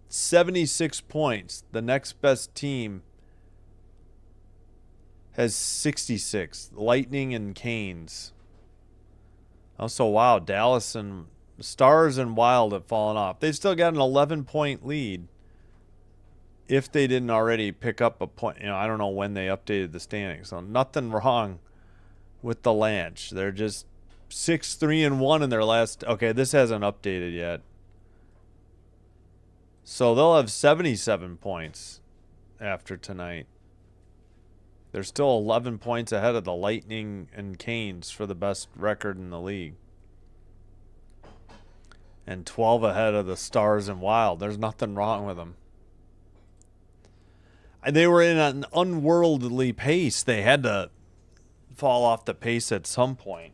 76 points. The next best team has 66. Lightning and Canes. Also, wow, Dallas and Stars and Wild have fallen off. They've still got an 11-point lead. If they didn't already pick up a point, I don't know when they updated the standings. So nothing wrong with the Lanch. They're just 6-3-1 in their last. Okay, this hasn't updated yet. So they'll have 77 points after tonight. They're still 11 points ahead of the Lightning and Canes for the best record in the league. And 12 ahead of the Stars and Wild. There's nothing wrong with them. And they were in an unworldly pace. They had to fall off the pace at some point.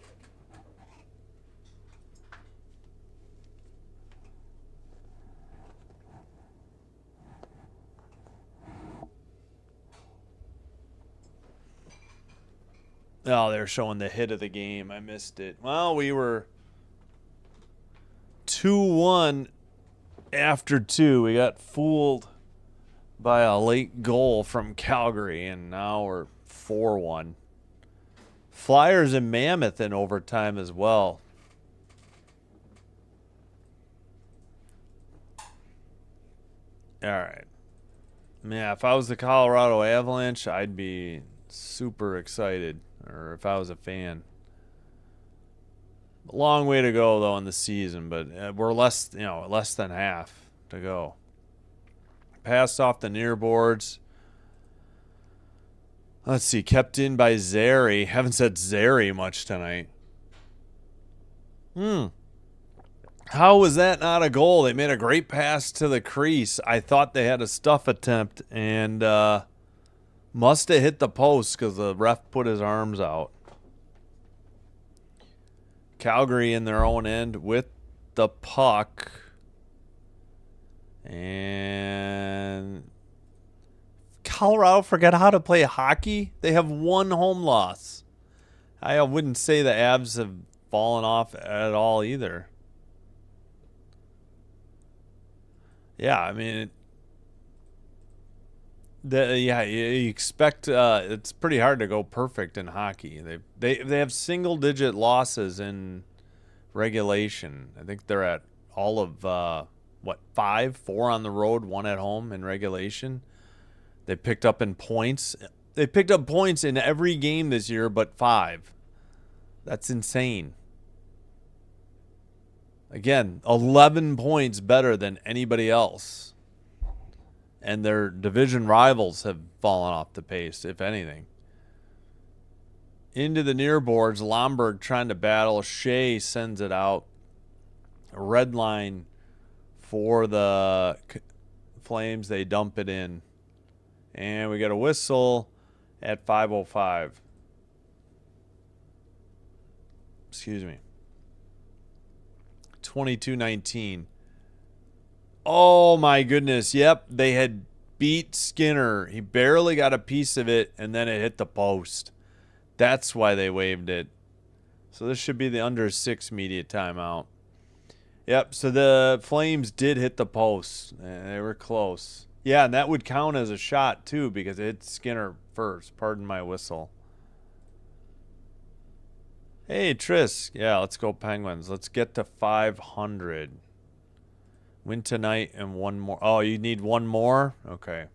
Oh, they're showing the hit of the game. I missed it. Well, we were 2-1 after 2. We got fooled by a late goal from Calgary, and now we're 4-1. Flyers and Mammoth in overtime as well. All right. Yeah, if I was the Colorado Avalanche, I'd be super excited, or if I was a fan. A long way to go, though, in the season, but we're less than half to go. Passed off the near boards. Let's see, kept in by Zary. Haven't said Zary much tonight. How was that not a goal? They made a great pass to the crease. I thought they had a stuff attempt and must have hit the post because the ref put his arms out. Calgary in their own end with the puck. And Colorado forgot how to play hockey. They have one home loss. I wouldn't say the Avs have fallen off at all either. Yeah, I mean, you expect it's pretty hard to go perfect in hockey. They have single digit losses in regulation. I think they're at all of 4 on the road, 1 at home in regulation. They picked up in points. They picked up points in every game this year but 5. That's insane. Again, 11 points better than anybody else. And their division rivals have fallen off the pace, if anything. Into the near boards, Lomberg trying to battle. Shea sends it out. A red line for the Flames. They dump it in. And we got a whistle at 5:05. Excuse me. 22-19. Oh my goodness. Yep, they had beat Skinner. He barely got a piece of it, and then it hit the post. That's why they waved it. So this should be the under 6 media timeout. Yep, so the Flames did hit the post. They were close. Yeah, and that would count as a shot, too, because it hit Skinner first. Pardon my whistle. Hey, Tris. Yeah, let's go Penguins. Let's get to 500. Win tonight and one more. Oh, you need one more? Okay.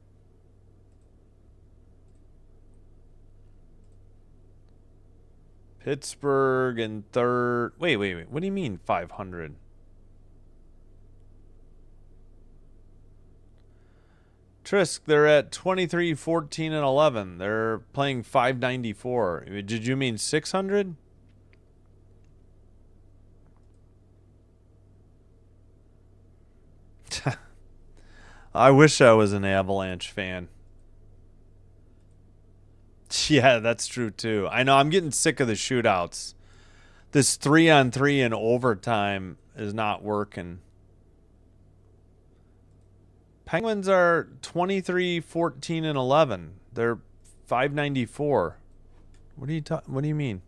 Pittsburgh in third. Wait. What do you mean 500? Trisk, they're at 23, 14, and 11. They're playing 594. Did you mean 600? I wish I was an Avalanche fan. Yeah, that's true too. I know, I'm getting sick of the shootouts. This 3-on-3 in overtime is not working. Penguins are 23, 14, and 11. They're 594. What do you mean?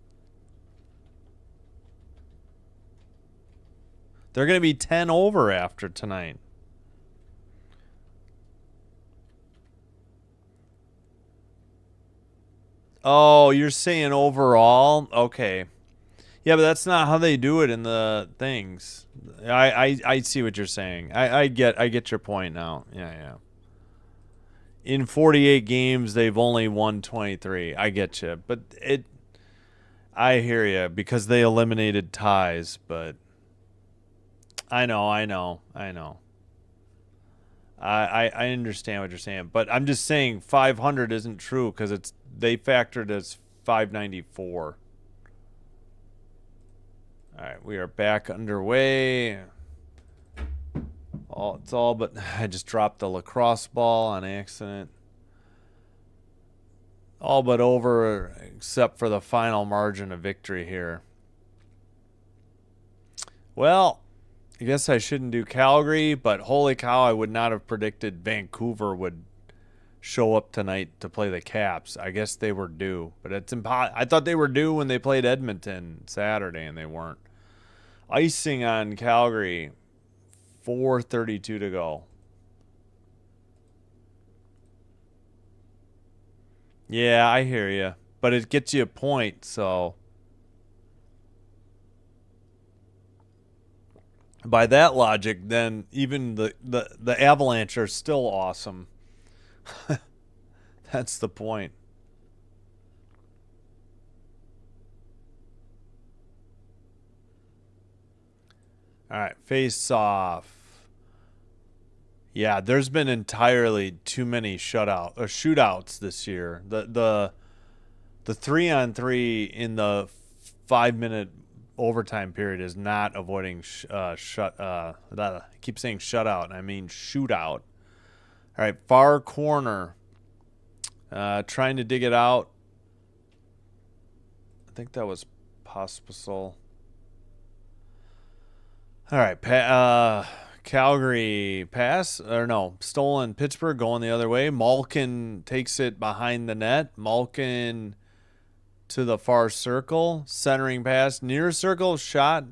They're going to be 10 over after tonight. Oh, you're saying overall? Okay. Yeah, but that's not how they do it in the things. I see what you're saying. I get your point now. Yeah. In 48 games, they've only won 23. I get you. But I hear you because they eliminated ties, but I know. I understand what you're saying, but I'm just saying 500 isn't true because they factored as 594. All right, we are back underway. It's all but I just dropped the lacrosse ball on accident. all but over except for the final margin of victory here. Well, I guess I shouldn't do Calgary, but holy cow, I would not have predicted Vancouver would show up tonight to play the Caps. I guess they were due, but it's I thought they were due when they played Edmonton Saturday, and they weren't. Icing on Calgary, 4:32 to go. Yeah, I hear you, but it gets you a point, so by that logic, then even the Avalanche are still awesome. That's the point. All right, face off. Yeah, there's been entirely too many shootouts this year. The 3-on-3 in the 5-minute overtime period is not avoiding I keep saying shutout, and I mean shootout. All right, far corner. Trying to dig it out. I think that was Pospisil. All right, Calgary pass, or no, stolen. Pittsburgh going the other way. Malkin takes it behind the net. Malkin to the far circle. Centering pass. Near circle shot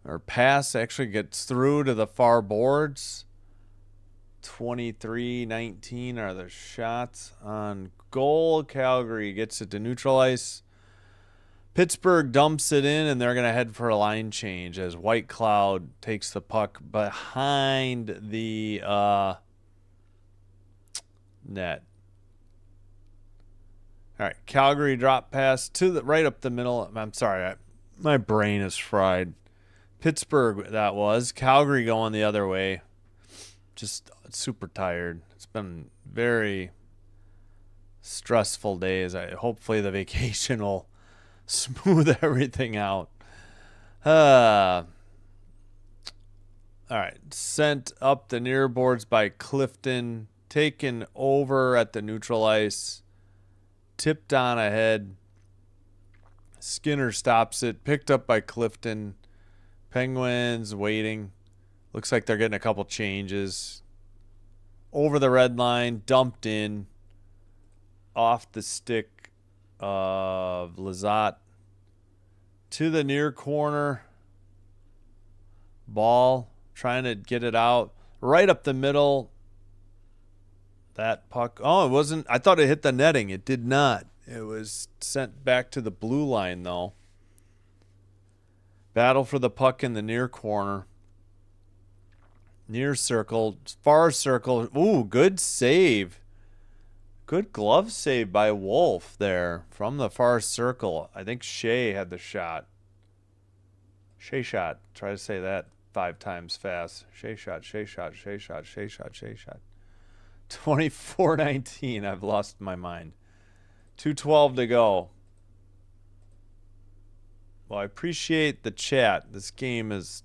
or pass actually gets through to the far boards. 23-19 are the shots on goal. Calgary gets it to neutral ice. Pittsburgh dumps it in, and they're going to head for a line change as White Cloud takes the puck behind the net. All right, Calgary drop pass to the right up the middle. I'm sorry, my brain is fried. Pittsburgh, that was. Calgary going the other way. Just super tired. It's been very stressful days. Hopefully the vacation will smooth everything out. All right. Sent up the near boards by Clifton. Taken over at the neutral ice. Tipped on ahead. Skinner stops it. Picked up by Clifton. Penguins waiting. Looks like they're getting a couple changes. Over the red line. Dumped in. Off the stick of Lizotte to the near corner. Ball trying to get it out right up the middle. That puck, it wasn't, I thought it hit the netting. It did not. It was sent back to the blue line though. Battle for the puck in the near corner. Near circle, far circle. Ooh, good save. Good glove save by Wolf there from the far circle. I think Shea had the shot. Shea shot. Try to say that 5 times fast. Shea shot, Shea shot, Shea shot, Shea shot, Shea shot. 24-19. I've lost my mind. 2:12 to go. Well, I appreciate the chat. This game has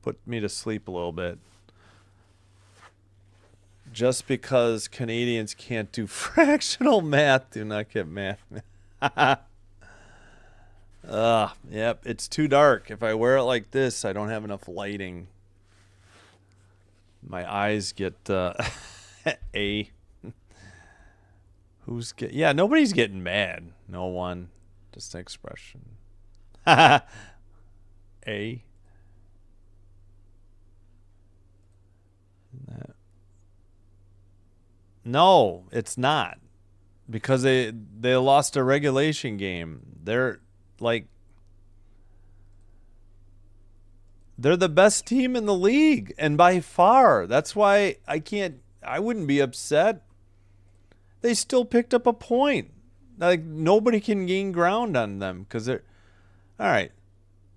put me to sleep a little bit. Just because Canadians can't do fractional math, do not get math. Yep, it's too dark. If I wear it like this, I don't have enough lighting. My eyes get A. Yeah, nobody's getting mad. No one. Just an expression. A. No, it's not. Because they lost a regulation game. They're the best team in the league, and by far. That's why I wouldn't be upset. They still picked up a point. Like, nobody can gain ground on them because they're all right.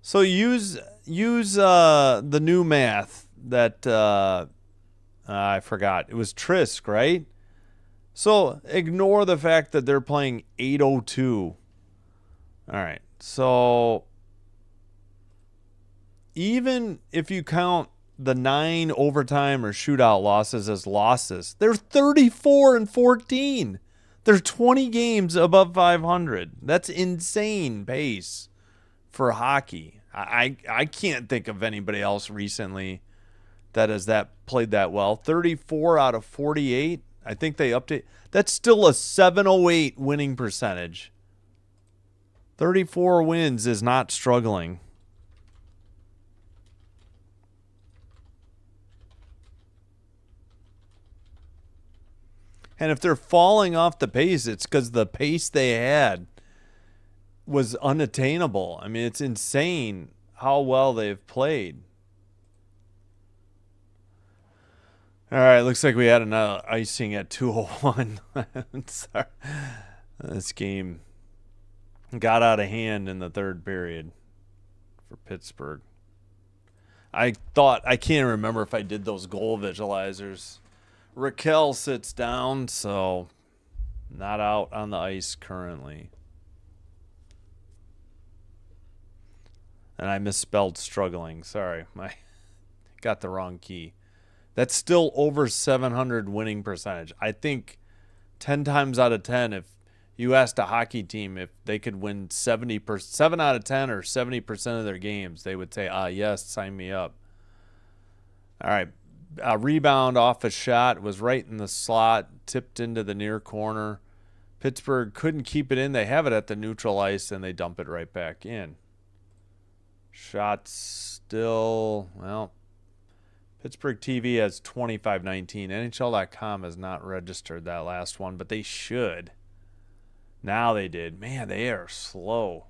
So use the new math that I forgot. It was Trisk, right? So ignore the fact that they're playing 8:02. All right. So even if you count the 9 overtime or shootout losses as losses, they're 34-14. They're 20 games above 500. That's insane pace for hockey. I can't think of anybody else recently that has played that well. 34 out of 48. I think they update. That's still a 708 winning percentage. 34 wins is not struggling. And if they're falling off the pace, it's because the pace they had was unattainable. I mean, it's insane how well they've played. All right, looks like we had another icing at 2:01. Sorry. This game got out of hand in the third period for Pittsburgh. I can't remember if I did those goal visualizers. Raquel sits down, so not out on the ice currently. And I misspelled struggling. Sorry, I got the wrong key. That's still over 700 winning percentage. I think 10 times out of 10, if you asked a hockey team if they could win 7 out of 10 or 70% of their games, they would say, yes, sign me up. All right. A rebound off a shot was right in the slot, tipped into the near corner. Pittsburgh couldn't keep it in. They have it at the neutral ice, and they dump it right back in. Shots still, well, Pittsburgh TV has 25-19. NHL.com has not registered that last one, but they should. Now they did. Man, they are slow.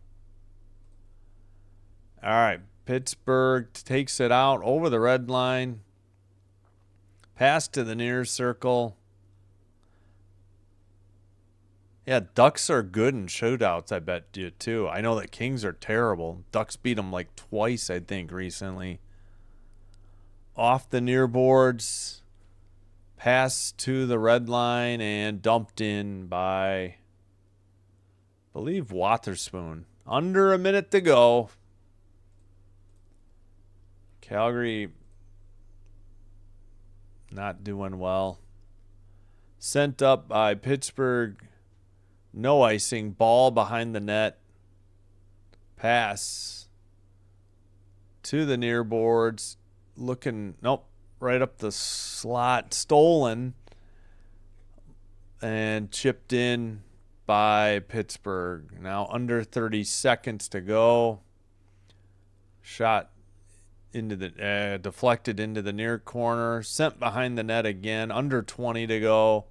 All right, Pittsburgh takes it out over the red line. Pass to the near circle. Yeah, Ducks are good in shootouts, I bet you, too. I know that Kings are terrible. Ducks beat them like twice, I think, recently. Off the near boards. Pass to the red line and dumped in by, I believe, Waterspoon. Under a minute to go. Calgary not doing well. Sent up by Pittsburgh. No icing. Ball behind the net. Pass to the near boards. Looking, nope, right up the slot. Stolen and chipped in by Pittsburgh. Now under 30 seconds to go. Shot into the deflected into the near corner, sent behind the net again. Under 20 to go.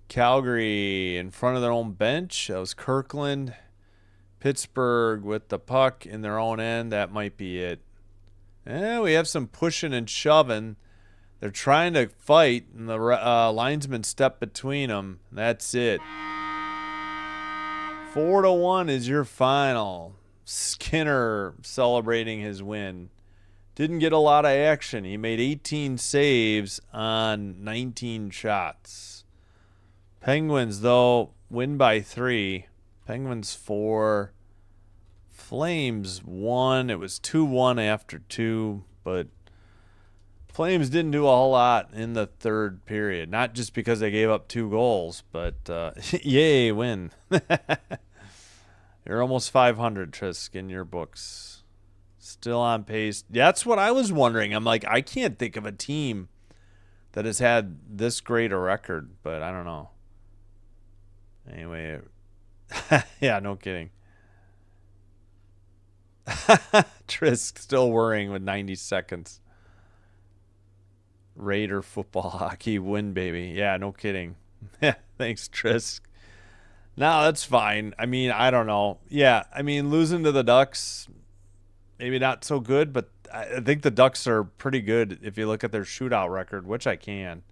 Calgary in front of their own bench. That was Kirkland. Pittsburgh with the puck in their own end. That might be it. We have some pushing and shoving. They're trying to fight, and the linesman stepped between them. That's it. 4-1 is your final. Skinner celebrating his win. Didn't get a lot of action. He made 18 saves on 19 shots. Penguins, though, win by 3. Penguins 4. Flames 1. It was 2-1 after 2, but Flames didn't do a whole lot in the third period. Not just because they gave up 2 goals, but yay, win. You're almost 500, Trisk, in your books. Still on pace. That's what I was wondering. I'm like, I can't think of a team that has had this great a record, but I don't know. Anyway, yeah, no kidding. Trisk still worrying with 90 seconds. Raider football hockey win, baby. Yeah, no kidding. Thanks, Trisk. No, that's fine. I mean, I don't know. Yeah, I mean, losing to the Ducks, maybe not so good, but I think the Ducks are pretty good if you look at their shootout record, which I can.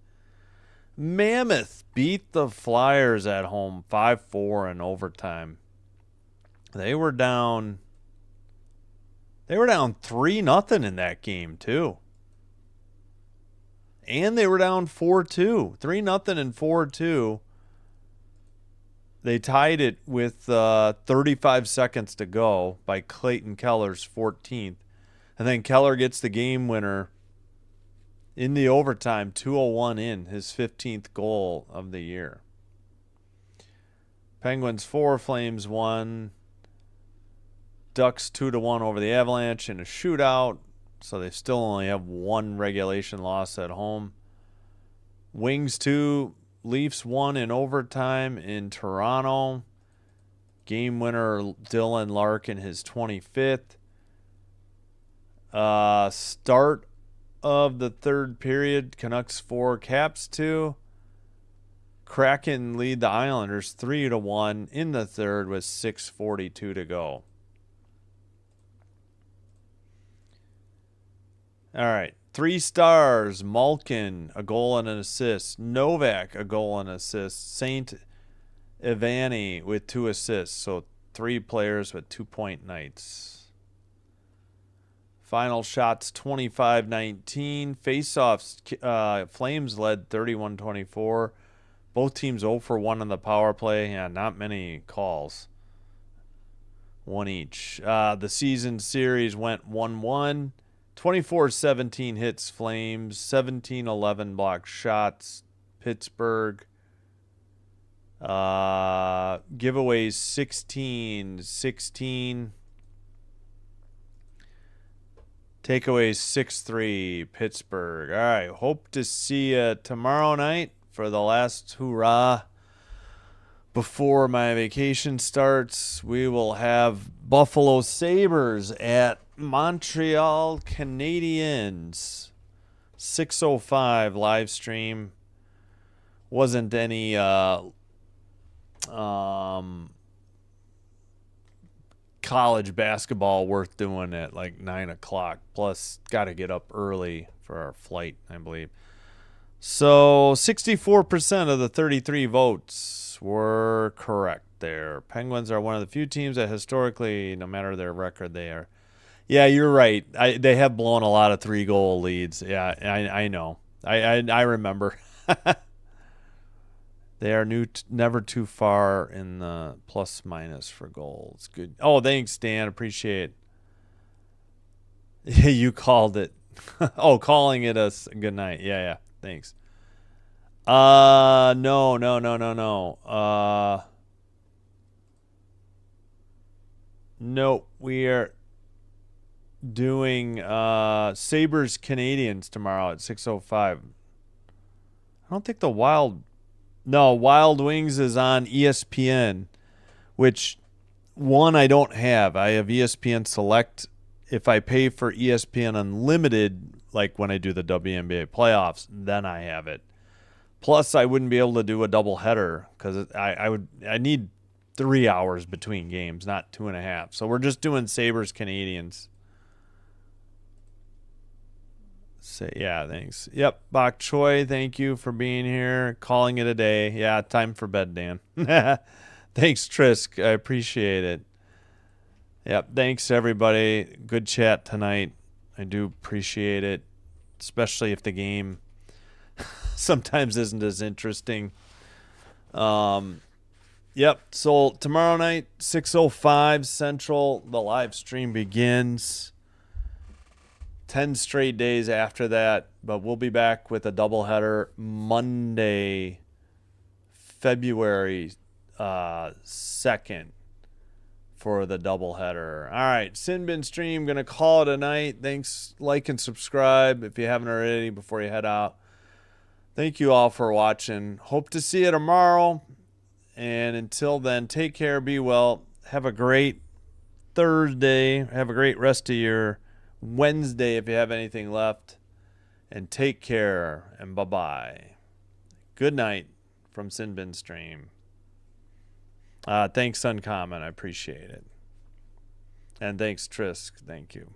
Mammoth beat the Flyers at home 5-4 in overtime. They were down 3-0 in that game, too. And they were down 4-2. 3-0 and 4-2. They tied it with 35 seconds to go by Clayton Keller's 14th. And then Keller gets the game winner in the overtime, 2:01 in, his 15th goal of the year. Penguins 4, Flames 1. Ducks 2-1 over the Avalanche in a shootout. So they still only have one regulation loss at home. Wings 2, Leafs 1 in overtime in Toronto. Game winner Dylan Larkin, his 25th. Start of the third period, Canucks 4, Caps 2. Kraken lead the Islanders 3-1 in the third with 6:42 to go. All right. 3 stars. Malkin, a goal and an assist. Novak, a goal and assist. Saint Ivani with 2 assists. So 3 players with 2-point nights. Final shots 25-19. Faceoffs, Flames led 31-24. Both teams 0 for 1 on the power play. Yeah, not many calls. 1 each. The season series went 1-1. 24-17 hits Flames, 17-11 blocked shots Pittsburgh. Giveaways 16-16. Takeaways 6-3 Pittsburgh. All right, hope to see you tomorrow night for the last hurrah before my vacation starts. We will have Buffalo Sabres at Montreal Canadiens. 6:05 live stream. Wasn't any college basketball worth doing at like 9 o'clock. Plus, got to get up early for our flight, I believe. So 64% of the 33 votes were correct there. Penguins are one of the few teams that historically, no matter their record, they are. Yeah, you're right. They have blown a lot of 3-goal leads. Yeah, I know. I remember. They are never too far in the plus minus for goals. Good. Oh, thanks, Dan. Appreciate it. You called it. Oh, calling it a good night. Yeah. Thanks. No. No, we are doing Sabres Canadiens tomorrow at 6:05. I don't think the Wild Wings is on ESPN, which one I don't have. I have ESPN Select. If I pay for ESPN Unlimited, like when I do the WNBA playoffs, then I have it. Plus, I wouldn't be able to do a double header because I need 3 hours between games, not 2.5. So we're just doing Sabres Canadiens. Yeah, thanks. Yep, Bok Choi, thank you for being here. Calling it a day. Yeah, time for bed, Dan. Thanks, Trisk. I appreciate it. Yep, thanks, everybody. Good chat tonight. I do appreciate it, especially if the game sometimes isn't as interesting. Yep, so tomorrow night, 6:05 Central, the live stream begins. 10 straight days after that, but we'll be back with a doubleheader Monday, February 2nd for the doubleheader. All right, Sinbin Stream, going to call it a night. Thanks, like and subscribe if you haven't already before you head out. Thank you all for watching. Hope to see you tomorrow. And until then, take care, be well. Have a great Thursday. Have a great rest of your Wednesday if you have anything left. And take care and bye-bye. Good night from Sinbin Stream. Thanks, Uncommon. I appreciate it. And thanks, Trisk. Thank you.